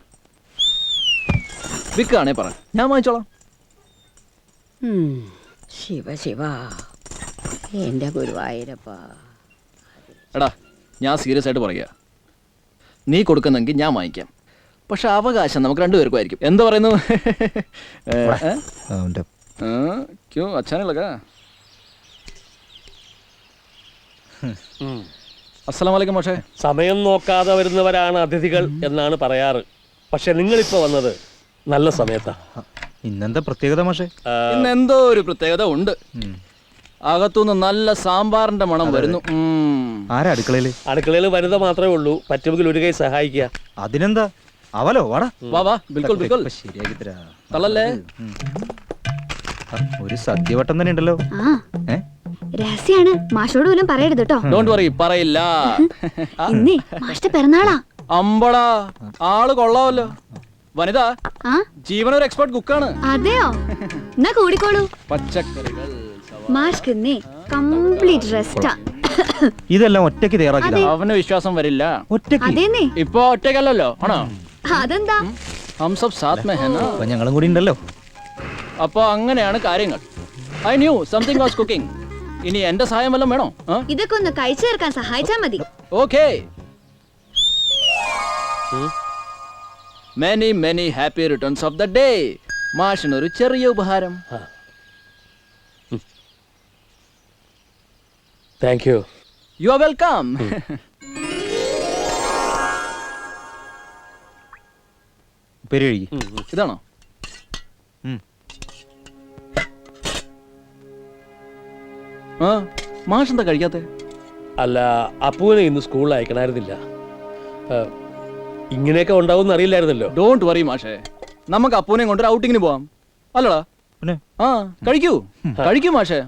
വിൽക്കുകയാണേ പറ, ഞാൻ വാങ്ങിച്ചോളാം. ശിവ ശിവ, എന്റെ ഗുരുവായൂരപ്പ. എടാ, ഞാൻ സീരിയസ് ആയിട്ട് പറയുക. നീ കൊടുക്കുന്നെങ്കിൽ ഞാൻ വാങ്ങിക്കാം. പക്ഷെ അവകാശം നമുക്ക് രണ്ടുപേർക്കും ആയിരിക്കും. എന്താ പറയുന്നു? ക്യോ അച്ഛനെ ലഗാ. അസ്സലാമലൈക്കും മാഷേ. സമയം നോക്കാതെ വരുന്നവരാണ് അതിഥികൾ എന്നാണ് പറയാറ്. പക്ഷെ നിങ്ങളിപ്പോ വന്നത് നല്ല സമയത്താ. ഇന്നെന്താ പ്രത്യേകത മാഷേ? ഇന്ന് എന്തോ ഒരു പ്രത്യേകത ഉണ്ട്. അകത്തുനിന്ന് നല്ല സാമ്പാറിന്റെ മണം വരുന്നു. ആരാ അടുക്കളയില്? അടുക്കളയിൽ വനിത മാത്രമേ ഉള്ളൂ. പറ്റുമെങ്കിൽ ഒരു കൈ സഹായിക്കുക. അതിനെന്താ? അവലോ വാടാ. വാ വാ, ബിൽക്കുൽ ബിൽക്കുൽ. ശരിയാക്കി തരാ. തള്ളല്ലേ? ഒരു സദ്യവട്ടം തന്നെ ഉണ്ടല്ലോ. രഹസ്യാണ്, മാഷോട് പോലും പറയരുത് കേട്ടോ. ഡോണ്ട് വറി, പറയില്ല. ഇന്നേ മാഷ്ട പിറന്നാളാ. അമ്പടാ, ആള് കൊള്ളാവല്ലോ. വനിത, ജീവൻ ഒരു എക്സ്പെർട്ട് കുക്കാണ്. അതെയോ? എന്നാ കൂടിക്കോളൂ. പച്ചക്കറികൾ മാഷ്ക്ക് ഇന്നേ കംപ്ലീറ്റ് റെസ്റ്റാ. ഇതെല്ലാം ഒറ്റയ്ക്ക് തയ്യാറാക്കി. അവന് വിശ്വാസം വരില്ല. അതേന്നേ. ഇപ്പൊ ഒറ്റയ്ക്കല്ലോ, ആണോ? അതെന്താ? ഹം സബ് സാത്ത് മേ ഹൈ നാ. ഞങ്ങളും കൂടി ഉണ്ടല്ലോ. അപ്പൊ അങ്ങനെയാണ് കാര്യങ്ങൾ. I new something was cooking. ഇനി എന്റെ സഹായം വല്ലതും വേണോ? ഇതൊക്കെ ഒന്ന് കഴിച്ചു തീർക്കാൻ സഹായിച്ചാ മതി. Okay. Many many happy returns of the day. മാഷിനൊരു ചെറിയ ഉപഹാരം. Thank you. You are welcome. ഇതാണോ? മാഷ് എന്താ കഴിക്കാത്തെ? അല്ല, അപ്പുവിനെ ഇന്ന് സ്കൂളിൽ അയക്കണമായിരുന്നില്ല. ഇങ്ങനെയൊക്കെ ഉണ്ടാവും അറിയില്ലായിരുന്നല്ലോ. ഡോണ്ട് വറി മാഷേ, നമുക്ക് അപ്പൂനെ കൊണ്ട് ഔട്ടിങ്ങിന് പോവാം. അല്ലടാ? ആ, കഴിക്കൂ കഴിക്കൂ മാഷേ.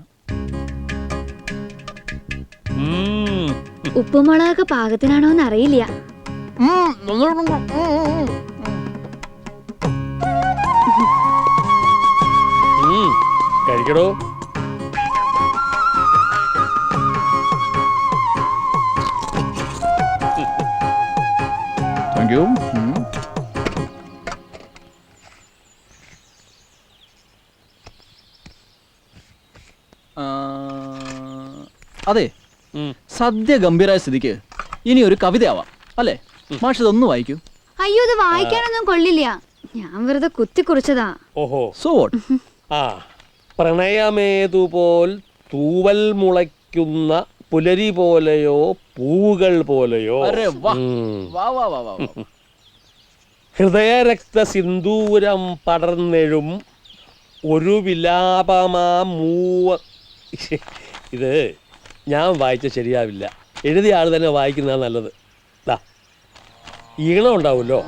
ഉപ്പുമുളകൊക്കെ പാകത്തിനാണോന്ന് അറിയില്ല. കഴിക്കടോ. Thank you. അതെ, സദ്യ ഗംഭീരായ സ്ഥിതിക്ക് ഇനി ഒരു കവിതയാവാം അല്ലേ? മാഷ് ഇതൊന്ന് വായിക്കൂ. അയ്യോ, ഇത് വായിക്കാനൊന്നും കൊള്ളില്ല. ഞാൻ വെറുതെ കുത്തി കുറിച്ചതാ. ഓഹോ, സോ വാട്ട്? പ്രണയമേതുപോൽ തൂവൽ മുളയ്ക്കുന്ന പുലരി പോലെയോ പൂവുകൾ പോലെയോ ഹൃദയരക്ത സിന്ദൂരം പടർന്നെഴും ഒരു വിലാപമാ മൂവ. ഇത് ഞാൻ വായിച്ച ശരിയാവില്ല. എഴുതിയ ആൾ തന്നെ വായിക്കുന്നതാണ് നല്ലത്. ഈണം ഉണ്ടാവുമല്ലോ.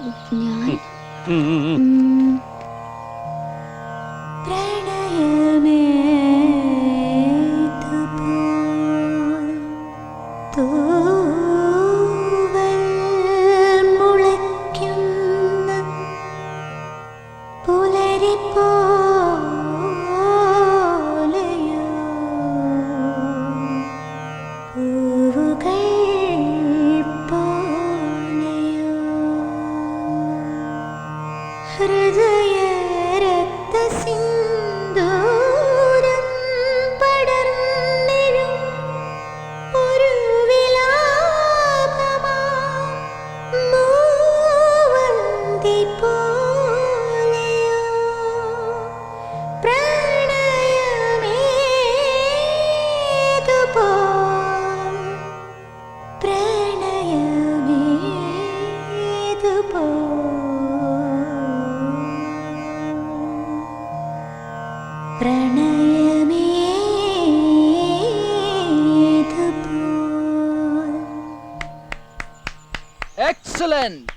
Excellent.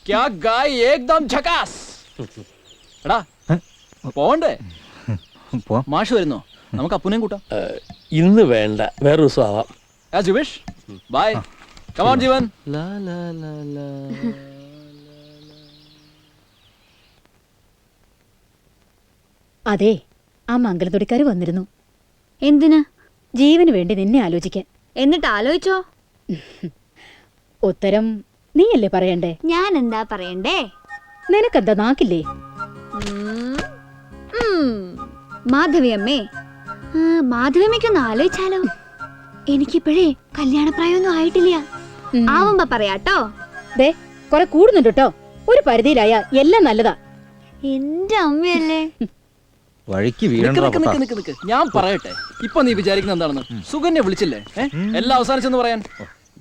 क्या गाय एकदम झकास. എടാ പോണ്ടേ? മാഷ് വരുന്നോ? നമുക്ക് അപ്പുനെയും കൂട്ടാം. ഇന്ന് വേണ്ട, വേറെ ദിവസം ആവാം. As you wish. Bye. Come on, ജീവൻ. അതെ, ആ മംഗലത്തൊടിക്കാർ വന്നിരുന്നു. എന്തിന്? ജീവന് വേണ്ടി നിന്നെ ആലോചിക്കാൻ. എന്നിട്ട് ആലോചിച്ചോ? ഉത്തരം നീയല്ലേ പറയണ്ടേ? ഞാൻ എന്താ പറയണ്ടേ? നിനക്കെന്താ നാക്കില്ലേ? മാധവി അമ്മേ, മാധവിയമ്മയ്ക്കൊന്ന് ആലോചിച്ചാലോ? എനിക്കിപ്പോഴേ കല്യാണപ്രായമൊന്നും ആയിട്ടില്ല. ആവുമ്പോ പറയാട്ടോ. ദേ കൊറേ കൂടുന്നുണ്ട് കേട്ടോ. ഒരു പരിധിയിലായ എല്ലാം നല്ലതാ. എന്റെ അമ്മയല്ലേ. വഴിക്ക് ഞാൻ പറയട്ടെ, ഇപ്പൊ നീ വിചാരിക്കുന്ന എന്താണെന്ന്? സുകന്യ വിളിച്ചില്ലേ? എല്ലാം അവസാനിച്ചെന്ന് പറയാൻ.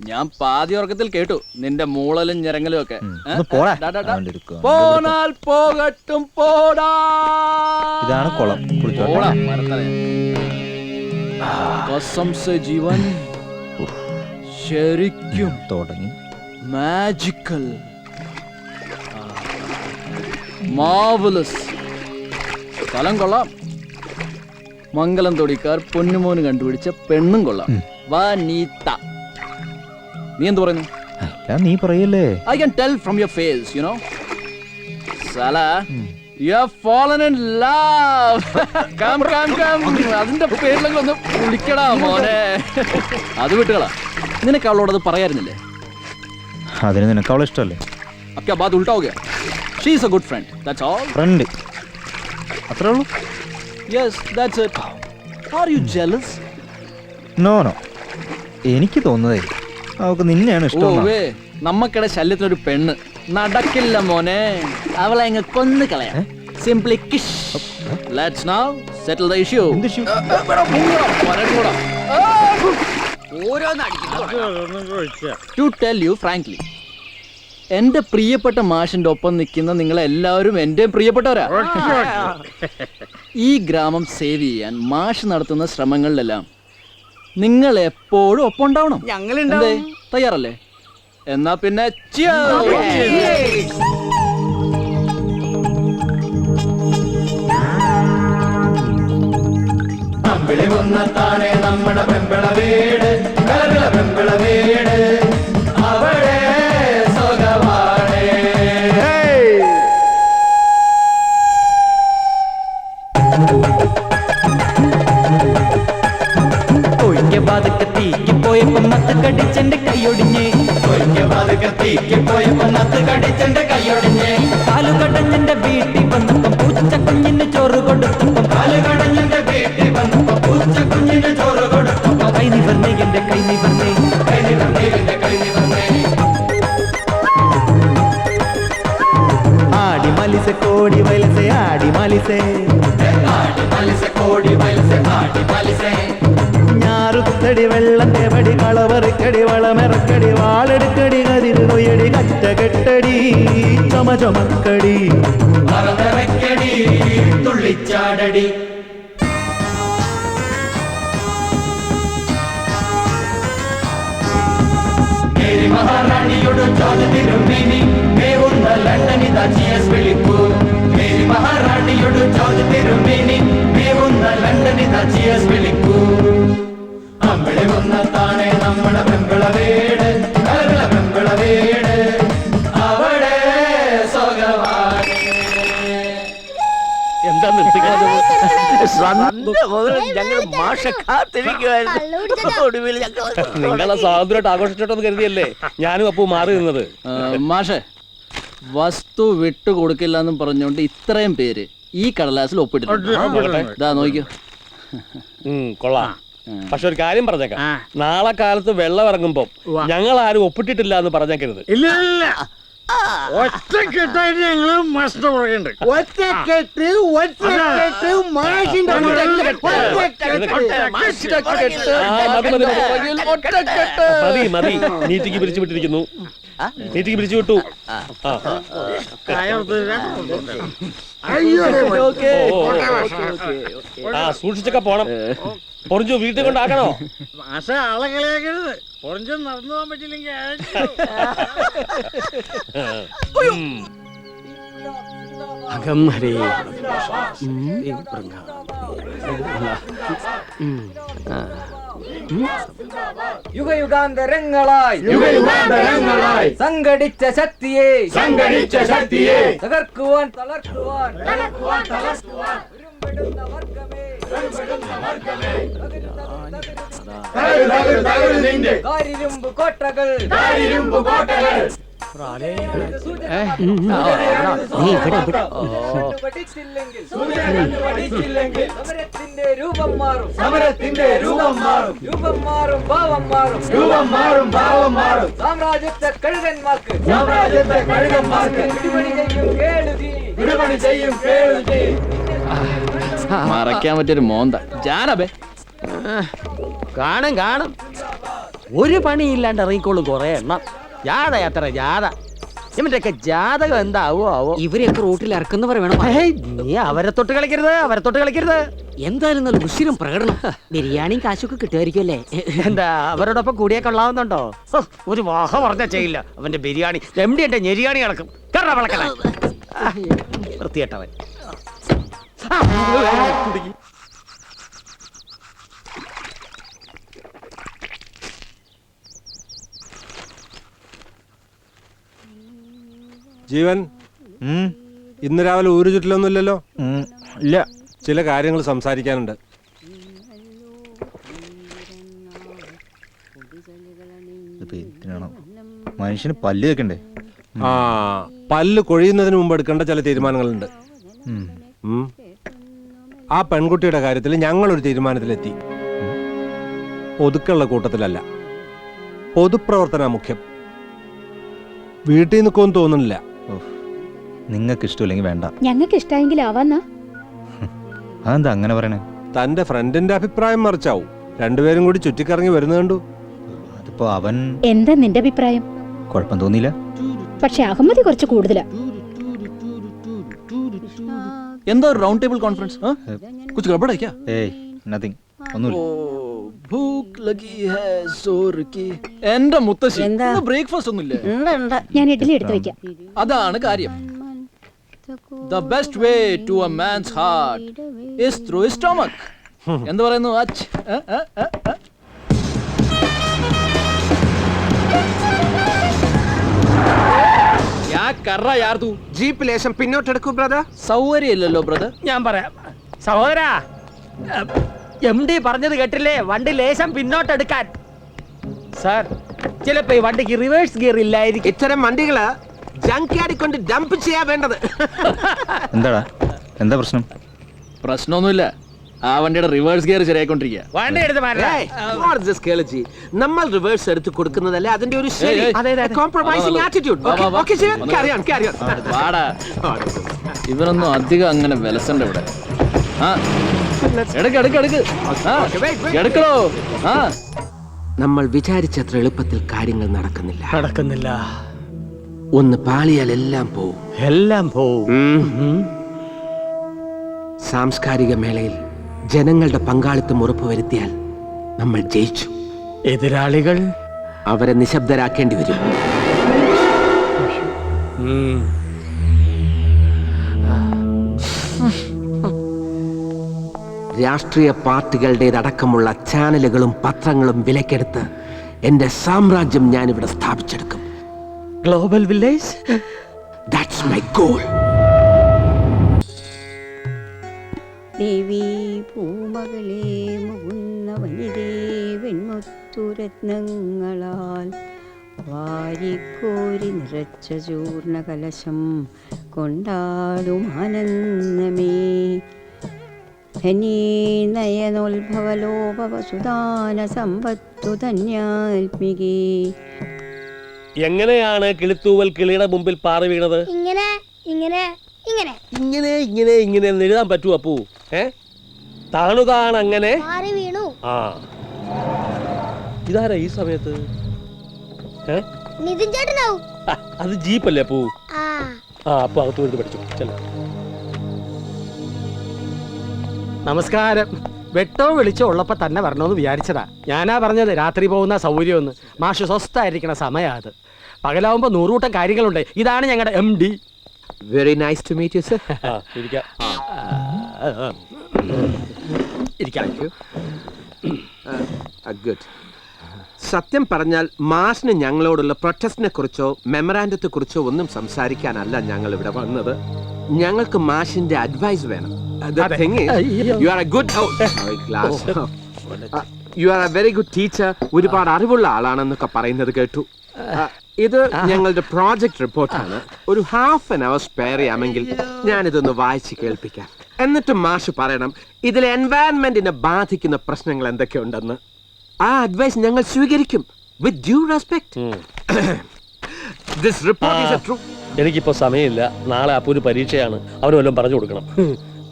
ഞാൻ പാതി ഉറക്കത്തിൽ കേട്ടു നിന്റെ മൂളലും ഞരങ്ങലും ഒക്കെ. പോനാൽ പോകട്ടും പോടാ. ഇതാണ് കുളം. ജീവൻ ശരിക്കും തുടങ്ങി. Magical, marvellous. സ്ഥലം കൊള്ളാം. മംഗലം തൊടിക്കാർ പൊന്നുമോന് കണ്ടുപിടിച്ച പെണ്ണും കൊള്ളാം. വനിത. നീ എന്ത് പറയുന്നു? നീ പറയല്ലേ. I can tell from your face, you know. Sala, you have fallen in love. Come. അതിന്റെ പേരിലെങ്കിലും ഒന്ന് വിളിക്കടാ മോനെ. അത് വിട്ടുകളാ. നിനക്ക് അവളോട് അത് പറയായിരുന്നില്ലേ? അതിന് നിനക്ക് അവളെ ഇഷ്ടമല്ലേ? अब क्या बात उल्टा हो गया? She is a good friend. That's all. Friend. അത്രേ ഉള്ളൂ? Yes, that's it. Are you jealous? No. എനിക്ക് തോന്നുന്നതേ അവൾക്ക് നിന്നെയാണ് ഇഷ്ടം. നമ്മക്കിടെ ശല്യത്തിനൊരു പെണ്ണ് നടക്കില്ല മോനെ. അവളെ അങ്ങ് കൊന്നു കളയാം. Simply kiss. Let's now settle the issue. To tell you frankly, എന്റെ പ്രിയപ്പെട്ട മാഷിന്റെ ഒപ്പം നിൽക്കുന്ന നിങ്ങളെല്ലാവരും എന്റെ പ്രിയപ്പെട്ടവരാ. ഈ ഗ്രാമം സേവ് ചെയ്യാൻ മാഷ് നടത്തുന്ന ശ്രമങ്ങളിലെല്ലാം നിങ്ങൾ എപ്പോഴും ഒപ്പം ഉണ്ടാവണം. എന്തേ, തയ്യാറല്ലേ? എന്നാ പിന്നെ നമ്മുടെ പെമ്പള വീട്, പെമ്പള വീട് അവിടെ സുഖമാണ്. ഒഴിക്കെ പാതക്ക് തീക്ക് പോയപ്പോ നത്ത് കടിച്ചെന്റെ കൈയൊടിഞ്ഞ്. കാലുകടഞ്ഞെന്റെ വീട്ടിൽ വന്നപ്പം പൂച്ച കുഞ്ഞിന് ചോറ് കൊടുത്തപ്പം കൈ നിവർന്നേ എന്റെ കൈ നിവർന്നേ. ആടി മലിസെ കോടി വയലസെ ആടി മലിസെ ഞാറുത്തടി വെള്ളം തേവടി കളവറിക്കടി വളമെറക്കടി വാളെടുക്കടി കതിര് കൊയ്യടി കറ്റ കെട്ടടി ചമചമക്കടി തുള്ളിച്ചാടടി. മഹാറാണിയോട് ഞങ്ങൾ മാഷ കാത്തിരിക്കുവായിരുന്നു. ഒടുവിൽ നിങ്ങളെ സ്വാതന്ത്ര്യമായിട്ട് ആഘോഷിച്ചോട്ടെന്ന് കരുതിയല്ലേ ഞാനും അപ്പു മാറി നിന്നത്. മാഷെ, വസ്തു വിട്ടുകൊടുക്കില്ല എന്നും പറഞ്ഞുകൊണ്ട് ഇത്രയും പേര് ഈ കടലാസിൽ ഒപ്പിട്ടിട്ടുണ്ട്. ഇതാ നോക്കിയോ. കൊള്ളാം. പക്ഷെ ഒരു കാര്യം പറഞ്ഞേക്കാം, നാളെ കാലത്ത് വെള്ളം ഇറങ്ങുമ്പോ ഞങ്ങൾ ആരും ഒപ്പിട്ടിട്ടില്ല എന്ന് പറഞ്ഞേക്കരുത്. ഇല്ല ഇല്ല, ഒറ്റക്കെട്ടായിട്ട് ഞങ്ങള് മാസ്റ്റർ പറയുന്നുണ്ട്. മതി മതി, നീറ്റിക്ക് പിരിച്ചു വിട്ടിരിക്കുന്നു. നീറ്റിക്ക് പിരിച്ചു വിട്ടു. സൂക്ഷിച്ചൊക്കെ പോണം. പൊറിഞ്ചു വീട്ടിൽ കൊണ്ടാക്കണോ? മാഷ ആളെ കളിയാക്കരുത്. പൊറിഞ്ചു നടന്നു പോകാൻ പറ്റില്ലെങ്കിൽ അകം ഹരേ. യുഗയുഗാന്തരങ്ങളായി സംഘടിച്ച ശക്തിയെ തകർക്കുവാൻ തളർത്തുവാൻ കാരിരുമ്പ് കോട്ടകൾ സമരത്തിന്റെ രൂപം മാറും, രൂപം മാറും, ഭാവം മാറും. സാമ്രാജ്യത്തെ കഴുകന്മാർക്ക് വിടുപണി ചെയ്യും കേളുതി. മറയ്ക്കാൻ പറ്റിയൊരു മോന്ത ജാനബേ. കാണും ഒരു പണിയില്ലാണ്ട് ഇറങ്ങിക്കോളും കുറെ എണ്ണം. ജാഥ യാത്ര ജാഥ. ഇവന്റെയൊക്കെ ജാതകം എന്താവോ ആവോ. ഇവരെയൊക്കെ റോട്ടിൽ ഇറക്കുന്നവർ വേണം. നീ അവരെ തൊട്ട് കളിക്കരുത്. എന്തായാലും നല്ല ഉശിരും പ്രകടനം. ബിരിയാണിയും കാശൊക്കെ കിട്ടുമായിരിക്കുമല്ലേ? എന്താ അവരോടൊപ്പം കൂടിയെ കൊള്ളാവുന്നുണ്ടോ? ഒരു വാഹ പറഞ്ഞാ ചെയ്യില്ല. അവന്റെ ബിരിയാണി എംഡി എന്റെ ഞെരിയാണി കിടക്കും. കറ വളക്കല വൃത്തിയേട്ടവൻ. ജീവൻ, ഇന്ന് രാവിലെ ഊരു ചുറ്റിലൊന്നുമില്ലല്ലോ? ഇല്ല. ചില കാര്യങ്ങൾ സംസാരിക്കാനുണ്ട്. മനുഷ്യന് പല്ല് വെക്കണ്ടേ? പല്ല് കൊഴിയുന്നതിന് മുമ്പ് എടുക്കേണ്ട ചില തീരുമാനങ്ങളുണ്ട്. ആ പെൺകുട്ടിയുടെ കാര്യത്തിൽ ഞങ്ങളൊരു തീരുമാനത്തിലെത്തി. ഒതുക്കുള്ള കൂട്ടത്തിലല്ല, പൊതുപ്രവർത്തന മുഖ്യം. വീട്ടിൽ നിൽക്കുമെന്ന് തോന്നുന്നില്ല. നിങ്ങൾക്ക് ഇഷ്ടമില്ലെങ്കിൽ വേണ്ട. ഞങ്ങൾക്ക് ഇഷ്ടമെങ്കിൽ ആവാന്നാ. അതെന്താ അങ്ങനെ പറയണേ? തന്റെ ഫ്രണ്ടിന്റെ അഭിപ്രായം മറിച്ചാവും. രണ്ടുപേരും കൂടി ചുറ്റിക്കറങ്ങി വരുന്നത് കണ്ടു. അതിപ്പോ അവൻ എന്താ നിന്റെ അഭിപ്രായം? കുഴപ്പം തോന്നിയില്ല. പക്ഷെ അഹമ്മദി കുറച്ച് കൂടുതലാ. എന്താ ഒരു റൗണ്ട് ടേബിൾ കോൺഫറൻസ്? കുछ गड़बड़ है क्या? ഏയ് നത്തിങ്, ഒന്നുമില്ല. ഭൂക്ക് ലഗി ഹൈ സോർ കി. എന്റെ മുത്തശ്ശി ബ്രേക്ക്ഫാസ്റ്റ് ഒന്നുമില്ലേ? ഞാൻ ഇഡ്ഡലി എടുത്തു വെക്കാം. അതാണ് കാര്യം. The best way to a man's heart is through his stomach. എന്ത് പറയുന്നു? ജീപ്പ് ലേശം പിന്നോട്ടെടുക്കൂ ബ്രദർ. സൗകര്യമില്ലല്ലോ ബ്രദർ. ഞാൻ പറയാം സഹോദരാ. MD പറഞ്ഞത് കേട്ടില്ലേ? വണ്ടി ലേശം പിന്നോട്ടെടുക്കാൻ. സാർ, ചിലപ്പോ ഈ വണ്ടിക്ക് റിവേഴ്സ് ഗിയർ ഇല്ലായിരിക്കും. ഇത്തരം വണ്ടികള് ജങ്ക്യാർഡിൽ കൊണ്ട് ഡംപ് ചെയ്യാൻ വേണ്ടത്. എന്താടാ, എന്താ പ്രശ്നം? പ്രശ്നമൊന്നുമില്ല. ആ വണ്ടിയുടെ റിവേഴ്സ് ഗിയർ ശരിയായിക്കൊണ്ടിരിക്കുക. വണ്ടി എടുത്ത് നമ്മൾ റിവേഴ്സ് എടുത്ത് കൊടുക്കുന്നതല്ലേ അതിന്റെ ഒരു ശരി. Compromising attitude. ഇവരൊന്നും അധികം അങ്ങനെ വിലസണ്ട ഇവിടെ. എടുക്കണോ? നമ്മൾ വിചാരിച്ചത്ര എളുപ്പത്തിൽ കാര്യങ്ങൾ നടക്കുന്നില്ല. ഒന്ന് പാളിയാൽ എല്ലാം പോവും. സാംസ്കാരിക മേളയിൽ ജനങ്ങളുടെ പങ്കാളിത്തം ഉറപ്പുവരുത്തിയാൽ നമ്മൾ ജയിച്ചു. എതിരാളികൾ അവരെ നിശബ്ദരാക്കേണ്ടി വരും. രാഷ്ട്രീയ പാർട്ടികളുടേതടക്കമുള്ള ചാനലുകളും പത്രങ്ങളും വിലക്കെടുത്ത് എന്റെ സാമ്രാജ്യം ഞാനിവിടെ സ്ഥാപിച്ചെടുക്കും. Global village. That's my goal. ദേവി പൂമകളെ മുകുന്ന വനിതേ വെൺമുത്തുരത്നങ്ങളാൽ വാരിക്കോരി നിറച്ച ചൂർണ കലശം കൊണ്ടാടും ആനന്ദമേ ധന്യേ നയനോത്ഭവലോപവസുദാന സമ്പത്തു ധന്യാത്മികേ. എങ്ങനെയാണ് കിളിത്തൂവൽ കിളിയുടെ മുമ്പിൽ പാറി വീണത്? ഇങ്ങനെ ഇങ്ങനെ ഇങ്ങനെ ഇങ്ങനെ ഇങ്ങനെ ഇങ്ങനെ എന്ന് എഴുതാൻ പറ്റുമോ അപ്പൂ? താണുതാണ് മാറി വീണു. ആ ഇതാരാ ഈ സമയത്ത്? നിതിൻ ചേട്ടനാവും. അത് ജീപ്പല്ലേ അപ്പൂ? ആ അപ്പൊ അകത്ത് വരുന്നത് പഠിച്ചു. ചെല്ല. നമസ്കാരം. വെട്ടോ വിളിച്ചോ ഉള്ളപ്പോ തന്നെ വരണമെന്ന് വിചാരിച്ചതാ. ഞാനാ പറഞ്ഞത് രാത്രി പോകുന്ന സൗകര്യമൊന്ന്. മാഷ് സ്വസ്ഥായിരിക്കണ സമയാ അത്. പകലാവുമ്പോ 100 കൂട്ടം കാര്യങ്ങളുണ്ട്. ഇതാണ് ഞങ്ങളുടെ MD. Very nice to meet you sir. Good. സത്യം പറഞ്ഞാൽ മാഷിന് ഞങ്ങളോടുള്ള പ്രൊട്ടസ്റ്റിനെ കുറിച്ചോ മെമ്മറാൻഡത്തെ കുറിച്ചോ ഒന്നും സംസാരിക്കാനല്ല ഞങ്ങൾ ഇവിടെ വന്നത്. ഞങ്ങൾക്ക് മാഷിന്റെ അഡ്വൈസ് വേണം. U are A very good teacher. ഒരുപാട് അറിവുള്ള ആളാണെന്നൊക്കെ പറയുന്നത് കേട്ടു. ഇത് ഞങ്ങളുടെ പ്രോജക്ട് റിപ്പോർട്ടാണ്. ഒരു ഹാഫ് ആൻ അവർ സ്പെയർ ചെയ്യാമെങ്കിൽ ഞാനിതൊന്ന് വായിച്ച് കേൾപ്പിക്കാം. എന്നിട്ട് മാഷ് പറയണം ഇതിൽ എൻവയൺമെന്റിനെ ബാധിക്കുന്ന പ്രശ്നങ്ങൾ എന്തൊക്കെയുണ്ടെന്ന്. ആ അഡ്വൈസ് ഞങ്ങൾ സ്വീകരിക്കും വിത്ത് due respect. This report is A true. എനിക്കിപ്പോ സമയമില്ല. നാളെ അപ്പൂര് പരീക്ഷയാണ്. അവന് വല്ലതും പറഞ്ഞു കൊടുക്കണം.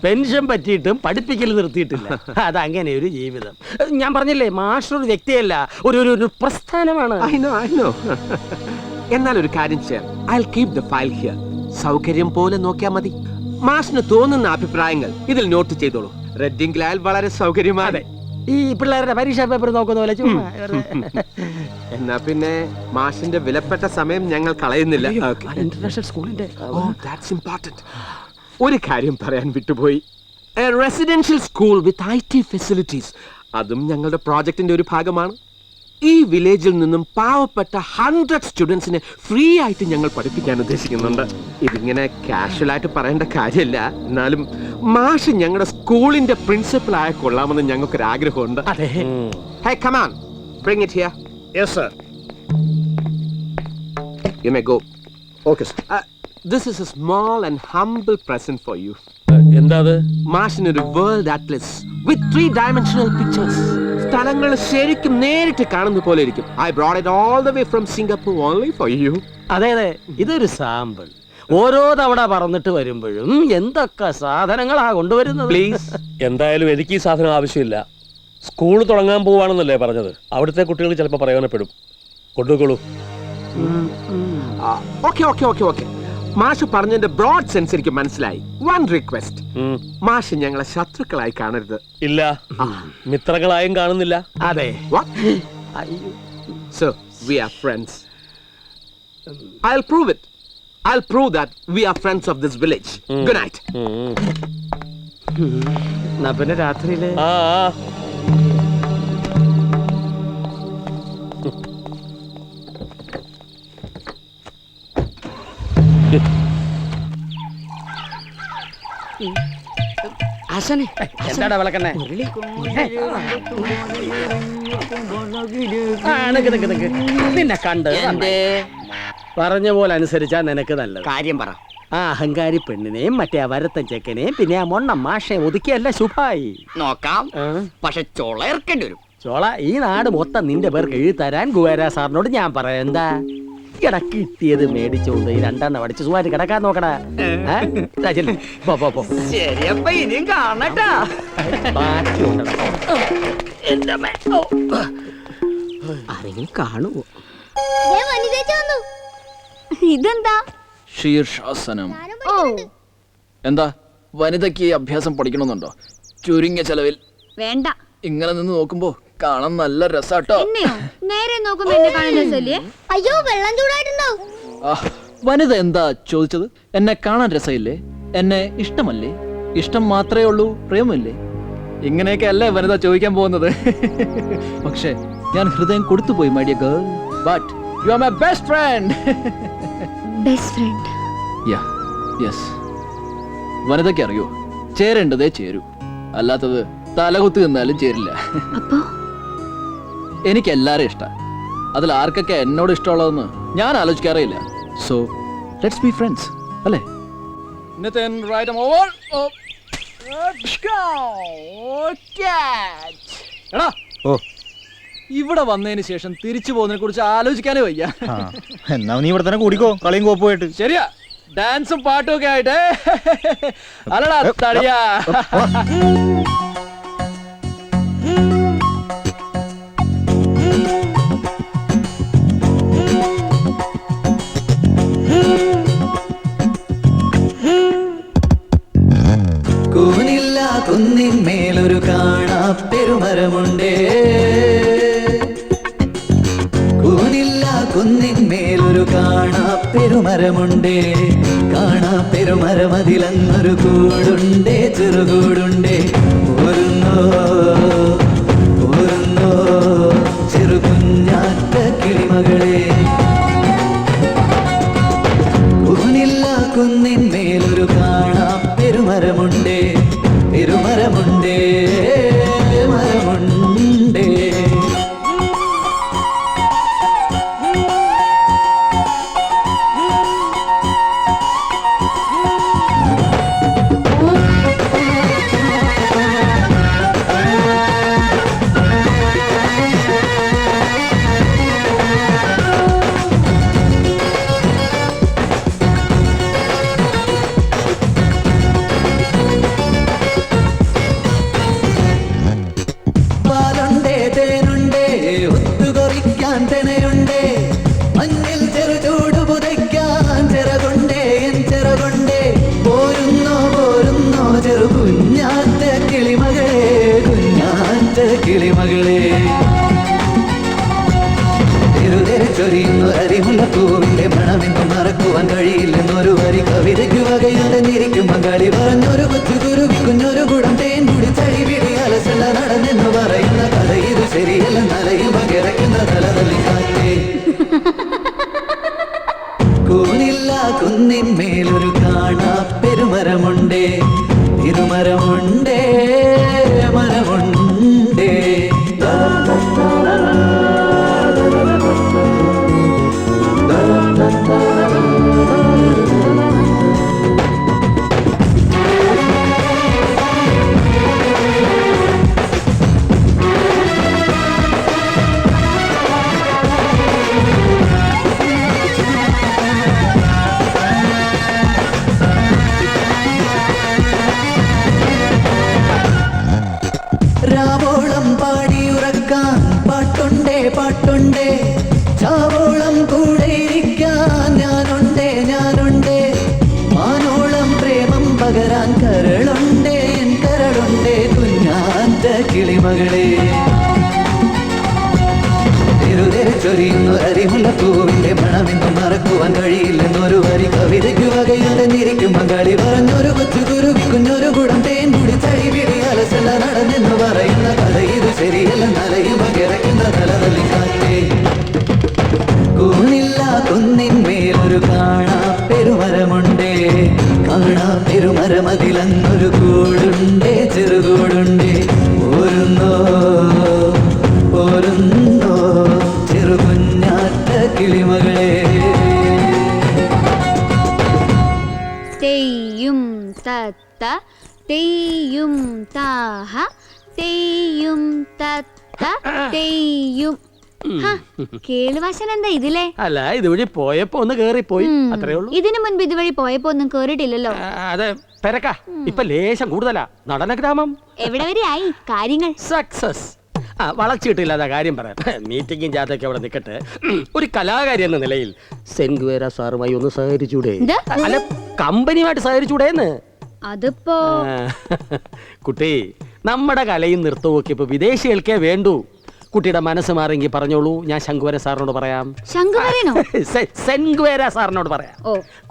പെൻഷൻ പറ്റിയിട്ടും പഠിപ്പിക്കൽ നിർത്തിയിട്ടില്ല. അതങ്ങനെ ഒരു ജീവിതം. ഞാൻ പറഞ്ഞില്ലേ, മാസ്റ്റർ ഒരു വ്യക്തിയല്ല, ഒരു പ്രസ്ഥാനമാണ്. എന്നാൽ ഒരു കാര്യം ചെയ്യാം. I'll keep the file here. സൗകര്യം പോലെ നോക്കിയാൽ മതി. മാഷിന് തോന്നുന്ന അഭിപ്രായങ്ങൾ ഇതിൽ നോട്ട് ചെയ്തോളൂ. റെഡിംഗ് ലാൽ വളരെ സൗകര്യമാണ്. ഈ പിള്ളേരുടെ പരീക്ഷാ പേപ്പർ നോക്കുന്ന പോലെ ചുമ്മാ. എന്നാ പിന്നെ മാഷിന്റെ വിലപ്പെട്ട സമയം ഞങ്ങൾ കളയുന്നില്ല. ഇന്റർനാഷണൽ സ്കൂളിന്റെ ഒരു കാര്യം പറയാൻ വിട്ടുപോയി. Residential school with IT facilities, അതും ഞങ്ങളുടെ പ്രോജക്റ്റിന്റെ ഒരു ഭാഗമാണ്. ഈ വില്ലേജിൽ നിന്നും പാവപ്പെട്ട 100 സ്റ്റുഡൻസിനെ ഫ്രീ ആയിട്ട് ഞങ്ങൾ പഠിപ്പിക്കാൻ ഉദ്ദേശിക്കുന്നുണ്ട്. ഇതിങ്ങനെ കാഷ്വൽ ആയിട്ട് പറയേണ്ട കാര്യമില്ല. എന്നാലും മാഷ് ഞങ്ങളുടെ സ്കൂളിന്റെ പ്രിൻസിപ്പൽ ആയ കൊള്ളാമെന്ന് ഞങ്ങൾക്കൊരു ആഗ്രഹമുണ്ട്. Hey, come on. Bring it here. Yes, sir. You may go. Okay, sir. This is a small and humble present for you. എന്താ അത്? മാഷിനൊരു വേൾഡ് അറ്റ്ലസ് വിത്ത് 3-dimensional pictures. സ്ഥലങ്ങൾ ശരിക്കും നേരിട്ട് കാണുന്ന പോലെ ഇരിക്കും. I brought it all the way from Singapore only for you. അതെ, ഇതൊരു സാമ്പിൾ. ഓരോ തവണ പറന്നിട്ട് വരുമ്പോഴും എന്തൊക്കെ സാധനങ്ങളാ കൊണ്ടുവരുന്നത്. പ്ലീസ്. എന്തായാലും എനിക്ക് ഈ സാധനം ആവശ്യമില്ല. സ്കൂൾ തുടങ്ങാൻ പോവാണെന്നല്ലേ പറഞ്ഞത്. അവിടുത്തെ കുട്ടികൾ ചിലപ്പോൾ പ്രയോജനപ്പെടും. കൊണ്ടുപോയിക്കോളൂ. ഓക്കെ. മാഷ് പറഞ്ഞതിന്റെ ബ്രോഡ് സെൻസ് എനിക്ക് മനസ്സിലായി. വൺ റിക്വസ്റ്റ്, മാഷ് ഞങ്ങളെ ശത്രുക്കളായി കാണരുത്. ഇല്ല, മിത്രങ്ങളായും കാണുന്നില്ല. അതെ. So we are friends. I'll prove it. I'll prove that we are friends of this village. Good night. എന്നാ പിന്നെ രാത്രിയില് എന്താടാ വിളക്കണ്ണേ? നിന്നെ കണ്ട് പറഞ്ഞ പോലെ അനുസരിച്ചാ നിനക്ക് നല്ലത്. കാര്യം പറ. ആ അഹങ്കാരി പെണ്ണിനെയും മറ്റേ വരത്തൻ ചെക്കനെയും പിന്നെ ആ മൊണ്ണ മാഷെ ഒതുക്കിയല്ല ശുഭായി. നോക്കാം, പക്ഷെ ചോള ഇറക്കേണ്ടി വരും. ചോള ഈ നാട് മൊത്തം നിന്റെ പേർക്ക് എഴുതി തരാൻ ഗുവേര സാറിനോട് ഞാൻ പറയാം. എന്താ കിട്ടിയത് മേടിച്ചോണ്ട് ഈ 2 അടിച്ച് സുഖമായിട്ട് കിടക്കാൻ നോക്കടാ. ശരിയപ്പ ഇനിയും കാണട്ടാ. ആരെങ്കിലും കാണുമോ? ഇതെന്താ? ശീർഷാസനം. എന്താ വനിതയ്ക്ക് ഈ അഭ്യാസം പഠിക്കണമെന്നുണ്ടോ? ചുരുങ്ങിയ ചെലവിൽ. വേണ്ട. ഇങ്ങനെ നിന്ന് നോക്കുമ്പോ കാണാൻ നല്ല രസാട്ടോ. നേരെ നോക്കുമ്പോ എന്നെ കാണാൻ രസമില്ലേ? അയ്യോ, വെള്ളം ചൂടായിട്ടുണ്ടാവും. വനിത എന്താ ചോദിച്ചത്? എന്നെ കാണാൻ രസമില്ലേ? എന്നെ ഇഷ്ടമല്ലേ? ഇഷ്ടം മാത്രമേ ഉള്ളൂ, പ്രേമമില്ലേ? ഇങ്ങനെയൊക്കെ അല്ലേ വനിത ചോദിക്കാൻ പോകുന്നത്. പക്ഷേ ഞാൻ ഹൃദയം കൊടുത്തുപോയി my dear girl. But you are my best friend. Best friend? Yeah, yes. വനിതയ്ക്ക് അറിയോ, ചേരേണ്ടതേ ചേരൂ. അല്ലാത്തത് തലകുത്തി നിന്നാലും ചേരില്ല. എനിക്ക് എല്ലാരും ഇഷ്ടം. അതിൽ ആർക്കൊക്കെ എന്നോട് ഇഷ്ടമുള്ളതെന്ന് ഞാൻ ആലോചിക്കാറേയില്ല. സോ ലെറ്റ്സ് ബി ഫ്രണ്ട്സ്, അല്ലേ? Nathan, right arm over. Oh. എടാ, ഇവിടെ വന്നതിന് ശേഷം തിരിച്ചു പോകുന്നതിനെ കുറിച്ച് ആലോചിക്കാനേ വയ്യ. എന്നാ നീ ഇവിടെ തന്നെ കൂടിക്കോ, കളിയും കോപ്പുമായിട്ട്. ശരിയാ, ഡാൻസും പാട്ടും ഒക്കെ ആയിട്ട്. അല്ലടാ തടിയാ. കൂനില്ല കുന്നിന്മേലൊരു കാണാ പെരുമരമുണ്ടേ, കൂനില്ല കുന്നിന്മേലൊരു കാണാ പെരുമരമുണ്ടേ, കാണാ പെരുമരമതിലങ്ങൊരു കൂടുണ്ടേ, ചെറുകൂടുണ്ടേ. പോരുന്നോ പോരുന്നോ ചെറുകുഞ്ഞാറ്റ കിളിമകളെ, കൂനില്ല കുന്നിന്മേലൊരു കാണാ പെരുമരമുണ്ടേ, പെരുമരമുണ്ടേ, മരമുണ്ടേ. കിളിമകളെ ചൊരിയുന്നു അരിമുല്ല പൂവിന്റെ മണമെന്ന് മറക്കുവാൻ കഴിയില്ലെന്നൊരു വരി കവിതയ്ക്ക് വകയുണ്ടെന്നിരിക്കും മകളി പറഞ്ഞൊരു കൊച്ചു കുരുവി കുഞ്ഞൊരു കുടം തേൻ കുടി ചടി പിടി അലസല നടന്നെന്ന് പറയുന്ന കഥ ഇത് ശരിയല്ല, നലയും പകിറക്കുന്ന തലതല്ലി കാറ്റേ. കൂനില്ല കുന്നിന്മേലൊരു കാണാ പെരുമരമുണ്ടേ, തിരുമരമുണ്ടേ, മരമുണ്ടേ. രാവോളം പാടിയുറക്കാൻ പാട്ടുണ്ടേ, പാട്ടുണ്ടേ. ചാവോളം കൂടെ ഇരിക്കാൻ ഞാനുണ്ടേ, ഞാനുണ്ടേ. മാനോളം പ്രേമം പകരാൻ കരളുണ്ടേ, എൻ കരളുണ്ടേ. കുഞ്ഞാറ്റ കിളിമകളെ ചൊരിയുന്നു അരിമുല്ല പൂവിന്റെ മണമെന്നും മറക്കുവാൻ കഴിയില്ലെന്നൊരു വരി കവിതയ്ക്ക് വകയുണ്ടെന്നിരിക്കും മകളി പറഞ്ഞൊരു കൊച്ചു കുരുവി കുഞ്ഞൊരു കുടം തേൻ കുടി ചടി പിടി അലസല നടന്നെന്ന് പറയുന്ന കഥ ഇത് ശരിയല്ല, നലയും പകിറക്കുന്ന തലതല്ലി കാറ്റേ. കൂനില്ല കുന്നിന്മേലൊരു കാണാ പെരുമരമുണ്ടേ, കാണാ പെരുമരമതിലങ്ങൊരു കൂടുണ്ടേ, ചെറുകൂടുണ്ടേ. പോരുന്നോ പോരുന്നോ ചെറുകുഞ്ഞാറ്റ കിളിമകളെ. തെയ്യും തത്ത തെയ്യും താഹ തെയ്യും തത്ത തെയ്യും. കേളുവാശൻ എന്താ ഇതിലെ? അല്ല, ഇതുവഴി പോയപ്പോ ഒന്ന് കേറിപ്പോയി, അത്രേ ഉള്ളൂ. ഇതിനു മുൻപ് ഇതുവഴി പോയപ്പോ ഒന്നും കേറിയിട്ടില്ലല്ലോ. അതെ, പെരക്ക ഇപ്പൊ ലേശം കൂടുതലാ. നടന ഗ്രാമം എവിടെ വരെ ആയി കാര്യങ്ങൾ? സക്സസ്. വളച്ചിട്ടില്ലാത്ത കാര്യം പറയാം. മീറ്റിംഗും ജാഥയൊക്കെ അവിടെ നിൽക്കട്ടെ. ഒരു കലാകാരി എന്ന നിലയിൽ സെൻഗ്വേര സാറുമായി ഒന്ന് സഹകരിച്ചൂടെ? അല്ല, കമ്പനിയുമായിട്ട് സഹകരിച്ചൂടേന്ന്. അതിപ്പോ കുട്ടി, നമ്മുടെ കലയും നൃത്തവും ഒക്കെ ഇപ്പൊ വിദേശികൾക്കേ വേണ്ടൂ. കുട്ടിയുടെ മനസ്സ് മാറിയെങ്കിൽ പറഞ്ഞോളൂ, ഞാൻ ശങ്കുവര സാറിനോട് പറയാം. സെൻഗ്വേര സാറിനോട് പറയാം.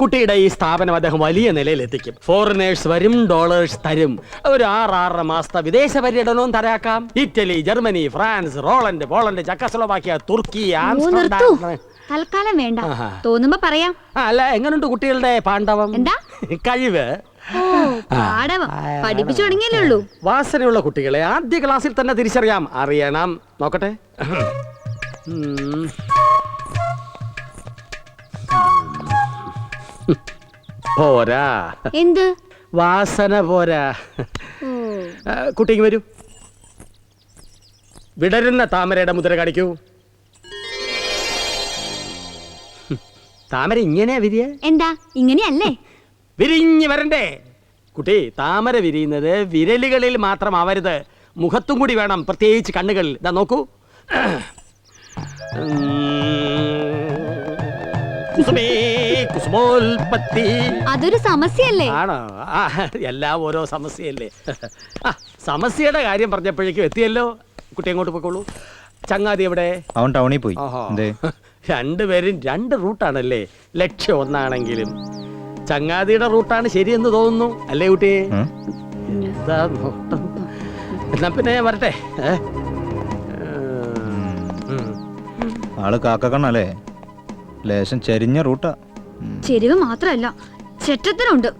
കുട്ടിയുടെ ഈ സ്ഥാപനം അദ്ദേഹം വലിയ നിലയിൽ എത്തിക്കും. ഫോറിനേഴ്സ് വരും, ഡോളേഴ്സ് തരും. ഒരു 6-6.5 മാസത്തെ വിദേശ പര്യടനവും തരാക്കാം. Italy, Germany, France, Holland, Poland, Czechoslovakia, തുർക്കി, ആംസ്റ്റർഡാം. തൽക്കാലം വേണ്ട, തോന്നുമ്പോ പറയാം. അല്ല, എങ്ങനെയുണ്ട് കുട്ടികളുടെ പാണ്ഡവം? എന്താ കഴിവ്? പാടവം പഠിപ്പിച്ചു തുടങ്ങിയല്ലേ ഉള്ളൂ. വാസനയുള്ള കുട്ടികളെ ആദ്യ ക്ലാസ്സിൽ തന്നെ തിരിച്ചറിയാം. അറിയണം. നോക്കട്ടെ. പോരാ. എന്ത് വാസന പോരാ. കുട്ടിക്ക് വരൂ. വിടരുന്ന താമരയുടെ മുദ്ര കാണിക്കൂ. താമര ഇങ്ങനെയാ വിരിയ? എന്താ ഇങ്ങനെയല്ലേ? വിരിഞ്ഞ് വരണ്ടേ കുട്ടി. താമര വിരിയുന്നത് വിരലുകളിൽ മാത്രം ആവരുത്, മുഖത്തും കൂടി വേണം, പ്രത്യേകിച്ച് കണ്ണുകളിൽ. ഇതാ നോക്കൂ. അതൊരു സമസ്യയല്ലേ? ആണോ? എല്ലാം ഓരോ സമസ്യയല്ലേ. സമസ്യയുടെ കാര്യം പറഞ്ഞപ്പോഴേക്കും എത്തിയല്ലോ. കുട്ടി എങ്ങോട്ട് പോയിക്കോളൂ. ചങ്ങാതി എവിടെ? അവൻ ടൗണിൽ പോയി. രണ്ടുപേരും രണ്ട് റൂട്ടാണല്ലേ. ലക്ഷ്യം ഒന്നാണെങ്കിലും ചങ്ങാതിയുടെ റൂട്ടാണ് ശരിയെന്ന് തോന്നുന്നു, അല്ലേ കുട്ടി? എന്താ നോട്ടം? എന്നാ പിന്നെ ഞാൻ വരട്ടെ. ആള് കാക്കക്കണ്ണല്ലേ, ലേശം ചെരിഞ്ഞ റൂട്ടാ. ചെരിവ് മാത്രല്ല, ചെറ്റത്തിനുണ്ട്.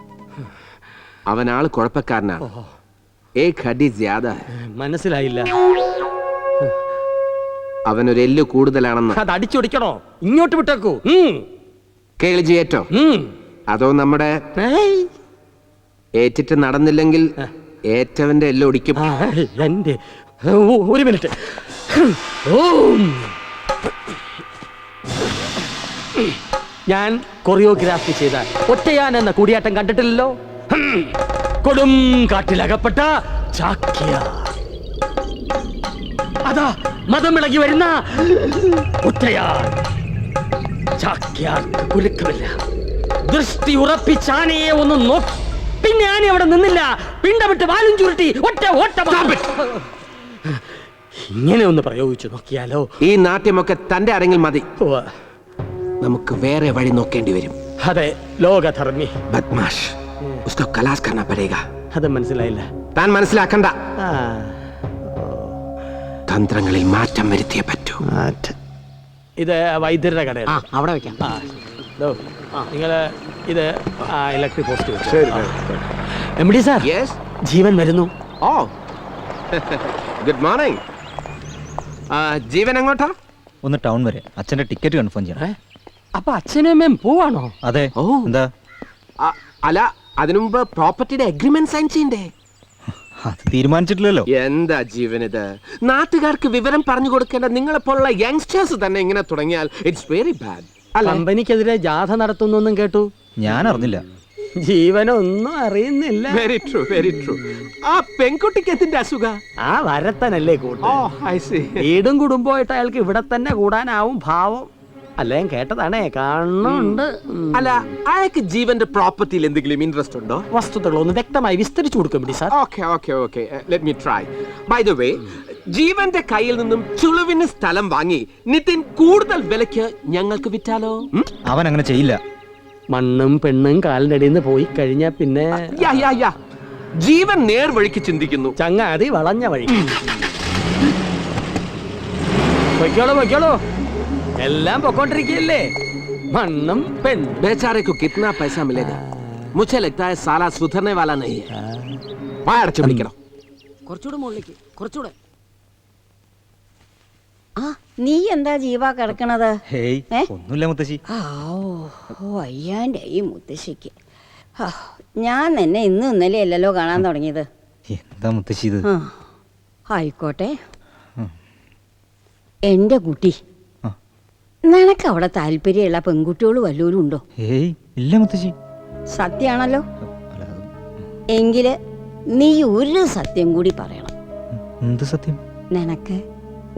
അവനാള് കുഴപ്പക്കാരനാണ്. മനസ്സിലായില്ല. അവനൊരു എല്ല് കൂടുതലാണെന്ന്. അത് അടിച്ചൊടിക്കണോ? ഇങ്ങോട്ട് വിട്ടേക്കൂ. കേളിജി ഏറ്റോ? അതോ നമ്മുടെ ഏറ്റിട്ട് നടന്നില്ലെങ്കിൽ ഏറ്റവന്റെ എല്ലാം ഒടിക്കും. എന്റെ ഒരു മിനിറ്റ്. ഞാൻ കൊറിയോഗ്രാഫി ചെയ്ത ഒറ്റയാൻ എന്ന കൂടിയാട്ടം കണ്ടിട്ടില്ലല്ലോ. കൊടും കാട്ടിലകപ്പെട്ട ചാക്യാർ. അതാ മതം വിളകി വരുന്ന ഒറ്റയാൻ. ചാക്യാർക്ക് കുലുക്കമില്ല. ദൃഷ്ടി ഉറപ്പിച്ച് ആനയെ ഒന്ന് നോക്കി, പിന്നെ ആന അവിടെ നിന്നില്ല. പിണ്ടമിട്ട് വാലും ചുരുട്ടി ഒറ്റ ഓട്ടം. ഇങ്ങനെ ഒന്ന് പ്രയോഗിച്ചു നോക്കിയാലോ? ഈ നാട്യമൊക്കെ തന്റെ അരങ്ങിൽ മതി. നമുക്ക് വേറെ വഴി നോക്കേണ്ടി വരും. അതെ, ലോകധർമ്മി. ബദ്മാഷ്. ഉസ്കോ കലാസ് കർനാ പടേഗാ. അത് മനസ്സിലായില്ല. താൻ മനസ്സിലാക്കണ്ട. തന്ത്രങ്ങളിൽ മാറ്റം വരുത്തിയേ പറ്റൂ. ഇത് വൈദ്യരുടെ കടയാണ്. അവിടെ വെക്കാം. നിങ്ങള് ഇത് ഇലക്ട്രിക് പോസ്റ്റ് വെച്ചു. എം ഡി സാർ, ജീവൻ വരുന്നു. ഓ, ഗുഡ് മോർണിംഗ്. ജീവൻ എങ്ങോട്ടാ? ഒന്ന് ടൗൺ വരെ, അച്ഛന്റെ ടിക്കറ്റ് കൺഫേം ചെയ്യണം. അപ്പൊ അച്ഛനും അമ്മയും പോവാണോ? അതെ. ഓ, എന്താ? അല്ല, അതിനു മുമ്പ് പ്രോപ്പർട്ടിയുടെ അഗ്രിമെന്റ് സൈൻ ചെയ്യണ്ടേ? അത് തീരുമാനിച്ചിട്ടില്ലല്ലോ. എന്താ ജീവൻ ഇത്? നാട്ടുകാർക്ക് വിവരം പറഞ്ഞു കൊടുക്കേണ്ട നിങ്ങളെ പോലുള്ള യങ്സ്റ്റേഴ്സ് തന്നെ ഇങ്ങനെ തുടങ്ങിയാൽ ഇറ്റ്സ് വെരി ബാഡ്. കമ്പനിക്കെതിരെ ജാഥ നടത്തുന്നു കേട്ടു. ഞാൻ അറിഞ്ഞില്ല. ജീവനൊന്നും അറിയുന്നില്ല. Very true, very true. ആ പെൺകുട്ടിക്ക് എന്തിന്റെ അസുഖ? ആ വരത്തനല്ലേ കൂട്ടു. വീടും കുടുംബമായിട്ട് അയാൾക്ക് ഇവിടെ തന്നെ കൂടാനാവും ഭാവം. അല്ല, ഞാൻ കേട്ടതാണേ, കാണുന്നുണ്ട്. അല്ല, അയാൾക്ക് ജീവന്റെ പ്രോപ്പർട്ടിയിൽ എന്തെങ്കിലും ഇൻട്രസ്റ്റ് ഉണ്ടോ? വസ്തുതകളൊന്ന് വ്യക്തമായി വിസ്തരിച്ചു കൊടുക്കും sir. Okay okay okay, let me try. By the way, ജീവന്റെ കയ്യിൽ നിന്നും ചുളുവിന് സ്ഥലം വാങ്ങി നിതിൻ കൂടുതൽ വിലയ്ക്ക് ഞങ്ങൾക്ക് വിറ്റാലോ? അവൻ അങ്ങനെ ചെയ്യില്ല. മണ്ണും പെണ്ണും കാലിന്റെ അടിയിൽ നിന്ന് പോയി കഴിഞ്ഞാ പിന്നെ ജീവൻ നേർവഴിക്ക് ചിന്തിക്കുന്നു. ചങ്ങാതി വളഞ്ഞ വഴി. പൊയ്ക്കോളൂ, എല്ലാം പൊക്കോണ്ടിരിക്കല്ലേ. മണ്ണും പെണ്ണും. बेचारे को कितना पैसा मिलेगा? मुझे लगता है साला सुधरने वाला नहीं है. വായടച്ചു പിടിക്കണം. കുറച്ചുകൂടെ മുകളിലേക്ക്, കുറച്ചുകൂടെ. നീ എന്താ ജീവാ കിടക്കണത്? ഒന്നുമില്ല മുത്തശ്ശി. വയ്യാൻ്റെ ഈ മുത്തശ്ശിക്ക്. ഞാൻ തന്നെ ഇന്നും ഇന്നലെ അല്ലല്ലോ കാണാൻ തുടങ്ങിയത്. എന്താ മുത്തശ്ശി ഇത്? ആയിക്കോട്ടെ. എന്റെ കുട്ടി, നിനക്ക് അവിടെ താല്പര്യമുള്ള പെൺകുട്ടികൾ വല്ലവരും ഉണ്ടോ? ഇല്ല മുത്തശ്ശി. സത്യാണല്ലോ. എങ്കില് നീ ഒരു സത്യം കൂടി പറയണം. എന്ത് സത്യം? നിനക്ക്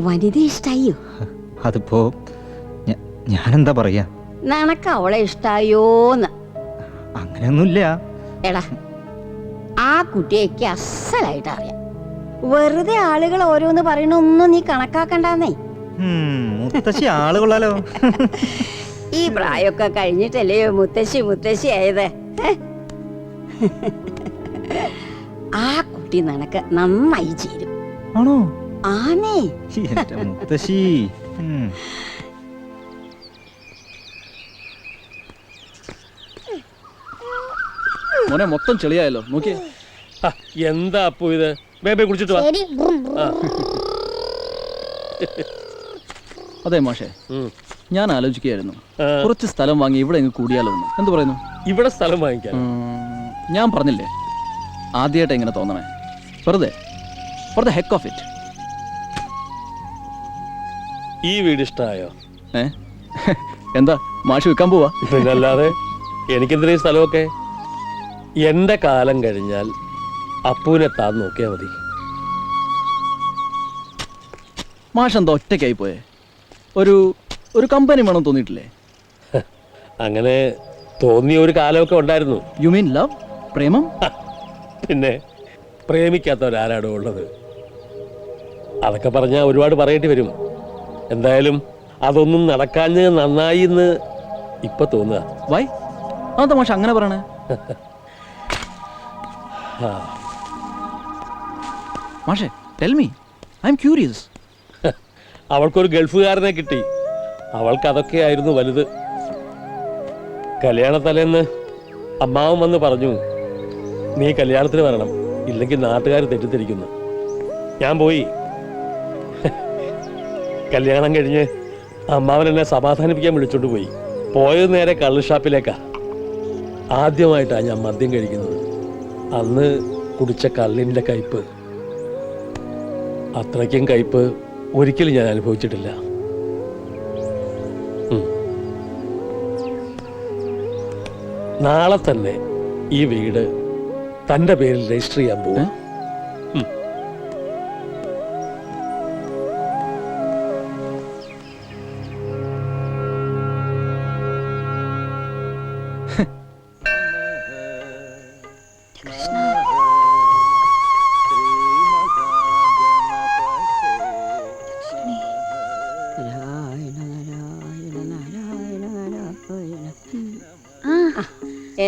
വനിത ഇഷ്ടായോ? അതിപ്പോ ഞാനെന്താ പറയാ? നിനക്ക് അവളെ ഇഷ്ടായോന്ന്? അങ്ങനെയൊന്നുമില്ല. എടാ, ആ കുട്ടിയേക്ക് അസലായിട്ട് അറിയാം. വെറുതെ ആളുകൾ ഓരോന്ന് പറയണൊന്നും നീ കണക്കാക്കണ്ടെന്നേ. മുത്തശ്ശി ആളുകളാലോ. ഈ പ്രായമൊക്കെ കഴിഞ്ഞിട്ടല്ലേ മുത്തശ്ശി ആയത്. ആ കുട്ടി നിനക്ക് നന്നായി ചേരും. ആണോ? ആനേ. മുത്തശ്ശി. മോനെ മൊത്തം ചെളിയായല്ലോ നോക്കിയേ. എന്താ അപ്പു ഇത്? ബേബേ കുടിച്ചിട്ട് വാ. ശരി ആ. അതെ മാഷേ, ഞാൻ ആലോചിക്കുകയായിരുന്നു കുറച്ച് സ്ഥലം വാങ്ങി ഇവിടെ എങ്ങ് കൂടിയാലോ എന്ന്. എന്ത് പറയുന്നു? ഇവിടെ സ്ഥലം വാങ്ങിക്കാൻ ഞാൻ പറഞ്ഞില്ലേ ആദ്യമായിട്ട് എങ്ങനെ തോന്നണേ, വെറുതെ for the heck of it. ഈ വീട് ഇഷ്ടമായോ? എന്താ മാഷ് വിൽക്കാൻ പോവാ? പിന്നല്ലാതെ എനിക്കെന്തിനാ ഈ സ്ഥലമൊക്കെ? എന്റെ കാലം കഴിഞ്ഞാൽ അപ്പുവിനെ താൻ നോക്കിയാൽ മതി. മാഷ് എന്താ ഒറ്റയ്ക്കായി പോയേ? ഒരു കമ്പനി വേണം തോന്നിയിട്ടില്ലേ? അങ്ങനെ തോന്നിയ ഒരു കാലമൊക്കെ ഉണ്ടായിരുന്നു. യു മീൻ ലവ്, പ്രേമം? പിന്നെ പ്രേമിക്കാത്തവരാരാടോ ഉള്ളത്? അതൊക്കെ പറഞ്ഞാൽ ഒരുപാട് പറയേണ്ടി വരും. എന്തായാലും അതൊന്നും നടക്കാഞ്ഞ് നന്നായി എന്ന് ഇപ്പൊ തോന്നുക. വൈ? അതെന്താ മാഷ് അങ്ങനെ പറയണേ? മാഷേ tell me, I M curious. അവൾക്കൊരു ഗൾഫുകാരനെ കിട്ടി. അവൾക്ക് അതൊക്കെയായിരുന്നു വലുത്. കല്യാണ തലേന്ന് അമ്മാവൻ വന്ന് പറഞ്ഞു, നീ കല്യാണത്തിന് വരണം, ഇല്ലെങ്കിൽ നാട്ടുകാർ തെറ്റിദ്ധരിക്കുന്നു. ഞാൻ പോയി. കല്യാണം കഴിഞ്ഞ് അമ്മാവൻ എന്നെ സമാധാനിപ്പിക്കാൻ വിളിച്ചോണ്ട് പോയി. പോയത് നേരെ കള്ള് ഷാപ്പിലേക്കാ. ആദ്യമായിട്ടാണ് ഞാൻ മദ്യം കഴിക്കുന്നത്. അന്ന് കുടിച്ച കള്ളിൻ്റെ കയ്പ്, അത്രയ്ക്കും കയ്പ് ഒരിക്കലും ഞാൻ അനുഭവിച്ചിട്ടില്ല. നാളെ തന്നെ ഈ വീട് തൻ്റെ പേരിൽ രജിസ്റ്റർ ചെയ്യാൻ പോകും.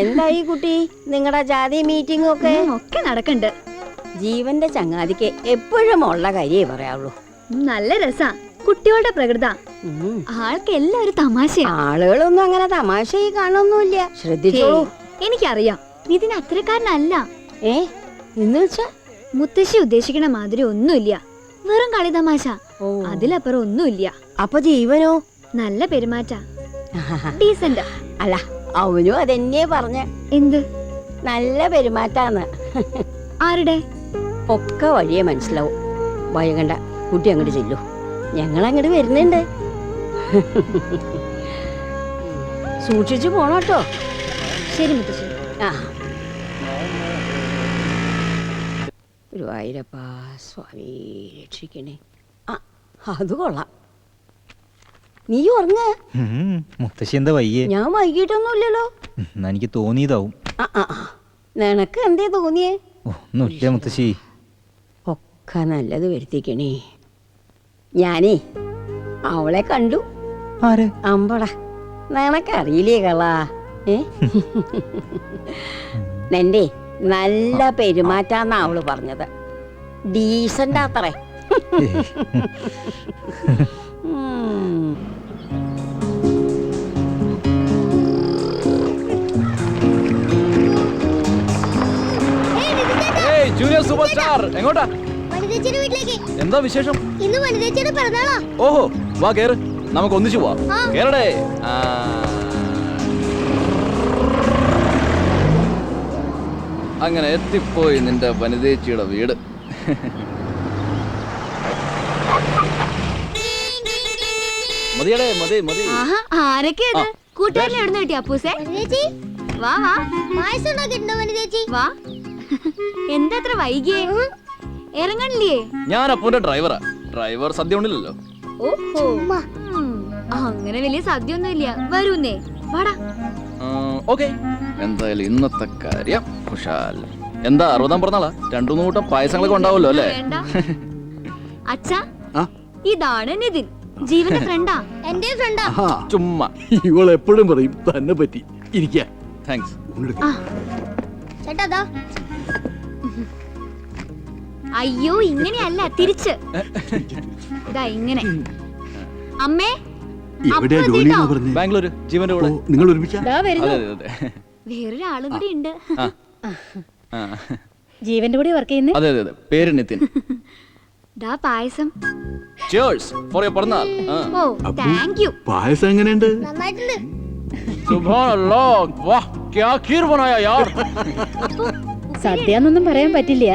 എന്തായി കുട്ടി, നിങ്ങളുടെ ജാതി മീറ്റിംഗ് ഒക്കെ നടക്കണ്ട്. ജീവന്റെ ചങ്ങാതിക്ക് എപ്പോഴും ഉള്ള കാര്യേ പറയാവുള്ളൂ. നല്ല രസാ കുട്ടികളുടെ പ്രകൃത. ആൾക്ക് എല്ലാവരും തമാശ. ആളുകളൊന്നും അങ്ങനെ തമാശയായി കാണൊന്നുമില്ല. ശ്രദ്ധിച്ചോളൂ. എനിക്കറിയാം ഇതിന് അത്രക്കാരനല്ല. എന്ന് വെച്ചാ മുത്തശ്ശി ഉദ്ദേശിക്കണ മാതിരി ഒന്നുമില്ല. വെറും കളി തമാശ, അതിലപ്പുറം ഒന്നുമില്ല. അപ്പൊ ജീവനോ? നല്ല പെരുമാറ്റ, ഡീസന്റ്. അല്ല, അവനും അതെന്നെ പറഞ്ഞ. എന്ത് നല്ല പെരുമാറ്റാന്ന്? ആരുടെ? ഒക്കെ വഴിയെ മനസ്സിലാവും. ഭയങ്കണ്ട, കുട്ടി അങ്ങോട്ട് ചെല്ലു, ഞങ്ങൾ അങ്ങോട്ട് വരുന്നുണ്ട്. സൂക്ഷിച്ചു പോണോട്ടോ. ശരി മുത്തശ്ശി. ആ, ഗുരുവായൂരപ്പാ സ്വാമി രക്ഷിക്കണേ. ആ, അത് കൊള്ളാം. നീ ഉറങ്ങ. മുത്തശ്ശി എന്താ വയ്യേ? ഞാൻ വൈകിട്ടൊന്നുമില്ലല്ലോ. എനിക്ക് തോന്നിയതാവും. നിനക്ക് എന്തേ തോന്നിയേ? ഒന്നുമില്ല മുത്തശ്ശി. ഒക്കെ നല്ലത് വരുത്തിക്കണേ. ഞാനേ അവളെ കണ്ടു. അമ്പട, നിനക്കറിയില്ലേ കളാ? നിന്റെ നല്ല പെരുമാറ്റാന്നാ അവള് പറഞ്ഞത്. ഡീസന്റ് അത്രേ. ജൂനിയർ സൂപ്പർ സ്റ്റാർ എങ്ങോട്ടാ? വീട്ടിലേക്ക്. എന്താ വിശേഷം? ഇന്ന് വനിതേച്ചിയുടെ പിറന്നാളാ. ഓഹോ, വാ കേറ്, നമുക്ക് ഒന്നിച്ചു പോവാം. കേറടേ. അങ്ങനെ എത്തിപ്പോയി നിന്റെ വനിതേച്ചിയുടെ വീട്. മതിയടേ, മതി മതി. ആരൊക്കെയത്? കൂട്ടുകാരനെ എവിടുന്ന് കിട്ടി അപ്പൂസേ? വാ വാ. വാ. എന്താ അത്ര വൈകിയേ? ഇറങ്ങണില്ലേ? ഞാൻ അപ്പൂന്റെ ഡ്രൈവറാ. ഡ്രൈവർ സദ്യ ഉണ്ടില്ലല്ലോ. ഓഹോ, അങ്ങനെ വലിയ സദ്യ ഒന്നുമില്ല. വരൂന്നേ, വാടാ. ഓക്കെ, എന്തായാലും ഇന്നത്തെ കാര്യം കുശാൽ. എന്താ 60-ആം പിറന്നാളാ? 2-3 കൂട്ടം പായസങ്ങളൊക്കെ ഉണ്ടാവുമല്ലോ അല്ലേ? അച്ഛാ, ഇതാണ് നിതിൻ, ജീവന്റെ ഫ്രണ്ടാ. എന്റെ ഫ്രണ്ടാ. ചുമ്മാ ഇവൾ എപ്പോഴും പറയും തന്നെ പറ്റി. ഇരിക്ക. താങ്ക്സ്. ചേട്ടാ, അയ്യോ ഇങ്ങനെയല്ല, തിരിച്ച്. ഇതാ ഇങ്ങനെ. അമ്മേ, ബാംഗ്ലൂര് ജീവന്റെ കൂടെ. നിങ്ങൾ ഒരുമിച്ച? വേറൊരാളും കൂടി ഉണ്ട്. ജീവന്റെ കൂടി വർക്ക് ചെയ്യുന്നേ? അതെ അതെ അതെ, പേര് നിതിൻ. ദാ പായസം. Cheers for your പിറന്നാൾ. ഓ താങ്ക് യു. പായസം എങ്ങനെയുണ്ട്? നന്നായിട്ടുണ്ട്. സുബ്ഹാനല്ലാഹ്, വാഹ് ക്യാ ഖീർ ബനായ യാർ. സദ്യന്നൊന്നും പറയാൻ പറ്റില്ല.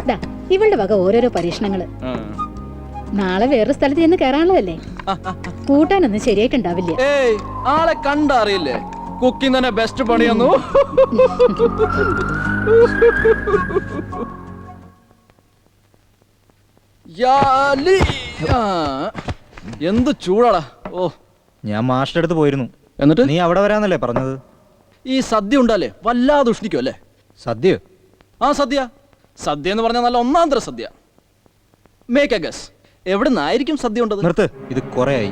ദാ ഇവളുടെ വക ഓരോരോ പരീക്ഷണങ്ങള്. നാളെ വേറൊരു സ്ഥലത്ത് ചെന്ന് കയറാനുള്ളതല്ലേ, കൂട്ടാനൊന്നും ശരിയായിട്ടുണ്ടാവില്ല. ഏയ് ആളെ കണ്ടറിയില്ലേ, കുക്കിംഗ് തന്നെ ബെസ്റ്റ് പണിയൊന്നു. എന്ത് ചൂടാടാ. ഓ, ഞാൻ മാഷിന്റെ അടുത്ത് പോയിരുന്നു. എന്നിട്ട് നീ അവിടെ വരാന്നല്ലേ പറഞ്ഞത്? ഈ സദ്യ ഉണ്ടല്ലേ വല്ലാതെ ഉഷ്ണിക്കും അല്ലേ? സദ്യ? ആ സദ്യ. സദ്യ എന്ന് പറഞ്ഞാൽ നല്ല ഒന്നാം തരം സദ്യ. മേക്ക് എ ഗസ്, എവിടെ നിന്നായിരിക്കും സദ്യ ഉണ്ടത്? നിർത്ത്, ഇത് കുറെ ആയി.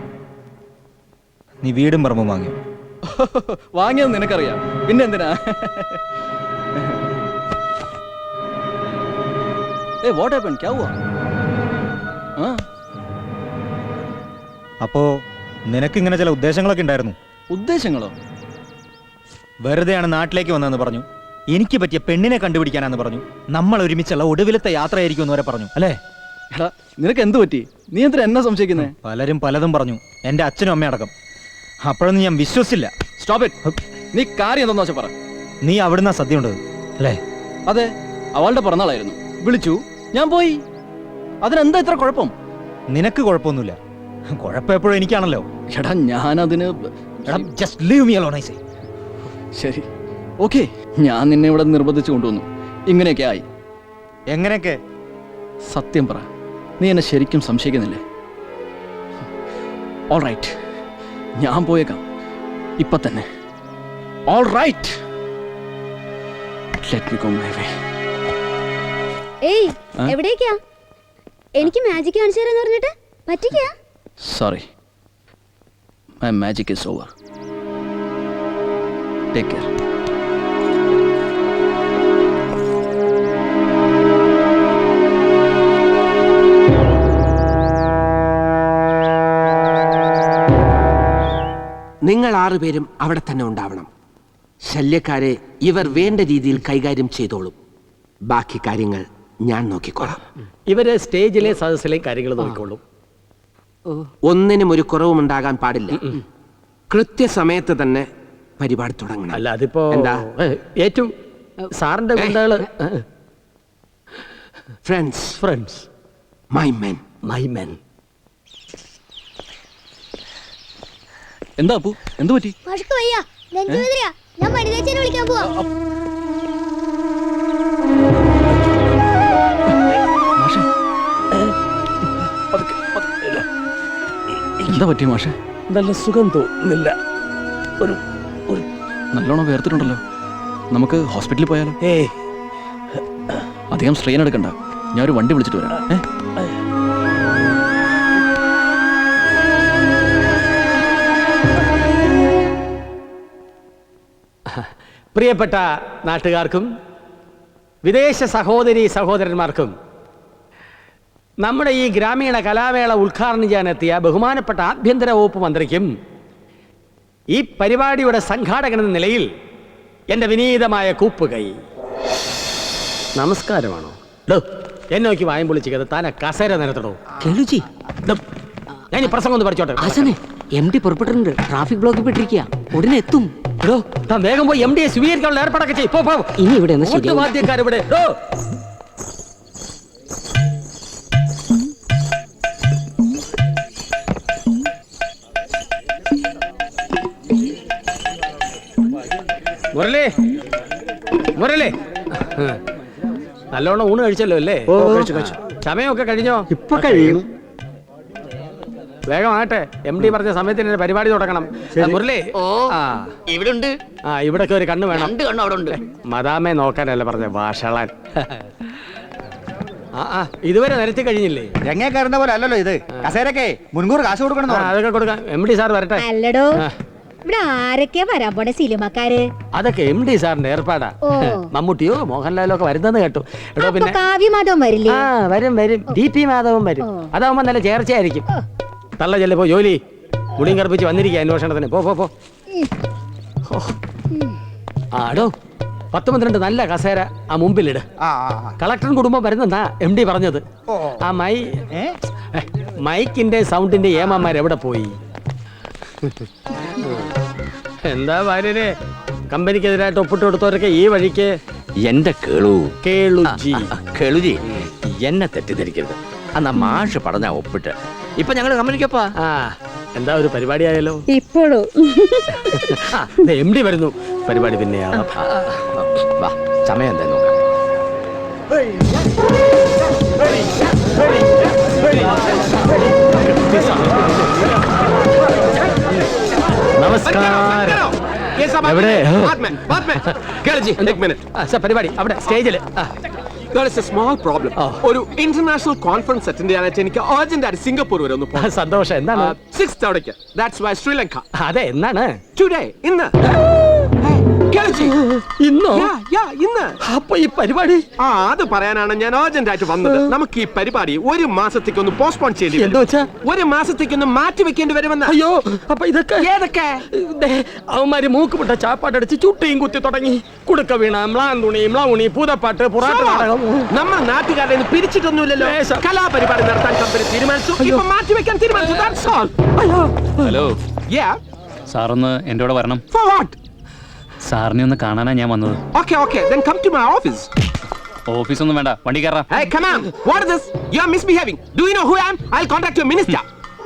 നീ വീടും പറമ്പും വാങ്ങിയോ? വാങ്ങിയത് നിനക്കറിയാം, പിന്നെ എന്തിനാ? ഏ വാട്ട് ഹാപ്പൻ, ക്യാ ഹുവാ? അപ്പോ നിനക്ക് ഇങ്ങനെ ചില ഉദ്ദേശങ്ങളൊക്കെ ഉണ്ടായിരുന്നു. ഉദ്ദേശങ്ങളോ? വെറുതെയാണ് നാട്ടിലേക്ക് വന്നതെന്ന് പറഞ്ഞു, എനിക്ക് പറ്റിയ പെണ്ണിനെ കണ്ടുപിടിക്കാനാന്ന് പറഞ്ഞു, നമ്മൾ ഒരുമിച്ചുള്ള ഒടുവിലത്തെ യാത്രയായിരിക്കും എന്ന് വരെ പറഞ്ഞു അല്ലേ? എടാ നിനക്ക് എന്ത് പറ്റി? നീ എന്തിനാ എന്നെ സംശയിക്കുന്നേ? പലരും പലതും പറഞ്ഞു, എൻ്റെ അച്ഛനും അമ്മയും അടക്കം. അപ്പോഴൊന്നും ഞാൻ വിശ്വസിച്ചില്ല. Stop it. നീ കാര്യം എന്താന്ന് വെച്ചാൽ പറ. നീ അവിടുന്ന് സദ്യ ഉണ്ടത് അല്ലേ? അതെ, അവളുടെ പിറന്നാളായിരുന്നു, വിളിച്ചു, ഞാൻ പോയി. അതിനെന്താ ഇത്ര കുഴപ്പം? നിനക്ക് കുഴപ്പമൊന്നുമില്ല, കുഴപ്പം എപ്പോഴും എനിക്കാണല്ലോ. എടാ ഞാനതിന് just leave me alone I say. ശരി ഓക്കെ, ഞാൻ നിന്നെ ഇവിടെ നിർബന്ധിച്ചു കൊണ്ടുവന്നു, ഇങ്ങനെയൊക്കെ ആയി. എങ്ങനെയൊക്കെ? സത്യം പറ, നീ എന്നെ ശരിക്കും സംശയിക്കുന്നില്ലേ? ഓൾ റൈറ്റ്, ഞാൻ പോയേക്കാം ഇപ്പൊ തന്നെ. All right, let me go my way. ഏയ് എവിടേക്കാ? എനിക്ക് മാജിക് കാണിച്ചു തരാന്ന് പറഞ്ഞിട്ട് പറ്റിക്കാ? Sorry, my magic is over. Take care. നിങ്ങൾ 6 പേരും അവിടെ തന്നെ ഉണ്ടാവണം. ശല്യക്കാരെ ഇവർ വേണ്ട രീതിയിൽ കൈകാര്യം ചെയ്തോളും. ബാക്കി കാര്യങ്ങൾ ഞാൻ നോക്കിക്കോളാം. ഇവര് സ്റ്റേജിലെ സദസ്സിലെ കാര്യങ്ങൾ നോക്കിക്കോളും. ഒന്നിനും ഒരു കുറവും ഉണ്ടാകാൻ പാടില്ല. കൃത്യസമയത്ത് തന്നെ പരിപാടി തുടങ്ങണം. അല്ല അതിപ്പോ എന്താ ഏറ്റവും സാറിന്റെ ഗുണ്ടകള് ഫ്രണ്ട്സ് മൈ മെൻ. എന്താ അപ്പു, എന്ത് പറ്റി? മാഷ്ക്ക് വയ്യ, നെഞ്ചുവേദനയാ. ഞാൻ മണിതേച്ചിനെ വിളിക്കാൻ പോവാ. എന്താ പറ്റി മാഷെ? നല്ല സുഖം തോന്നുന്നില്ല. ഒരു നല്ലോണം വേർത്തിട്ടുണ്ടല്ലോ. നമുക്ക് ഹോസ്പിറ്റലിൽ പോയാലോ? അധികം സ്ട്രെയിൻ എടുക്കണ്ട, ഞാൻ ഒരു വണ്ടി വിളിച്ചിട്ട് വരാം. പ്രിയപ്പെട്ട നാട്ടുകാർക്കും വിദേശ സഹോദരി സഹോദരന്മാർക്കും നമ്മുടെ ഈ ഗ്രാമീണ കലാമേള ഉദ്ഘാടനം ചെയ്യാനെത്തിയ ബഹുമാനപ്പെട്ട ആഭ്യന്തര വകുപ്പ് മന്ത്രിക്കും ഈ പരിപാടിയുടെ സംഘാടകൻ എന്ന നിലയിൽ എൻ്റെ വിനീതമായ കൂപ്പുകൈ. നമസ്കാരമാണോ? എന്നെ നോക്കി വായം പൊളിച്ചിക്കത് താനെ കസേര നിരത്തടോ. കേളുജി, ഞാൻ ഈ പ്രസംഗം ഒന്ന് പഠിച്ചോട്ടെ. ആശാനെ MD പുറപ്പെട്ടിട്ടുണ്ട്, ട്രാഫിക് ബ്ലോക്കിൽ പെട്ടിരിക്കുക, ഉടനെ എത്തും. വേഗം പോയി MD സ്വീകരിക്കാനുള്ള ഏർപ്പാടൊക്കെ ചെയ്യും. ഇനി ഇവിടെ വാദ്യക്കാരിവിടെ. മുരളി നല്ലോണം ഊണ് കഴിച്ചല്ലോ അല്ലേ? സമയമൊക്കെ കഴിഞ്ഞോ? ഇപ്പൊ കഴിയും. വേഗം ആട്ടെ, MD പറഞ്ഞ സമയത്തിന് പരിപാടി തുടങ്ങണം. മുരളി ഇവിടൊക്കെ ഒരു കണ്ണ് വേണം. മദാമെ നോക്കാനല്ല പറഞ്ഞ ഭാഷളൻ. ഇതുവരെ നിരത്തി കഴിഞ്ഞില്ലേ? രംഗേ കയറുന്ന പോലെ അല്ലല്ലോ ഇത്. കസേരക്കെ മുൻകൂർ കാശ് കൊടുക്കണം. അതൊക്കെ കൊടുക്കാം. MD സാർ വരട്ടെ. അല്ലടോ, ഇവിടെ ആരൊക്കെയാ വരാൻ പോണേ സിനിമക്കാര്? അതൊക്കെ MD സാറിന്റെ ഏർപ്പാടാ. മമ്മൂട്ടിയോ മോഹൻലാലോ ഒക്കെ വരുന്നെന്ന് കേട്ടു. പിന്നെ കാവ്യമാധവൻ വരില്ലേ? വരും. DP മാധവൻ വരും. അതാവുമ്പോ നല്ല ചേർച്ചയായിരിക്കും. തള്ള ചെല്ലപ്പോ ജോലി മുടിയും കറുപ്പിച്ച് വന്നിരിക്കുക അന്വേഷണത്തിന്. പോ. ആടോ 10-12 നല്ല കസേര ആ മുമ്പിലിട്. കളക്ടറും കുടുംബം വരുന്നെന്നാ MD പറഞ്ഞത്. ആ മൈക്കിന്റെ സൗണ്ടിന്റെ ഏമാന്മാർ എവിടെ പോയി? എന്താ ഭാര്യരെ, കമ്പനിക്കെതിരായിട്ട് ഒപ്പിട്ട് കൊടുത്തവരൊക്കെ ഈ വഴിക്ക്. എന്റെ കേളുജി എന്നെ തെറ്റിദ്ധരിക്കരുത്. അന്നാ മാഷ് പറഞ്ഞ ഒപ്പിട്ട് ഇപ്പൊ ഞങ്ങള് കമ്പനിക്കപ്പാ. എന്താ ഒരു പരിപാടി ആയാലോ? ഇപ്പോഴും MD വരുന്നു. പരിപാടി പിന്നെയാവാം. വാ, സമയം എന്താ നോക്കാം. നമസ്കാരം. എവിടെ? പരിപാടി അവിടെ സ്റ്റേജില്. There is a small problem. ഒരു ഇന്റർനാഷണൽ കോൺഫറൻസ് അറ്റൻഡ് ചെയ്യാനായിട്ട് എനിക്ക് അർജന്റ് ആയിട്ട് സിംഗപ്പൂർ വരെ ഒന്ന് പോകണം. സന്തോഷം. എന്താണ്? 6th അവിടേക്ക്. That's why Sri Lanka. അതെ, എന്നാണ്? Today, ഇന്ന്. ഇന്നോ? ഇന്ന്. അപ്പൊ ഈ പരിപാടി അത് പറയാനാണ് ഞാൻ അർജന്റ് ആയിട്ട് വന്നത്. നമുക്ക് ഈ പരിപാടി 1 മാസത്തേക്കൊന്ന് പോസ്റ്റ്പോൺ ചെയ്യേണ്ടി വരും. 1 മാസത്തേക്കൊന്ന് മാറ്റി വെക്കേണ്ടി വരുമെന്ന്. അയ്യോ, അപ്പൊ ഇതൊക്കെ ഏതൊക്കെ? അവന്മാര് മൂക്കുമുട്ട ചാപ്പാട്ടടിച്ച് ചുട്ടിയും കുത്തി തുടങ്ങി. കുടുക്ക വീണ, മ്ലാന്തുണി, മ്ലൗണി, പൂതപ്പാട്ട്, പുറാട്ട് നാടകം. നമ്മൾ നാട്ടുകാരെ പിരിച്ചിട്ടൊന്നുമില്ലല്ലോ. കലാപരിപാടി നടത്താൻ കമ്പനി തീരുമാനിച്ചു. ഇപ്പൊ മാറ്റി വെക്കാൻ തീരുമാനിച്ചു. That's all. ഹലോ. Yeah. സാറൊന്ന് എൻ്റെ കൂടെ വരണം. For what? സാറിനെ ഒന്ന് കാണാനാ ഞാൻ വന്നത്. Okay. Then come to my office. ഓഫീസൊന്നും വേണ്ട, വണ്ടി കയറാം. Hey, come on. What is this? You are misbehaving. Do you know who I am? I'll contact your minister.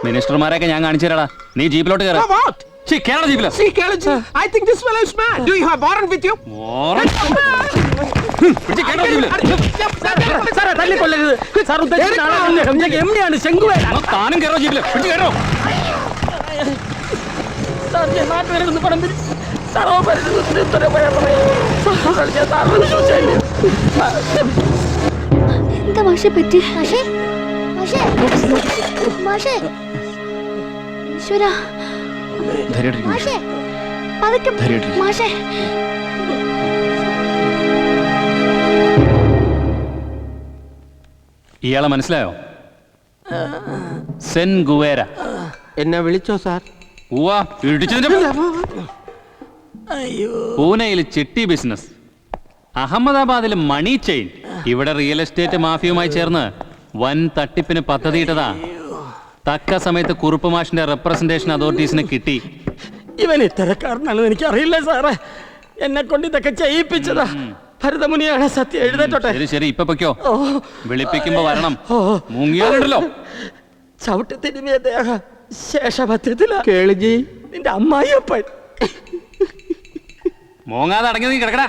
മിനിസ്റ്റർമാരെയൊക്കെ ഞാൻ കാണിച്ചു തരാടാ. നീ ജീപ്പിലോട്ട് കയറാം. For what? Kerala ജീപ്പിലോ? See, Kelaji, I think this fellow is mad. Do you have warrant with you? Warrant? സാറേ, തല്ലിക്കൊല്ലരുത്. Sir ഉദ്ദേശിച്ച എംഡിയാണ് ശങ്കുവേല. താനും കയറോ ജീപ്പില്? കയറോ. നാട്ടുകാരൊന്ന് പണം പിരിച്ചു. എന്താ മാഷെ പറ്റി? മാഷേ ഈശ്വരാ, മാഷേ പതുക്കെ. മാഷേ ഇയാളെ മനസ്സിലായോ? സെൻ ഗുവേര. എന്നെ വിളിച്ചോ സാർ? പൂനെയിൽ ചിട്ടി ബിസിനസ്, അഹമ്മദാബാദിൽ മണി ചെയിൻ, ഇവിടെ റിയൽ എസ്റ്റേറ്റ് മാഫിയുമായി ചേർന്ന് വൻ തട്ടിപ്പിന് പദ്ധതിയിട്ടതാ. തക്ക സമയത്ത് കുറുപ്പ് മാഷിന്റെ റെപ്രസെന്റേഷൻ അതോറിറ്റീസിന് കിട്ടി. ഇവൻ ഇത്തരക്കാരനാണെന്ന് എനിക്കറിയില്ല സാറേ. എന്നെ കൊണ്ട് ഇതൊക്കെ ചെയ്യിപ്പിച്ചതാ. ഭരതമുനിയാണ് സത്യം. എഴുതേറ്റോട്ടെ. ശരി, ഇപ്പൊ പൊയ്ക്കോ. വിളിപ്പിക്കുമ്പോ വരണം. മുങ്ങിയാലുണ്ടല്ലോ. ചവിട്ടി തിരുമിയ ദേഹ ശേഷപത്യത്തിലാ. കേളിജി, നിന്റെ അമ്മായിയപ്പൻ. മോങ്ങാതെ അടങ്ങി നീ കിടക്കടാ.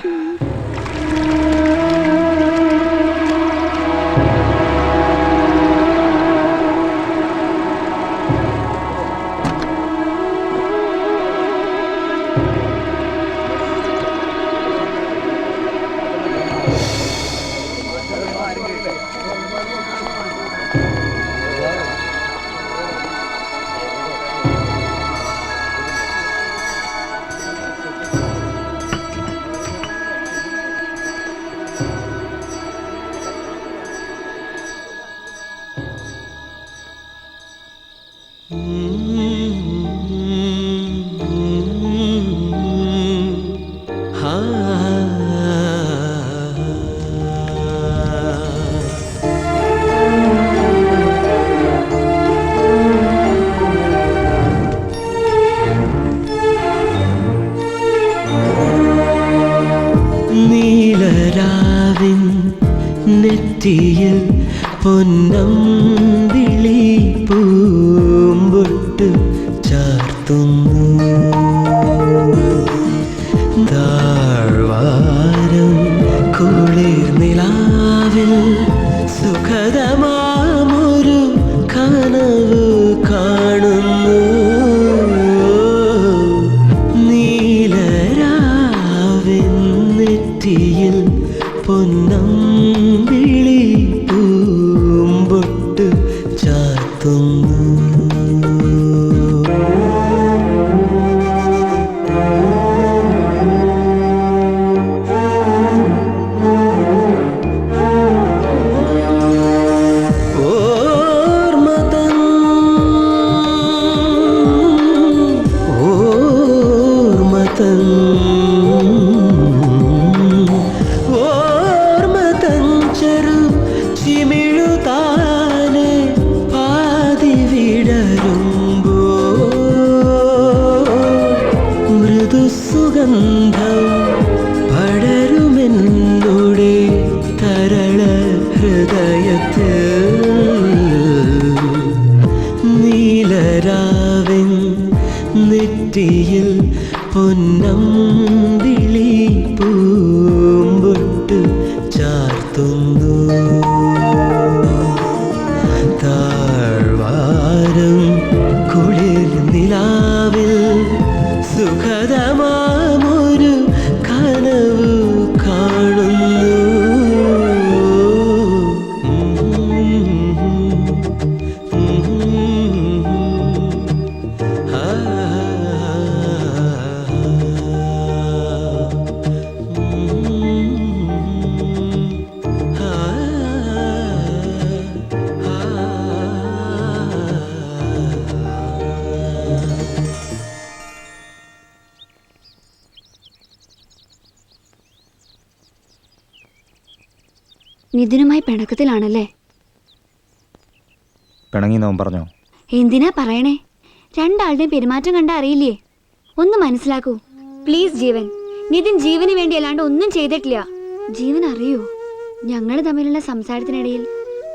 നീലരാവിൻ നെറ്റിയിൽ പൊന്നമ്പിളി പൂമ്പൊട്ട് ചാർത്തുന്നു. താഴ്വാരം കുളിർനിലാവിൽ സുഖദമാമൊരു കനവ് കാണുന്നു. നീലരാവിൻ നെറ്റിയിൽ പൊന്നമ്പിളി പൂമ്പൊട്ട് ചാർത്തുന്നു. ഓർമ്മതൻ ഗന്ധം പടരുമെന്നുടെ തരള ഹൃദയത്തിൽ നീലരാവിൻ നെറ്റിയിൽ പൊന്നമ്പിളി പൂമ്പൊട്ട് ചാർത്തുന്നു താഴ്വാരം കുളിർ നിലാവിൽ സുഖദമാമൊരു കനവ് കാണുന്നു നിതിനുമായി പിണക്കത്തിലാണല്ലേ? പിണങ്ങിന്നവൻ പറഞ്ഞോ? എന്തിനാ പറയണേ? രണ്ടാളുടെയും പെരുമാറ്റം കണ്ട അറിയില്ലേ? ഒന്ന് മനസ്സിലാക്കൂ പ്ലീസ്. ജീവൻ, നിതിൻ ജീവന് വേണ്ടി അല്ലാണ്ട് ഒന്നും ചെയ്തിട്ടില്ല. ജീവൻ അറിയൂ, ഞങ്ങൾ തമ്മിലുള്ള സംസാരത്തിനിടയിൽ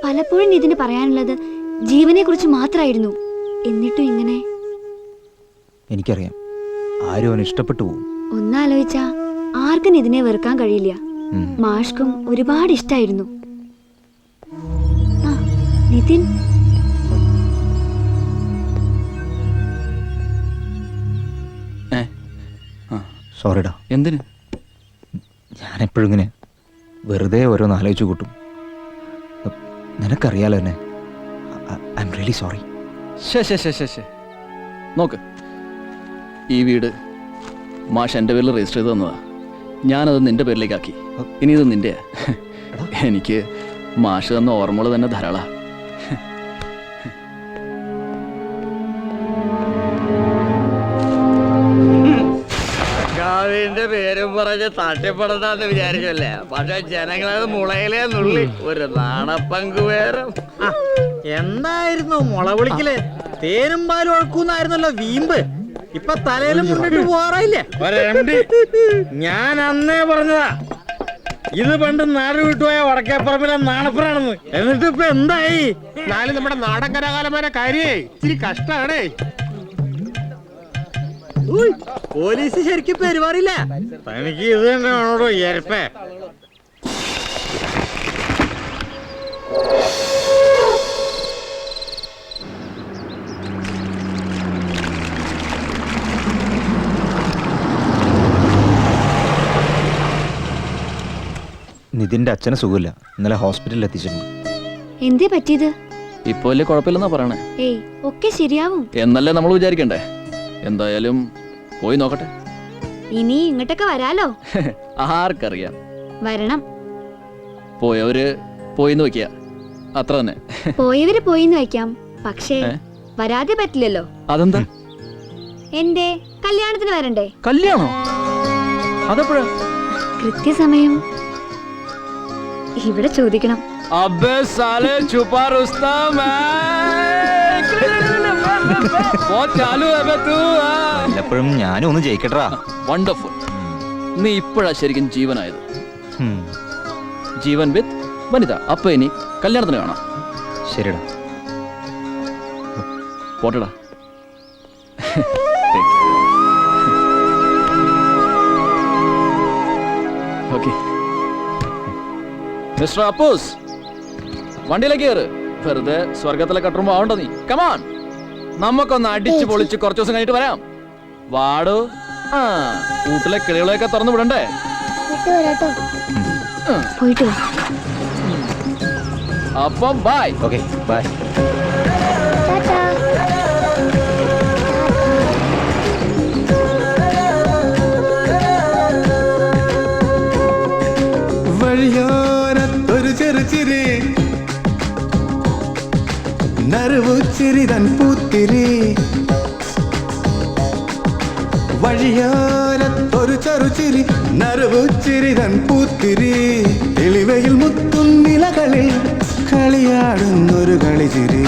പലപ്പോഴും നിതിന് പറയാനുള്ളത് ജീവനെ കുറിച്ച് മാത്രമായിരുന്നു. എന്നിട്ടും ഇങ്ങനെ. എനിക്കറിയാം, ആരും അവന് ഇഷ്ടപ്പെട്ടു പോകും. ഒന്നാലോചിച്ചാ ആർക്കും നിതിനെ വെറുക്കാൻ കഴിയില്ല. മാഷ്ക്കും ഒരുപാട് ഇഷ്ടായിരുന്നു. നിതിൻ, സോറിടാ. എന്തിന്? ഞാനെപ്പോഴും ഇങ്ങനെ വെറുതെ ഓരോന്ന് ആലോചിച്ചു കൂട്ടും. നിനക്കറിയാലോ എന്നെ. I am really sorry. നോക്ക്, ഈ വീട് മാഷ് എൻ്റെ പേരിൽ രജിസ്റ്റർ ചെയ്ത് തന്നതാ. ഞാനത് നിന്റെ പേരിലേക്കാക്കി. ഇനി ഇത് നിന്റെ. എനിക്ക് മാഷ് തന്ന ഓർമ്മകൾ തന്നെ ധാരാളം. കാവിന്റെ പേരും പറഞ്ഞ് തട്ടിപ്പടത്താന്ന് വിചാരിച്ചല്ലേ, പക്ഷെ ജനങ്ങളത് മുളയിലേ നുള്ളി ഒരു നാണപ്പങ്കുവേരം. എന്തായിരുന്നു മുള വിളിക്കല്? തേനും പാലും ഒഴുക്കുന്നായിരുന്നല്ലോ വീമ്പ്. ഇപ്പൊ തലയിലും മുന്നിട്ട് പോറായില്ലേ? ഞാൻ അന്നേ പറഞ്ഞതാ, ഇത് പണ്ട് നാട് വിട്ടുപോയ വടക്കേപ്പറമ്പിലെ നാണപ്പനാണെന്ന്. എന്നിട്ട് ഇപ്പൊ എന്തായി? നാല് നമ്മുടെ നാടൻ കലാകാലന്മാരെ കാര്യേ ഇത്തിരി കഷ്ടാണേ. പോലീസ് ശരിക്കും പെരുമാറില്ല. തനിക്ക് ഇത് തന്നെ വേണോടോ ഏരപ്പേ. നിതിന്റെ അച്ഛന് സുഖമില്ല. ഇന്നലെ ഹോസ്പിറ്റലിൽ എത്തിച്ചിട്ടുണ്ട്. എന്തേ പറ്റിയത്? ഇപ്പൊ വലിയ കുഴപ്പമില്ലെന്നാ പറയണേ. ഏയ്, ഒക്കെ ശരിയാവും എന്നല്ലേ നമ്മൾ വിചാരിക്കണ്ടേ. എന്തായാലും പോയി നോക്കട്ടെ. ഇനി ഇങ്ങോട്ടൊക്കെ വരാലോ. ആർക്കറിയാം, വരണം. പോയവര് പോയിന്ന് വെക്കുക, അത്ര തന്നെ. പോയവര് പോയിന്ന് വെക്കാം, പക്ഷേ വരാതെ പറ്റില്ലല്ലോ. അതെന്താ? എന്റെ കല്യാണത്തിന് വരണ്ടേ? കല്യാണോ? അതെപ്പോഴാ? കൃത്യസമയം ഇവിടെ ചോദിക്കണം. അബേ സാലേ ചുപാ റുസ്തം എപ്പോഴും ഞാനും ഒന്ന് ജയിക്കട്ടാ. വണ്ടർഫുൾ. നീ ഇപ്പോഴാ ശരിക്കും ജീവനായത്. ജീവൻ വിത്ത് വനിത. അപ്പൊ ഇനി കല്യാണത്തിന് കാണാം. ശരിടാ, പോട്ടടാ. ഓക്കെ മിസ്റ്റർ അപ്പൂസ്, വണ്ടിയിലേക്ക് കയറ്. വെറുതെ സ്വർഗത്തിലെ കട്ടുമ്പോ ആവണ്ട നീ. കമാൺ, നമുക്കൊന്ന് അടിച്ചു പൊളിച്ച് കുറച്ചു ദിവസം കഴിഞ്ഞിട്ട് വരാം. വാടോ. ആ, വീട്ടിലെ കിളികളെയൊക്കെ തുറന്നു വിടണ്ടേ? പോയിട്ട് വാ. അപ്പം ബൈ. Okay, bye. വഴിയോരത്തൊരു ചെറുചിരി നറുവുച്ചിരിതൻ പൂത്തിരി. വഴിയോരത്തൊരു ചെറുചിരി നറുവുച്ചിരിതൻ പൂത്തിരി. എളിവയിൽ മുത്തും നിലകളിൽ കളിയാടുന്നൊരു കളിച്ചിരി.